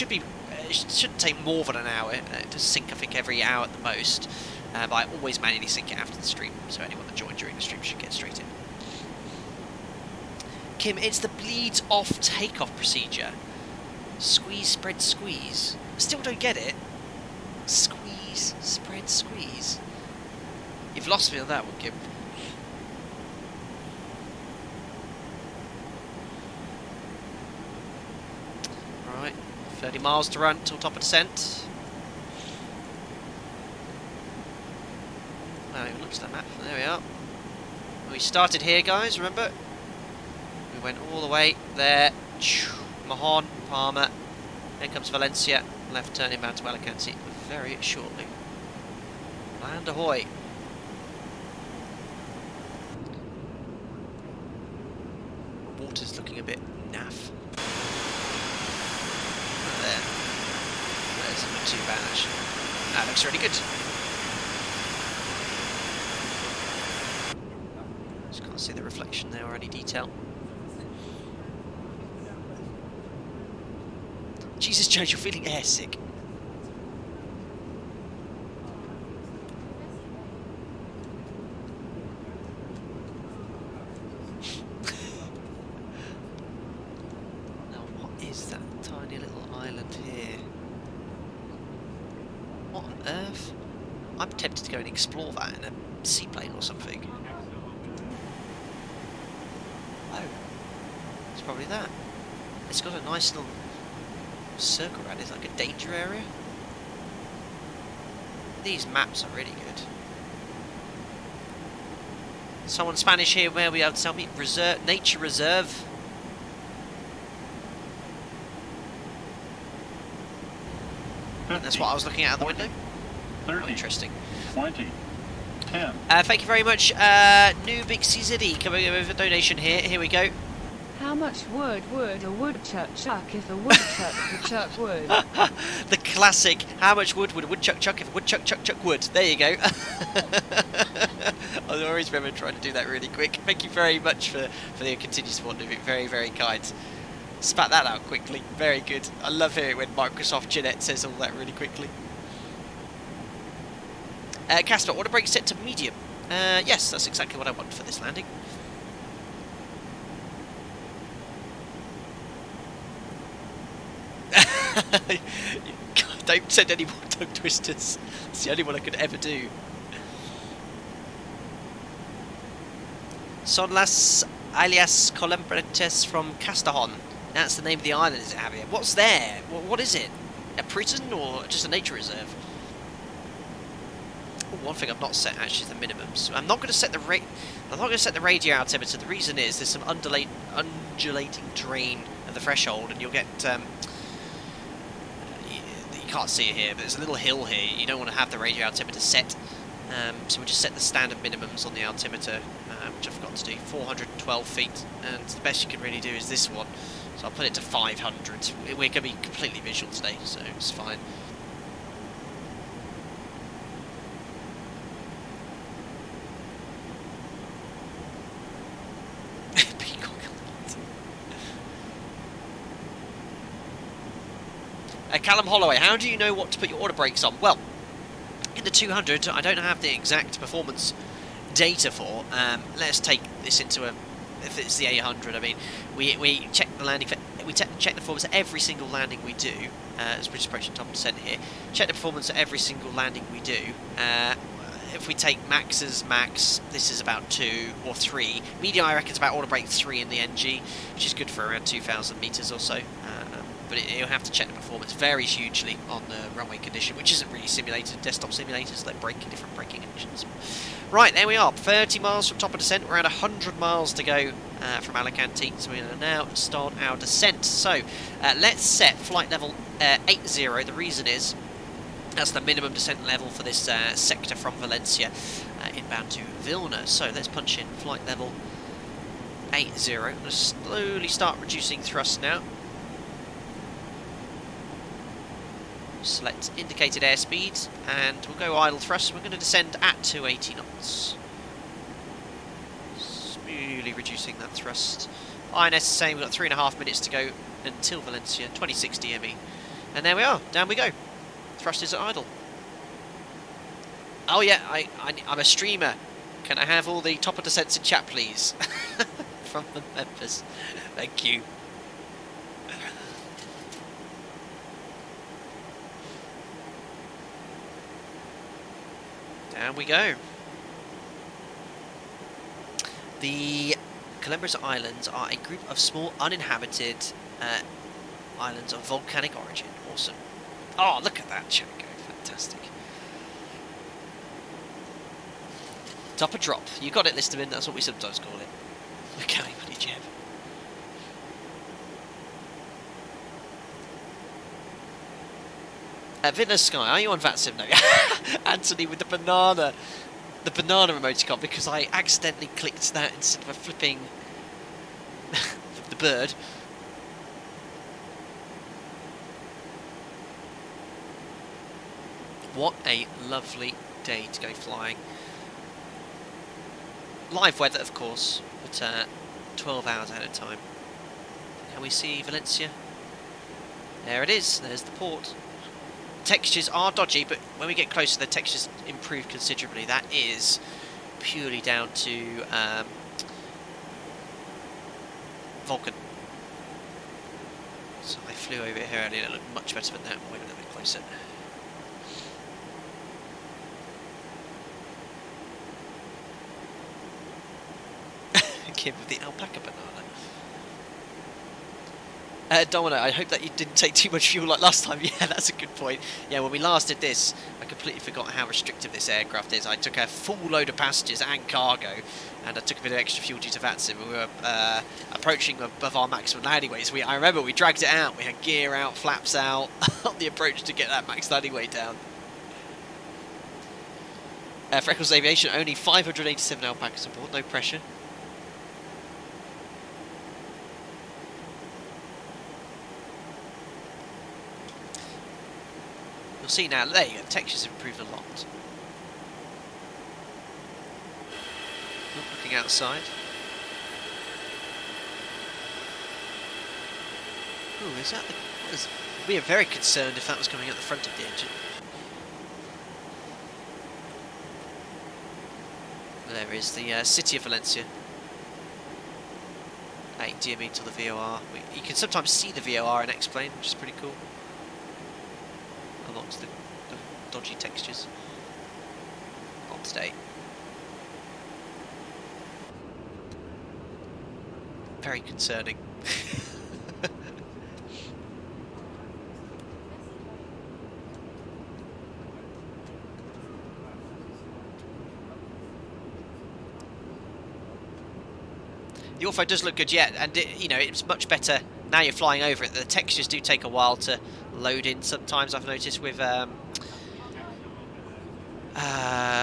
shouldn't take more than an hour to sync, I think, every hour at the most. But I always manually sync it after the stream, so anyone that joined during the stream should get straight in. Kim, it's the bleeds off takeoff procedure. Squeeze, spread, squeeze. I still don't get it. Squeeze, spread, squeeze. You've lost me on that one, Kim. Right, 30 miles to run till top of descent. Now it looks at the map. There we are. We started here, guys, remember? Went all the way there, Mahon, Palma, then comes Valencia, left turn inbound to Alicante very shortly. Land ahoy! Water's looking a bit naff. There. That doesn't look too bad actually. That looks really good. Just can't see the reflection there or any detail. Jesus, Joe, you're feeling airsick. What on earth? I'm tempted to go and explore that in a seaplane or something. Oh, it's probably that. It's got a nice little circle around it, like a danger area. These maps are really good. Someone Spanish here where we have to tell me reserve, nature reserve. That's what I was looking at the window. 30, Interesting. 20, 10. Thank you very much, New Big CZD, coming in with a donation here. Here we go. How much wood would a woodchuck chuck if a woodchuck could chuck wood? The classic, how much wood would a woodchuck chuck if a woodchuck chuck wood? There you go. I always remember trying to do that really quick. Thank you very much for the continued support, Nuvik. Very, very kind. Spat that out quickly. Very good. I love hearing when Microsoft Jeanette says all that really quickly. Casper, order brake set to medium. Yes, that's exactly what I want for this landing. God, don't send any more tongue twisters. It's the only one I could ever do. Son las alias Colembretes from Castajon. That's the name of the island, is it, Javier? What's there? What is it? A prison or just a nature reserve? Oh, one thing I've not set actually is the minimums. I'm not going to set the radio altimeter. The reason is there's some undulating terrain at the threshold, and you'll get you can't see it here, but there's a little hill here. You don't want to have the radio altimeter set, so we'll just set the standard minimums on the altimeter, which I forgot to do. 412 feet, and the best you can really do is this one. So I'll put it to 500. We're going to be completely visual today, so it's fine. Callum Holloway, how do you know what to put your order brakes on? Well, in the 200, I don't have the exact performance data for. Let's take this into a, if it's the 800, I mean, we check the landing, check the performance at every single landing we do, as British approaching top percent here. Check the performance at every single landing we do. If we take max's max, this is about 2 or 3. Medium, I reckon, is about order brake 3 in the NG, which is good for around 2,000 metres or so. But you'll have to check the performance. Varies hugely on the runway condition, which isn't really simulated. Desktop simulators, they break in different braking conditions. Right, there we are. 30 miles from top of descent. We're around 100 miles to go from Alicante. So we're going to now start our descent. So let's set flight level 80. The reason is that's the minimum descent level for this sector from Valencia inbound to Vilna. So let's punch in flight level 80. I'm going to slowly start reducing thrust now. Select indicated airspeed, and we'll go idle thrust. We're going to descend at 280 knots. Smoothly reducing that thrust. INS is saying we've got 3.5 minutes to go until Valencia, 26 DME. And there we are, down we go. Thrust is at idle. Oh yeah, I'm a streamer. Can I have all the top of descents in chat, please? From the members. Thank you. Down we go. The Columbus Islands are a group of small uninhabited islands of volcanic origin. Awesome. Oh, look at that chat go. Fantastic. Top a drop. You got it, Listerman. That's what we sometimes call it. We're going, buddy Jeb. Vilna Sky, are you on VATSIM? No. Anthony with the banana emoticon, because I accidentally clicked that instead of a flipping the bird. What a lovely day to go flying. Live weather, of course, but 12 hours ahead of time. Can we see Valencia? There it is. There's the port. Textures are dodgy, but when we get closer, the textures improve considerably. That is purely down to Vulcan. So I flew over here earlier, and it looked much better than that. Wait a little bit closer. Kim with the alpaca banana. Domino, I hope that you didn't take too much fuel like last time. Yeah, that's a good point. Yeah, when we last did this, I completely forgot how restrictive this aircraft is. I took a full load of passengers and cargo, and I took a bit of extra fuel due to VATSIM. We were approaching above our maximum landing weight. So I remember we dragged it out. We had gear out, flaps out on the approach to get that max landing weight down. Freckles Aviation, only 587 alpacas aboard, no pressure. You'll see now, there you go, the textures have improved a lot. Looking outside. Oh, is that the... We are very concerned if that was coming out the front of the engine. There is the city of Valencia. 8 DME to the VOR. You can sometimes see the VOR in X-Plane, which is pretty cool. Amongst the dodgy textures. Not today. Very concerning. The Ortho does look good yet, and you know, it's much better now you're flying over it. The textures do take a while to load in sometimes, I've noticed with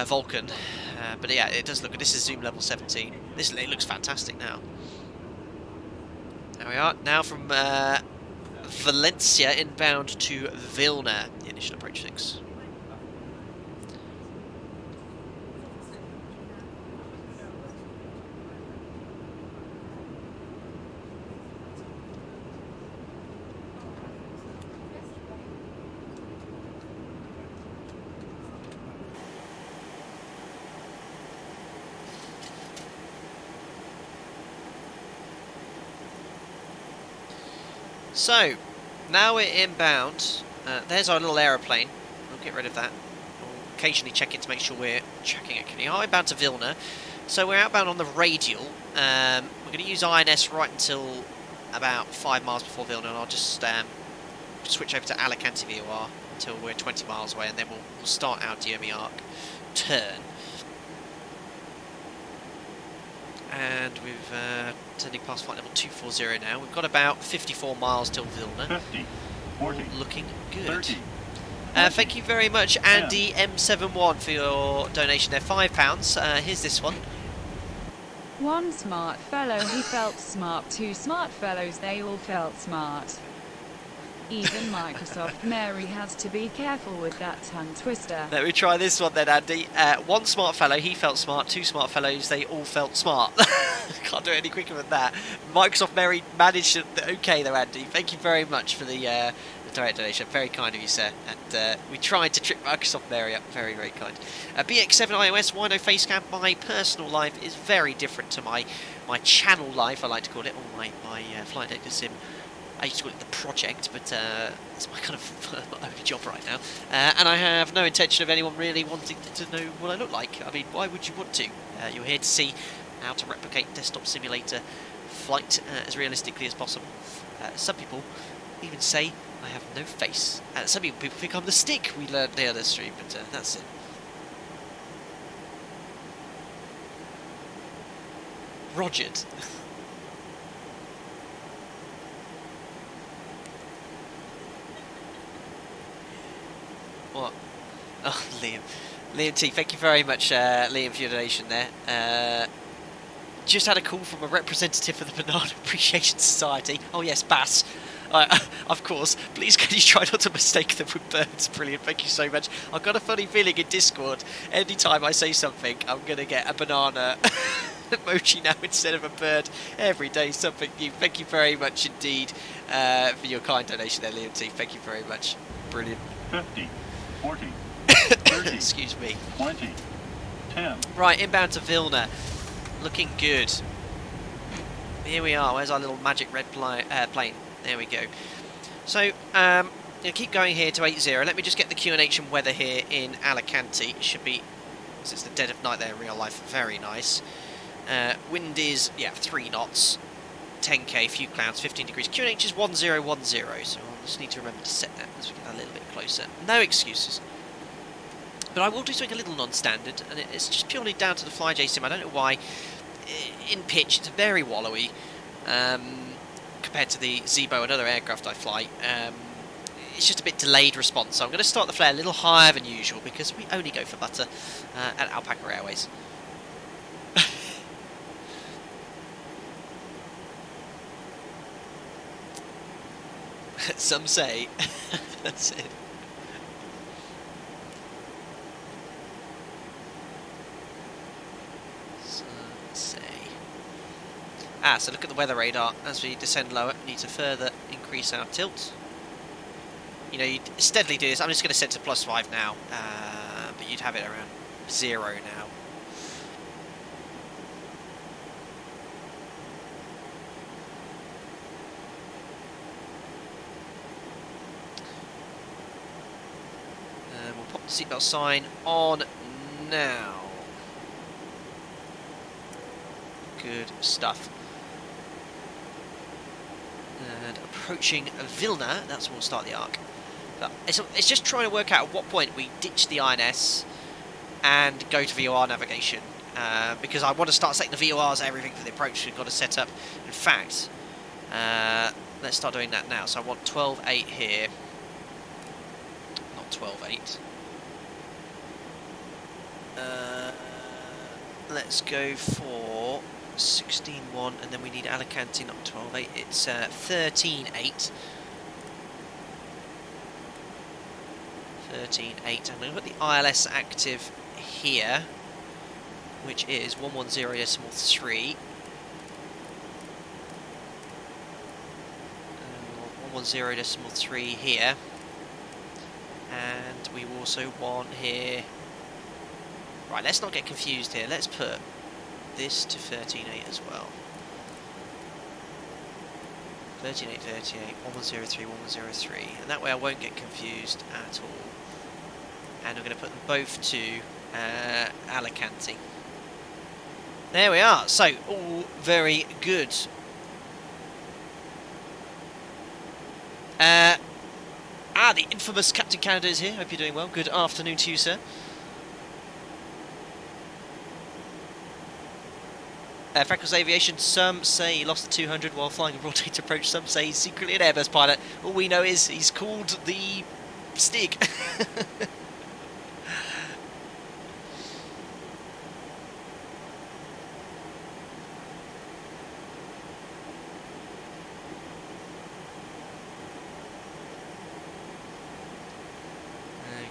Vulcan, but yeah, it does look good. This is zoom level 17. It looks fantastic now. There we are, now from Valencia inbound to Vilna, the initial approach 6. So, now we're inbound. There's our little aeroplane. We'll get rid of that. We'll occasionally check it to make sure we're checking it. We are inbound to Vilna. So we're outbound on the Radial. We're going to use INS right until about 5 miles before Vilna, and I'll just switch over to Alicante VOR until we're 20 miles away, and then we'll start our DME ARC turn. And we've turning past flight level 240 now. We've got about 54 miles till Vilna. 50, 40, looking good. 30. Thank you very much, Andy M71, for your donation there. £5. Here's this one. One smart fellow, he felt smart. Two smart fellows, they all felt smart. Even Microsoft Mary has to be careful with that tongue twister. Let me try this one then, Andy. One smart fellow, he felt smart. Two smart fellows, they all felt smart. Can't do it any quicker than that. Microsoft Mary managed it okay though, Andy. Thank you very much for the direct donation. Very kind of you, sir. And we tried to trip Microsoft Mary up. Very, very kind. BX7 iOS, Wino Facecam. My personal life is very different to my channel life, I like to call it, or my FlyJSim. I used to call it the project, but it's my kind of my only job right now. And I have no intention of anyone really wanting to know what I look like. I mean, why would you want to? You're here to see how to replicate desktop simulator flight as realistically as possible. Some people even say I have no face. Some people think I'm the stick we learned the other stream, but that's it. Rogered. What? Oh, Liam. Liam T, thank you very much, Liam, for your donation there. Just had a call from a representative of the Banana Appreciation Society. Oh yes, Bass. Of course. Please can you try not to mistake them with birds? Brilliant, thank you so much. I've got a funny feeling in Discord, anytime I say something, I'm going to get a banana emoji now instead of a bird. Every day something new. Thank you very much indeed for your kind donation there, Liam T. Thank you very much. Brilliant. 50, 40, 30, excuse me. 20, 10. Right, inbound to Vilna. Looking good. Here we are. Where's our little magic red plane? There we go. So, keep going here to 80. Let me just get the QNH and weather here in Alicante. It should be, since it's the dead of night there in real life, very nice. Wind is, yeah, 3 knots. 10k, few clouds, 15 degrees. QNH is 1010, so I'll just need to remember to set that as we get a little bit closer. No excuses. But I will do something a little non-standard, and it's just purely down to the FlyJSim. I don't know why. In pitch, it's very wallowy compared to the Zebo and other aircraft I fly. It's just a bit delayed response, so I'm going to start the flare a little higher than usual because we only go for butter at Alpaca Airways. Some say. That's it. Some say. So look at the weather radar. As we descend lower, we need to further increase our tilt. You know, you steadily do this. I'm just going to set to +5 now, but you'd have it around 0 now. We'll pop the seatbelt sign on now. Good stuff. And approaching Vilna, that's when we'll start the arc. But it's just trying to work out at what point we ditch the INS and go to VOR navigation. Because I want to start setting the VORs, everything for the approach we've got to set up. In fact, let's start doing that now. So I want 12.8 here. 12.8. Let's go for 16.1, and then we need Alicante, not 12.8. It's 13.8. 13.8. I'm going to put the ILS active here, which is 110.3. 110.3 here. And we also want here... Right, let's not get confused here. Let's put this to 13.8 as well. 13.8, 38, 1103, 1103. And that way I won't get confused at all. And I'm going to put them both to Alicante. There we are. So, all very good. The infamous Captain Canada is here. Hope you're doing well. Good afternoon to you, sir. Freckles Aviation, some say he lost the 200 while flying a raw data approach. Some say he's secretly an Airbus pilot. All we know is he's called the Stig.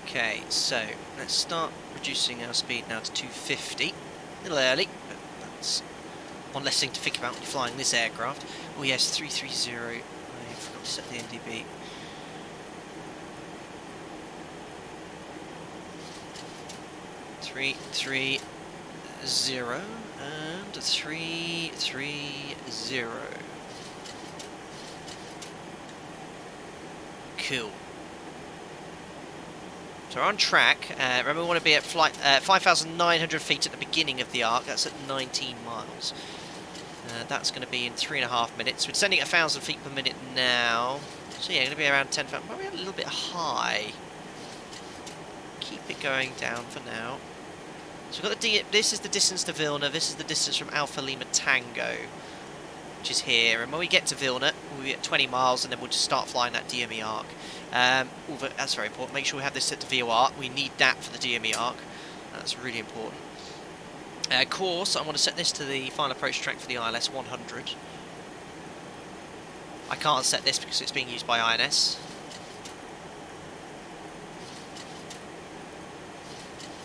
Okay, so let's start reducing our speed now to 250. A little early, but that's one less thing to think about when you're flying this aircraft. Oh yes, 330. I forgot to set the NDB. Three, 3, 0 and 3, 3, 0. Cool. So we're on track. Remember, we want to be at flight 5,900 feet at the beginning of the arc. That's at 19 miles. That's going to be in 3.5 minutes. We're descending at 1,000 feet per minute now. So yeah, going to be around 10,000. Probably a little bit high. Keep it going down for now. So we've got this is the distance to Vilna. This is the distance from Alpha Lima Tango, which is here. And when we get to Vilna, we'll be at 20 miles, and then we'll just start flying that DME ARC. That's very important. Make sure we have this set to VOR. We need that for the DME ARC. That's really important. Course, I want to set this to the final approach track for the ILS 100. I can't set this because it's being used by INS.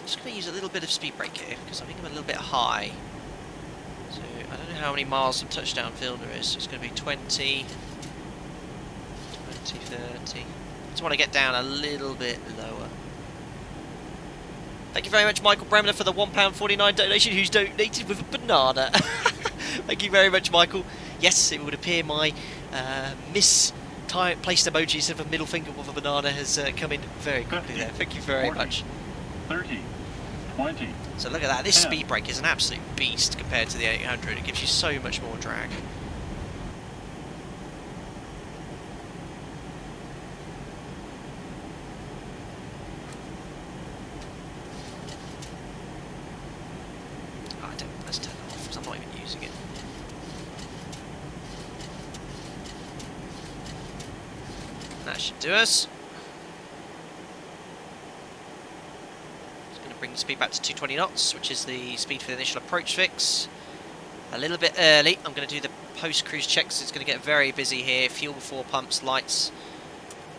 I'm just going to use a little bit of speed brake here because I think I'm a little bit high. So I don't know how many miles from touchdown Vilna is. So it's going to be 20, 30. Just want to get down a little bit lower. Thank you very much, Michael Bremner, for the £1.49 donation, who's donated with a banana. Thank you very much, Michael. Yes, it would appear my misplaced emojis of a middle finger with a banana has come in very quickly 50, there. Thank you very 40, much. 30, 20. So look at that, this 10. speed brake is an absolute beast compared to the 800. It gives you so much more drag. Let's turn that off because I'm not even using it. That should do us. Just going to bring the speed back to 220 knots, which is the speed for the initial approach fix. A little bit early. I'm going to do the post-cruise checks. It's going to get very busy here. Fuel, 4 pumps, lights.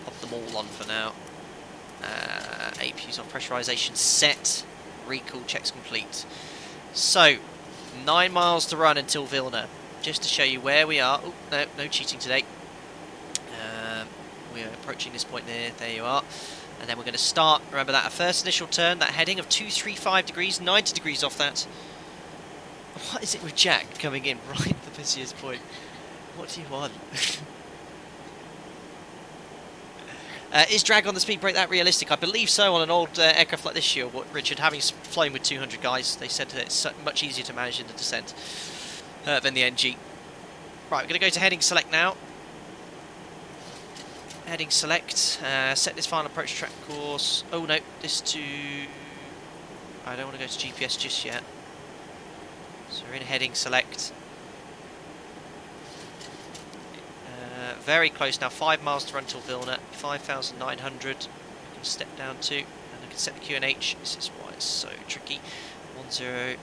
Pop them all on for now. APUs on pressurization set. Recall checks complete. So, 9 miles to run until Vilna. Just to show you where we are. Oh, no cheating today. We are approaching this point there. There you are. And then we're going to start. Remember that first initial turn, that heading of 235 degrees, 90 degrees off that. What is it with Jack coming in right at the busiest point? What do you want? Is drag on the speed brake that realistic? I believe so on an old aircraft like this year, Richard, having flown with 200 guys, they said that it's much easier to manage in the descent than the NG. Right, we're going to go to heading select now. Heading select, set this final approach track course. Oh no, this to... I don't want to go to GPS just yet. So we're in heading select. Very close now, 5 miles to run till Vilna, 5,900. I can step down to, and I can set the QNH. This is why it's so tricky. 10,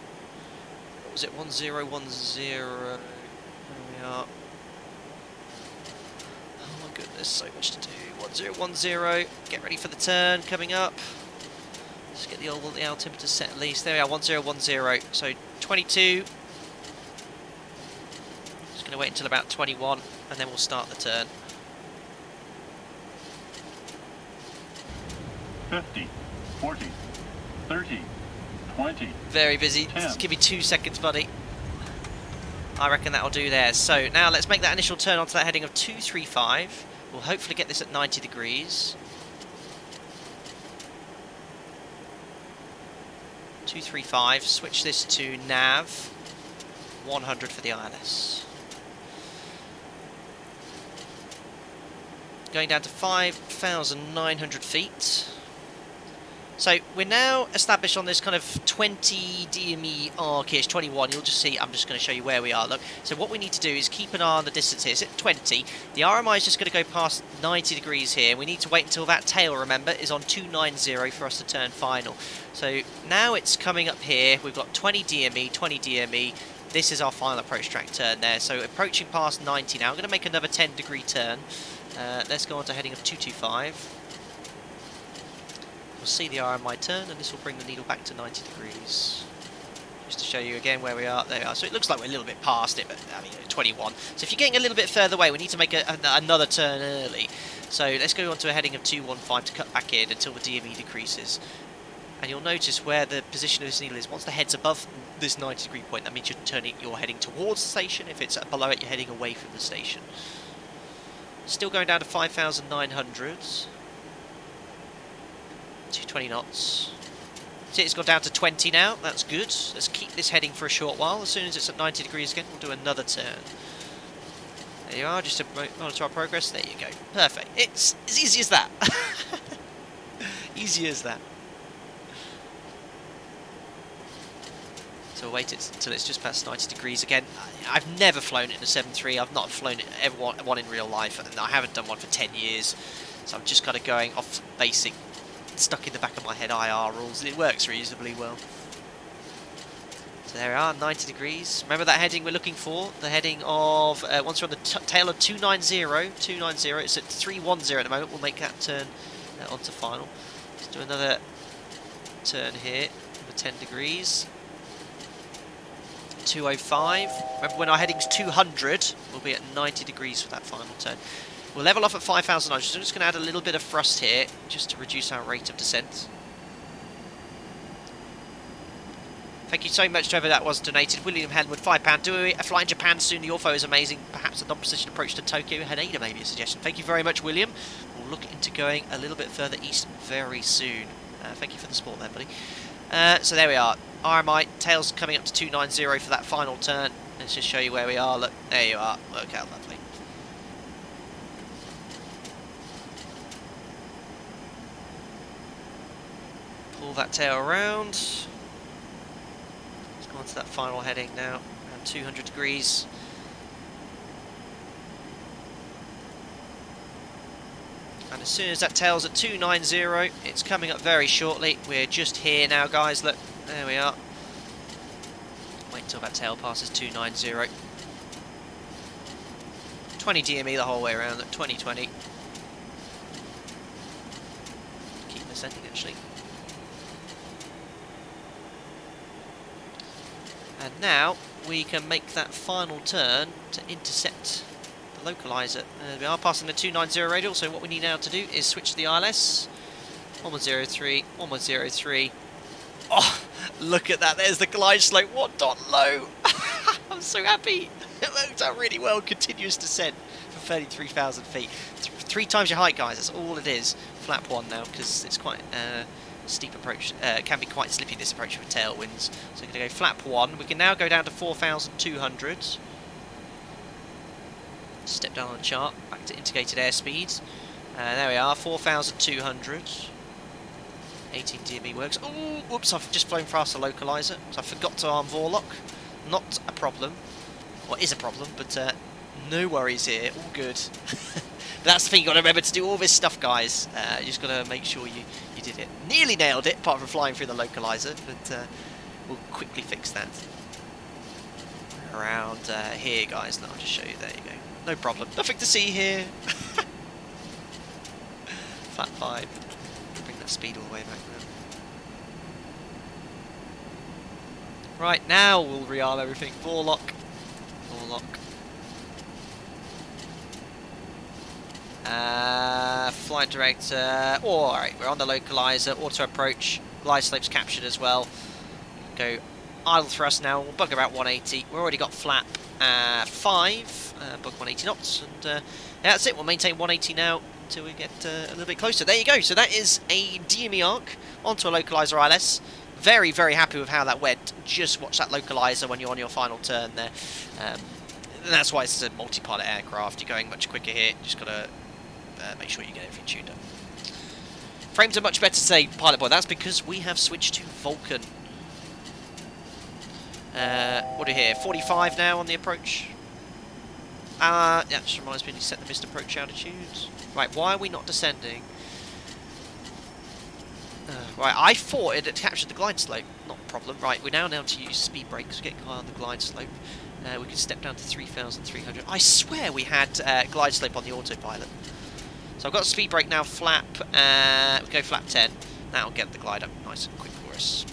what was it? 1010. There we are. Oh my goodness, so much to do. 1010. Get ready for the turn coming up. Just get the altimeter set at least. There we are, 1010. So 22. Just going to wait until about 21. And then we'll start the turn. 50, 40, 30, 20. Very busy. 10. Just give me 2 seconds, buddy. I reckon that'll do there. So now let's make that initial turn onto that heading of 235. We'll hopefully get this at 90 degrees. 235. Switch this to nav. 100 for the Eyeless. Going down to 5,900 feet. So we're now established on this kind of 20 DME arc-ish, 21. You'll just see, I'm just going to show you where we are. Look, so what we need to do is keep an eye on the distance here. It's at 20. The RMI is just going to go past 90 degrees here. We need to wait until that tail, remember, is on 290 for us to turn final. So now it's coming up here. We've got 20 DME, 20 DME. This is our final approach track turn there. So approaching past 90 now. I'm going to make another 10-degree turn. Let's go on to heading of 225. We'll see the RMI turn, and this will bring the needle back to 90 degrees. Just to show you again where we are. There we are. So it looks like we're a little bit past it, but I mean 21. So if you're getting a little bit further away, we need to make another turn early. So let's go on to a heading of 215 to cut back in until the DME decreases. And you'll notice where the position of this needle is. Once the head's above this 90 degree point, that means you're heading towards the station. If it's below it, you're heading away from the station. Still going down to 5,900. 220 knots. See, it's gone down to 20 now. That's good. Let's keep this heading for a short while. As soon as it's at 90 degrees again, we'll do another turn. There you are, just to monitor our progress. There you go. Perfect. It's as easy as that. Easy as that. So we'll wait until it's just past 90 degrees again. I've never flown it in a 7.3. I've not flown it one in real life, and I haven't done one for 10 years. So I'm just kind of going off basic, stuck in the back of my head IR rules, and it works reasonably well. So there we are, 90 degrees. Remember that heading we're looking for? The heading of, once we're on the tail of 290, it's at 310 at the moment. We'll make that turn onto final. Let's do another turn here for 10 degrees. 205. Remember, when our heading's 200, we'll be at 90 degrees for that final turn. We'll level off at 5,900, so I'm just going to add a little bit of thrust here, just to reduce our rate of descent. Thank you so much to whoever that was donated. William Henwood, £5. Do a fly in Japan soon, the Orpho is amazing. Perhaps a non-precision approach to Tokyo. Haneda maybe a suggestion. Thank you very much, William. We'll look into going a little bit further east very soon. Thank you for the support there, buddy. So there we are. RMI, tails coming up to 290 for that final turn. Let's just show you where we are. Look, there you are. Look how lovely. Pull that tail around. Let's go on to that final heading now. Around 200 degrees. And as soon as that tail's at 290, it's coming up very shortly. We're just here now, guys. Look, there we are. Wait until that tail passes 290. 20 DME the whole way around. Look, 2020. Keep ascending, actually. And now we can make that final turn to intercept the localizer. We are passing the 290 radial, so what we need now to do is switch to the Eyeless. 1103, 1103. Oh, look at that, there's the glide slope, 1 dot low. I'm so happy. It worked out really well, continuous descent for 33,000 feet. 3 times your height, guys, that's all it is. Flap 1 now, because it's quite steep approach. It can be quite slippy, this approach with tailwinds. So we're going to go flap 1. We can now go down to 4,200. Step down on the chart, back to indicated airspeed. There we are, 4,200. 18 DME works. Oh, whoops, I've just flown past the localizer, so I forgot to arm Vorlock. Not a problem. Well, it is a problem, but no worries here, all good. But that's the thing, you've got to remember to do all this stuff, guys. You just got to make sure you did it. Nearly nailed it, apart from flying through the localizer, but we'll quickly fix that. Around here, guys, and I'll just show you, there you go. No problem, nothing to see here. Flat 5. Bring that speed all the way back now. Right, now we'll rearm everything. Vorlock. Vorlock. Flight director. Oh, alright, we're on the localizer. Auto approach. Glide slopes captured as well. Go idle thrust now. We'll bug about 180. We've already got flap 5. Bug 180 knots. And yeah, that's it. We'll maintain 180 now until we get a little bit closer. There you go. So that is a DME ARC onto a localizer Eyeless. Very, very happy with how that went. Just watch that localizer when you're on your final turn there. And that's why it's a multi-pilot aircraft. You're going much quicker here. Just got to make sure you get everything tuned up. Frames are much better today, Pilot Boy. That's because we have switched to Vulcan. What do we hear? 45 now on the approach. Yeah, just reminds me to set the missed approach altitude. Right, why are we not descending? Right, I thought it had captured the glide slope. Not a problem. Right, we're now down to use speed brakes. We're getting high on the glide slope. We can step down to 3,300. I swear we had glide slope on the autopilot. So I've got speed brake now, flap. We go flap 10. That'll get the glide up nice and quick for us.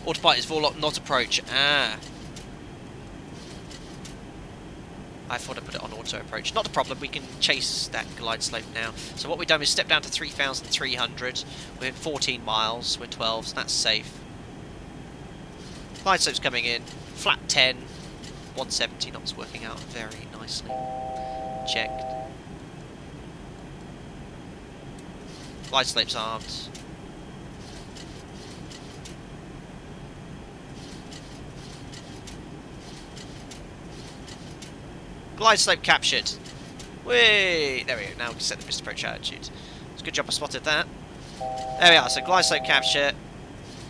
Autopilot is Vorlock, not approach. Ah. I thought I put it on auto approach. Not a problem, we can chase that glide slope now. So what we've done is step down to 3,300. We're at 14 miles, we're 12, so that's safe. Glide slope's coming in. Flap 10, 170 knots, working out very nicely. Checked. Glide slope's armed. Glide slope captured. Whee! There we go. Now we can set the missed approach altitude. It's a good job I spotted that. There we are. So glide slope capture,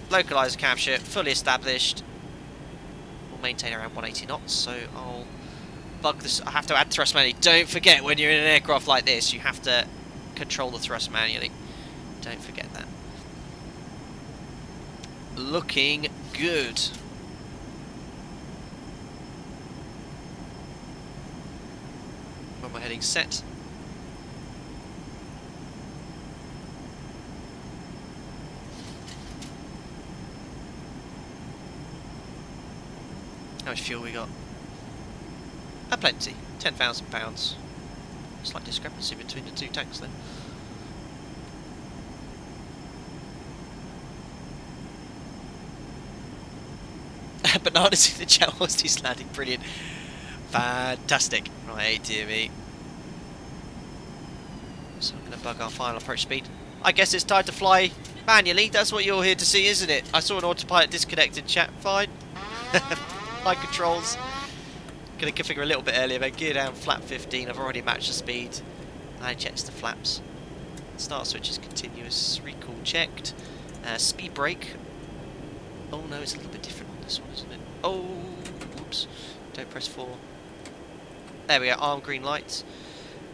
localizer capture, fully established. We'll maintain around 180 knots. So I'll bug this. I have to add thrust manually. Don't forget, when you're in an aircraft like this, you have to control the thrust manually. Don't forget that. Looking good. We're heading set. How much fuel we got? Plenty. £10,000. Slight discrepancy between the two tanks then. Bananas in the chat whilst he's landing. Brilliant. Fantastic. Right, dear me. So I'm going to bug our final approach speed. I guess it's time to fly Manually, that's what you're here to see, isn't it? I saw an autopilot disconnect in chat. Fine. Flight controls. Gonna configure a little bit earlier, but gear down, flap 15. I've already matched the speed. I checks the flaps. Start switch is continuous. Recall checked. Speed brake. Oh no, it's a little bit different on this one, isn't it? Oh, whoops. Don't press 4. There we go, arm green lights.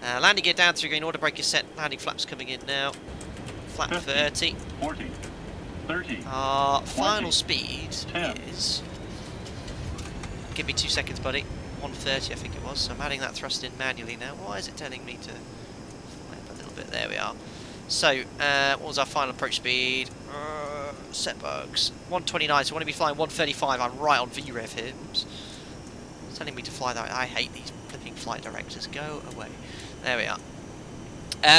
Landing gear down, 3 green, auto brake is set. Landing flaps coming in now. Flap 30. 40, 30, Our 20, final speed 10. is... Give me 2 seconds, buddy. 130, I think it was. So I'm adding that thrust in manually now. Why is it telling me to fly up a little bit? There we are. So, what was our final approach speed? Set bugs. 129, so I want to be flying 135. I'm right on VREV here. Oops. It's telling me to fly that. I hate these flipping flight directors. Go away. There we are.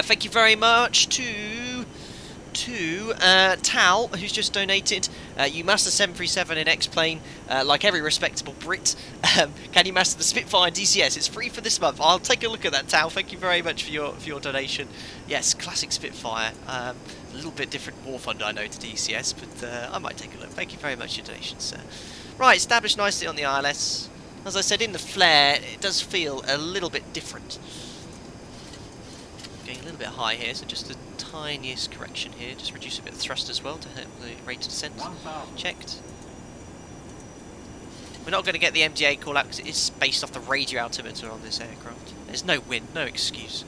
Thank you very much to Tal, who's just donated. You master 737 in X-Plane, like every respectable Brit. Can you master the Spitfire and DCS? It's free for this month. I'll take a look at that, Tal. Thank you very much for your donation. Yes, classic Spitfire. A little bit different War Fund, I know, to DCS, but I might take a look. Thank you very much for your donation, sir. Right, established nicely on the Eyeless. As I said, in the flare, it does feel a little bit different. Getting a little bit high here, so just the tiniest correction here. Just reduce a bit of thrust as well to hit the rate of descent. 1,000. Checked. We're not going to get the MDA call out because it is based off the radio altimeter on this aircraft. There's no wind, no excuse.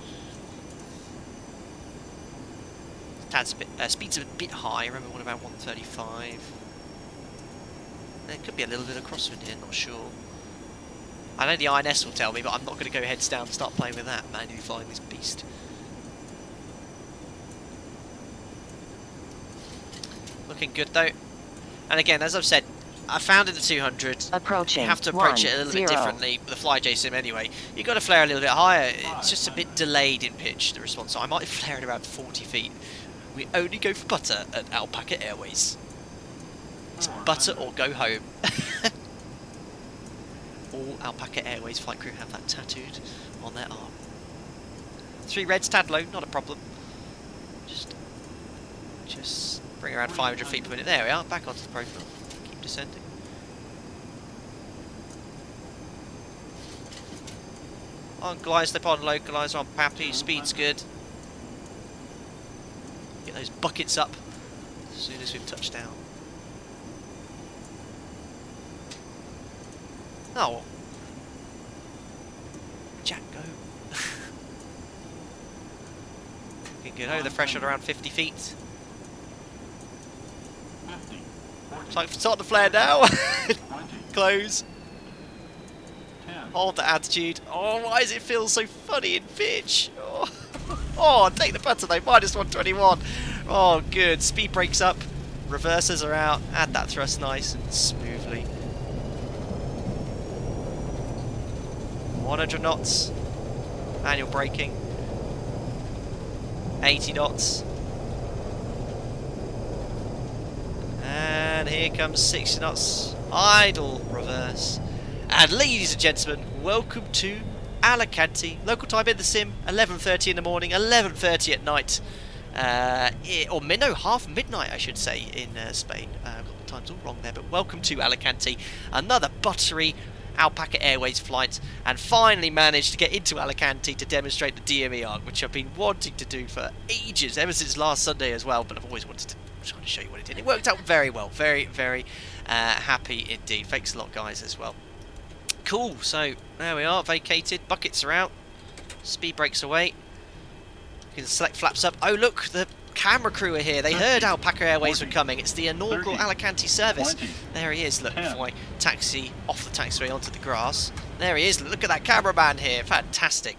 Speed's a bit high. Remember, what about 135? There could be a little bit of crosswind here, not sure. I know the INS will tell me, but I'm not going to go heads down and start playing with that, manually flying this beast. Looking good though. And again, as I've said, I found in the 200, Approaching. you have to approach 1, it a little 0. bit differently with the FlyJSim anyway. You've got to flare a little bit higher. It's just a bit delayed in pitch, the response. So I might flare at around 40 feet. We only go for butter at Alpaca Airways. It's butter or go home. All Alpaca Airways flight crew have that tattooed on their arm. 3 reds, tad low, not a problem. Just bring around 500 feet per minute. There we are, back onto the profile. Keep descending. On glide, step on, localizer on Pappy, speed's good. Get those buckets up as soon as we've touched down. Oh. Jack, go. Looking good. Oh, the threshold around 50 feet. 50, 40, It's like start the flare now. 20, Close. 10, Hold the attitude. Oh, why does it feel so funny in pitch? Oh, oh, take the butter though. Minus 121. Oh, good. Speed brakes up. Reversers are out. Add that thrust nice and smoothly. 100 knots. Manual braking. 80 knots. And here comes 60 knots. Idle reverse. And ladies and gentlemen, welcome to Alicante. Local time in the sim, 11:30 in the morning, 11:30 at night. Or no, half midnight I should say in Spain. I've got the times all wrong there, but welcome to Alicante. Another buttery Alpaca Airways flight, and finally managed to get into Alicante to demonstrate the DME ARC, which I've been wanting to do for ages, ever since last Sunday as well, but I've always wanted to try to show you what it did. It worked out very well. Very, very happy indeed. Thanks a lot, guys, as well. Cool, so there we are, vacated, buckets are out, speed brakes away. You can select flaps up. Oh look, the camera crew are here. They heard Alpaca Airways were coming. It's the inaugural 30, Alicante service. 20, There he is, look, 10. before I taxi off the taxiway onto the grass. There he is, look at that cameraman here, fantastic.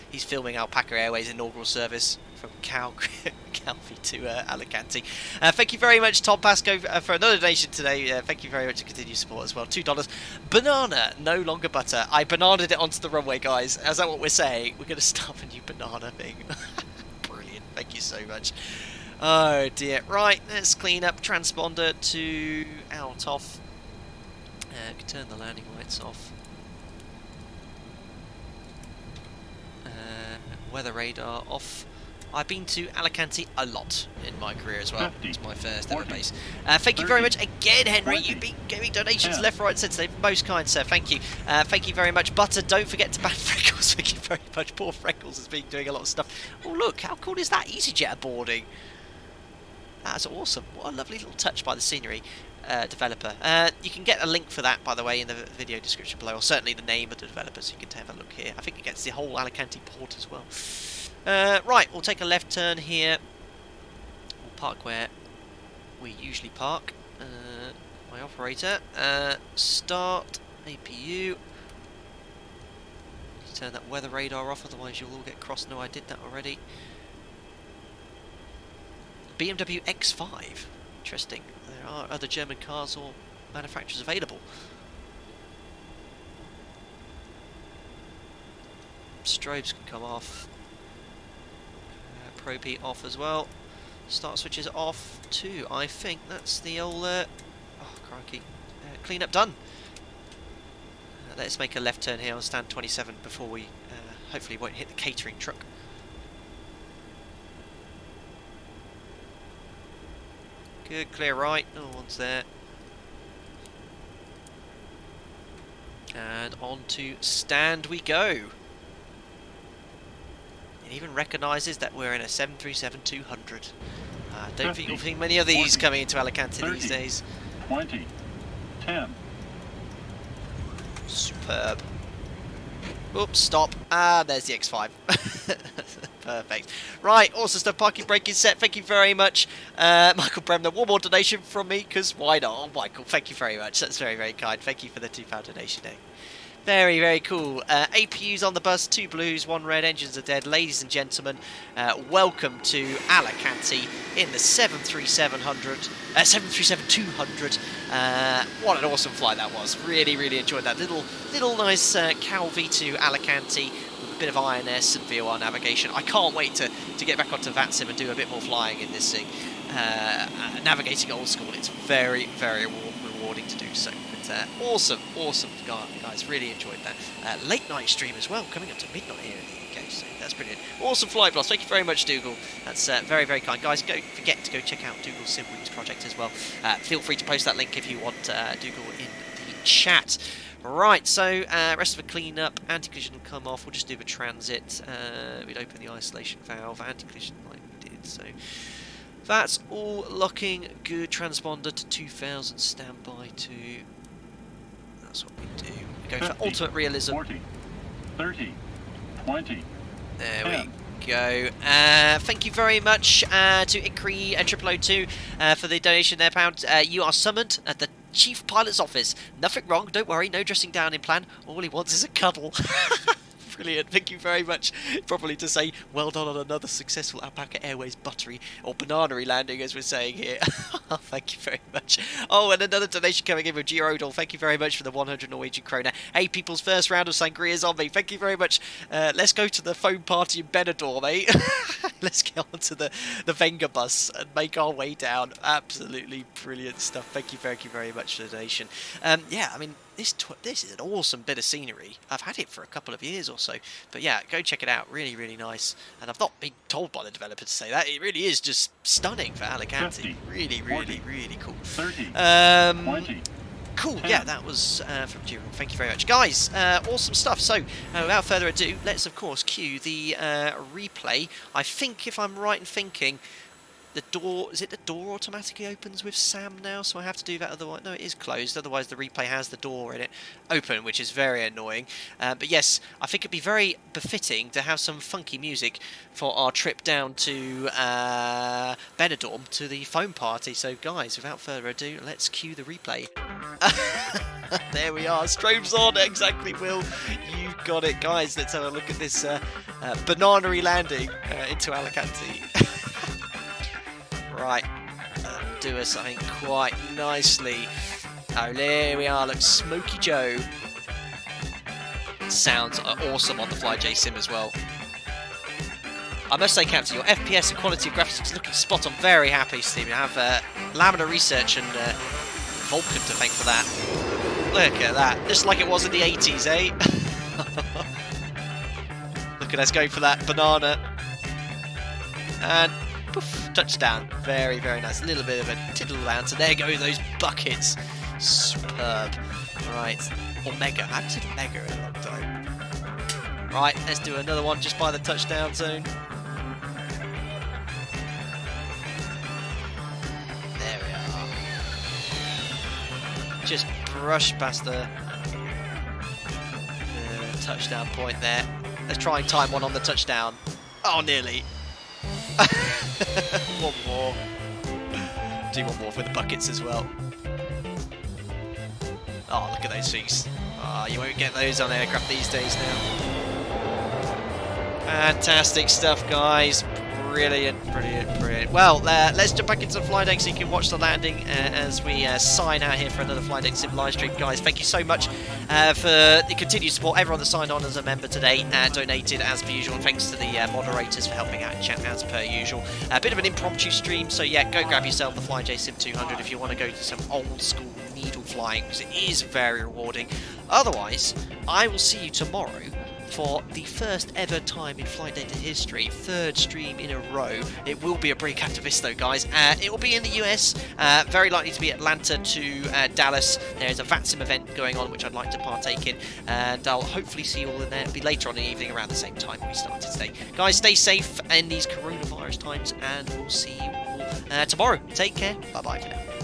He's filming Alpaca Airways inaugural service from Calvi to Alicante. Thank you very much, Tom Pascoe, for another donation today. Thank you very much for continued support as well. $2. Banana, no longer butter. I bananaed it onto the runway, guys. Is that what we're saying? We're going to start a new banana thing. Brilliant. Thank you so much. Oh dear. Right, let's clean up transponder to out off. Can turn the landing lights off. Weather radar off. I've been to Alicante a lot in my career as well. 50, It's my first ever 40, base. Thank you very 30, much again, Henry. 20, You've been giving donations 10. left, right, and centre. Most kind, sir. Thank you. Thank you very much. Butter, don't forget to ban Freckles. Thank you very much. Poor Freckles has been doing a lot of stuff. Oh, look, how cool is that? EasyJet boarding. That's awesome. What a lovely little touch by the scenery developer. You can get a link for that, by the way, in the video description below, or certainly the name of the developer, so you can have a look here. I think it gets the whole Alicante port as well. Right, we'll take a left turn here. We'll park where we usually park. My operator. Start APU. Turn that weather radar off, otherwise you'll all get crossed. No, I did that already. BMW X5. Interesting. There are other German cars or manufacturers available. Strobes can come off. Pro P off as well. Start switches off too. I think that's the old. Oh crikey! Cleanup done. Let's make a left turn here on stand 27 before we hopefully won't hit the catering truck. Good, clear right. No one's there. And on to stand we go. It even recognises that we're in a 737-200. I don't think you'll see many of these 40, coming into Alicante 30, these days. 20, 10. Superb. Oops, stop. Ah, there's the X5. Perfect. Right, awesome stuff. Parking brake is set. Thank you very much, Michael Bremner. One more donation from me, because why not? Oh, Michael, thank you very much. That's very, very kind. Thank you for the £2 donation. Very, very cool. APUs on the bus, 2 blues, 1 red, engines are dead. Ladies and gentlemen, welcome to Alicante in the 737-200. What an awesome flight that was. Really, really enjoyed that. Little nice Calvi to Alicante with a bit of INS and VOR navigation. I can't wait to get back onto VATSIM and do a bit more flying in this thing. Navigating old school, it's very, very rewarding to do so. Awesome guys, really enjoyed that. Late night stream as well, coming up to midnight here in the UK, so that's brilliant. Awesome flight blast, thank you very much, Dougal. That's very, very kind. Guys, don't forget to go check out Dougal's SimWings project as well. Feel free to post that link if you want Dougal in the chat. Right, so rest of the clean-up, anti-collision will come off, we'll just do the transit. We'd open the isolation valve, anti-collision like we did, so... That's all looking good. Transponder to 2000, standby to... That's what we do. We go 50, for ultimate realism. 40, 30, 20. There 10. we go. Thank you very much to Ikri 002 for the donation there, pound. You are summoned at the Chief Pilot's office. Nothing wrong, don't worry, no dressing down in plan. All he wants is a cuddle. Brilliant, thank you very much. Probably to say, well done on another successful Alpaca Airways buttery, or banana landing as we're saying here. Thank you very much. Oh, and another donation coming in from Girodol. Thank you very much for the 100 Norwegian krona. Hey, people's first round of sangria's on me. Thank you very much. Let's go to the phone party in Benidorm, mate. Let's get onto the Venga bus and make our way down. Absolutely brilliant stuff. Thank you very much for the donation. Yeah, I mean, this is an awesome bit of scenery. I've had it for a couple of years or so, but yeah, go check it out. Really, really nice. And I've not been told by the developer to say that. It really is just stunning for Alicante. 50, Really, 40, really cool. 30, 20. Cool. 10. Yeah, that was from Jiro. Thank you very much, guys. Awesome stuff. So, without further ado, let's of course cue the replay. I think, if I'm right in thinking, the door, is it the door automatically opens with Sam now? So I have to do that, otherwise, no, it is closed. Otherwise the replay has the door in it open, which is very annoying. But yes, I think it'd be very befitting to have some funky music for our trip down to Benidorm to the phone party. So guys, without further ado, let's cue the replay. There we are, strobes on, exactly, Will. You've got it, guys. Let's have a look at this banana-y landing into Alicante. Right, do us, I think, quite nicely. Oh, there we are, look, Smoky Joe. Sounds awesome on the FlyJSim as well. I must say, Captain, your FPS and quality of graphics is looking spot on. Very happy, Steve. I have Laminar Research and Vulcan to thank for that. Look at that, just like it was in the 80s, eh? Look at us going for that banana. And poof, touchdown. Very, very nice. A little bit of a tiddle bounce. And there go those buckets. Superb. Right. Omega. I haven't said Omega in a long time. Right, let's do another one just by the touchdown zone. There we are. Just brush past the touchdown point there. Let's try and time one on the touchdown. Oh, nearly. One more. Do one more for the buckets as well. Oh, look at those things. Oh, you won't get those on aircraft these days now. Fantastic stuff, guys. Brilliant, brilliant, brilliant. Well, let's jump back into the flight deck so you can watch the landing as we sign out here for another Flight Deck Sim live stream. Guys, thank you so much for the continued support. Everyone that signed on as a member today donated as per usual. And thanks to the moderators for helping out in chat as per usual. A bit of an impromptu stream, so yeah, go grab yourself the FlyJSim 200 if you want to go to some old school needle flying, because it is very rewarding. Otherwise, I will see you tomorrow for the first ever time in Flight Data history, third stream in a row. It will be a break activist though, guys. It will be in the US, very likely to be Atlanta to Dallas. There's a VATSIM event going on which I'd like to partake in, and I'll hopefully see you all in there. It'll be later on in the evening around the same time we started today. Guys, stay safe in these coronavirus times, and we'll see you all tomorrow. Take care. Bye bye for now.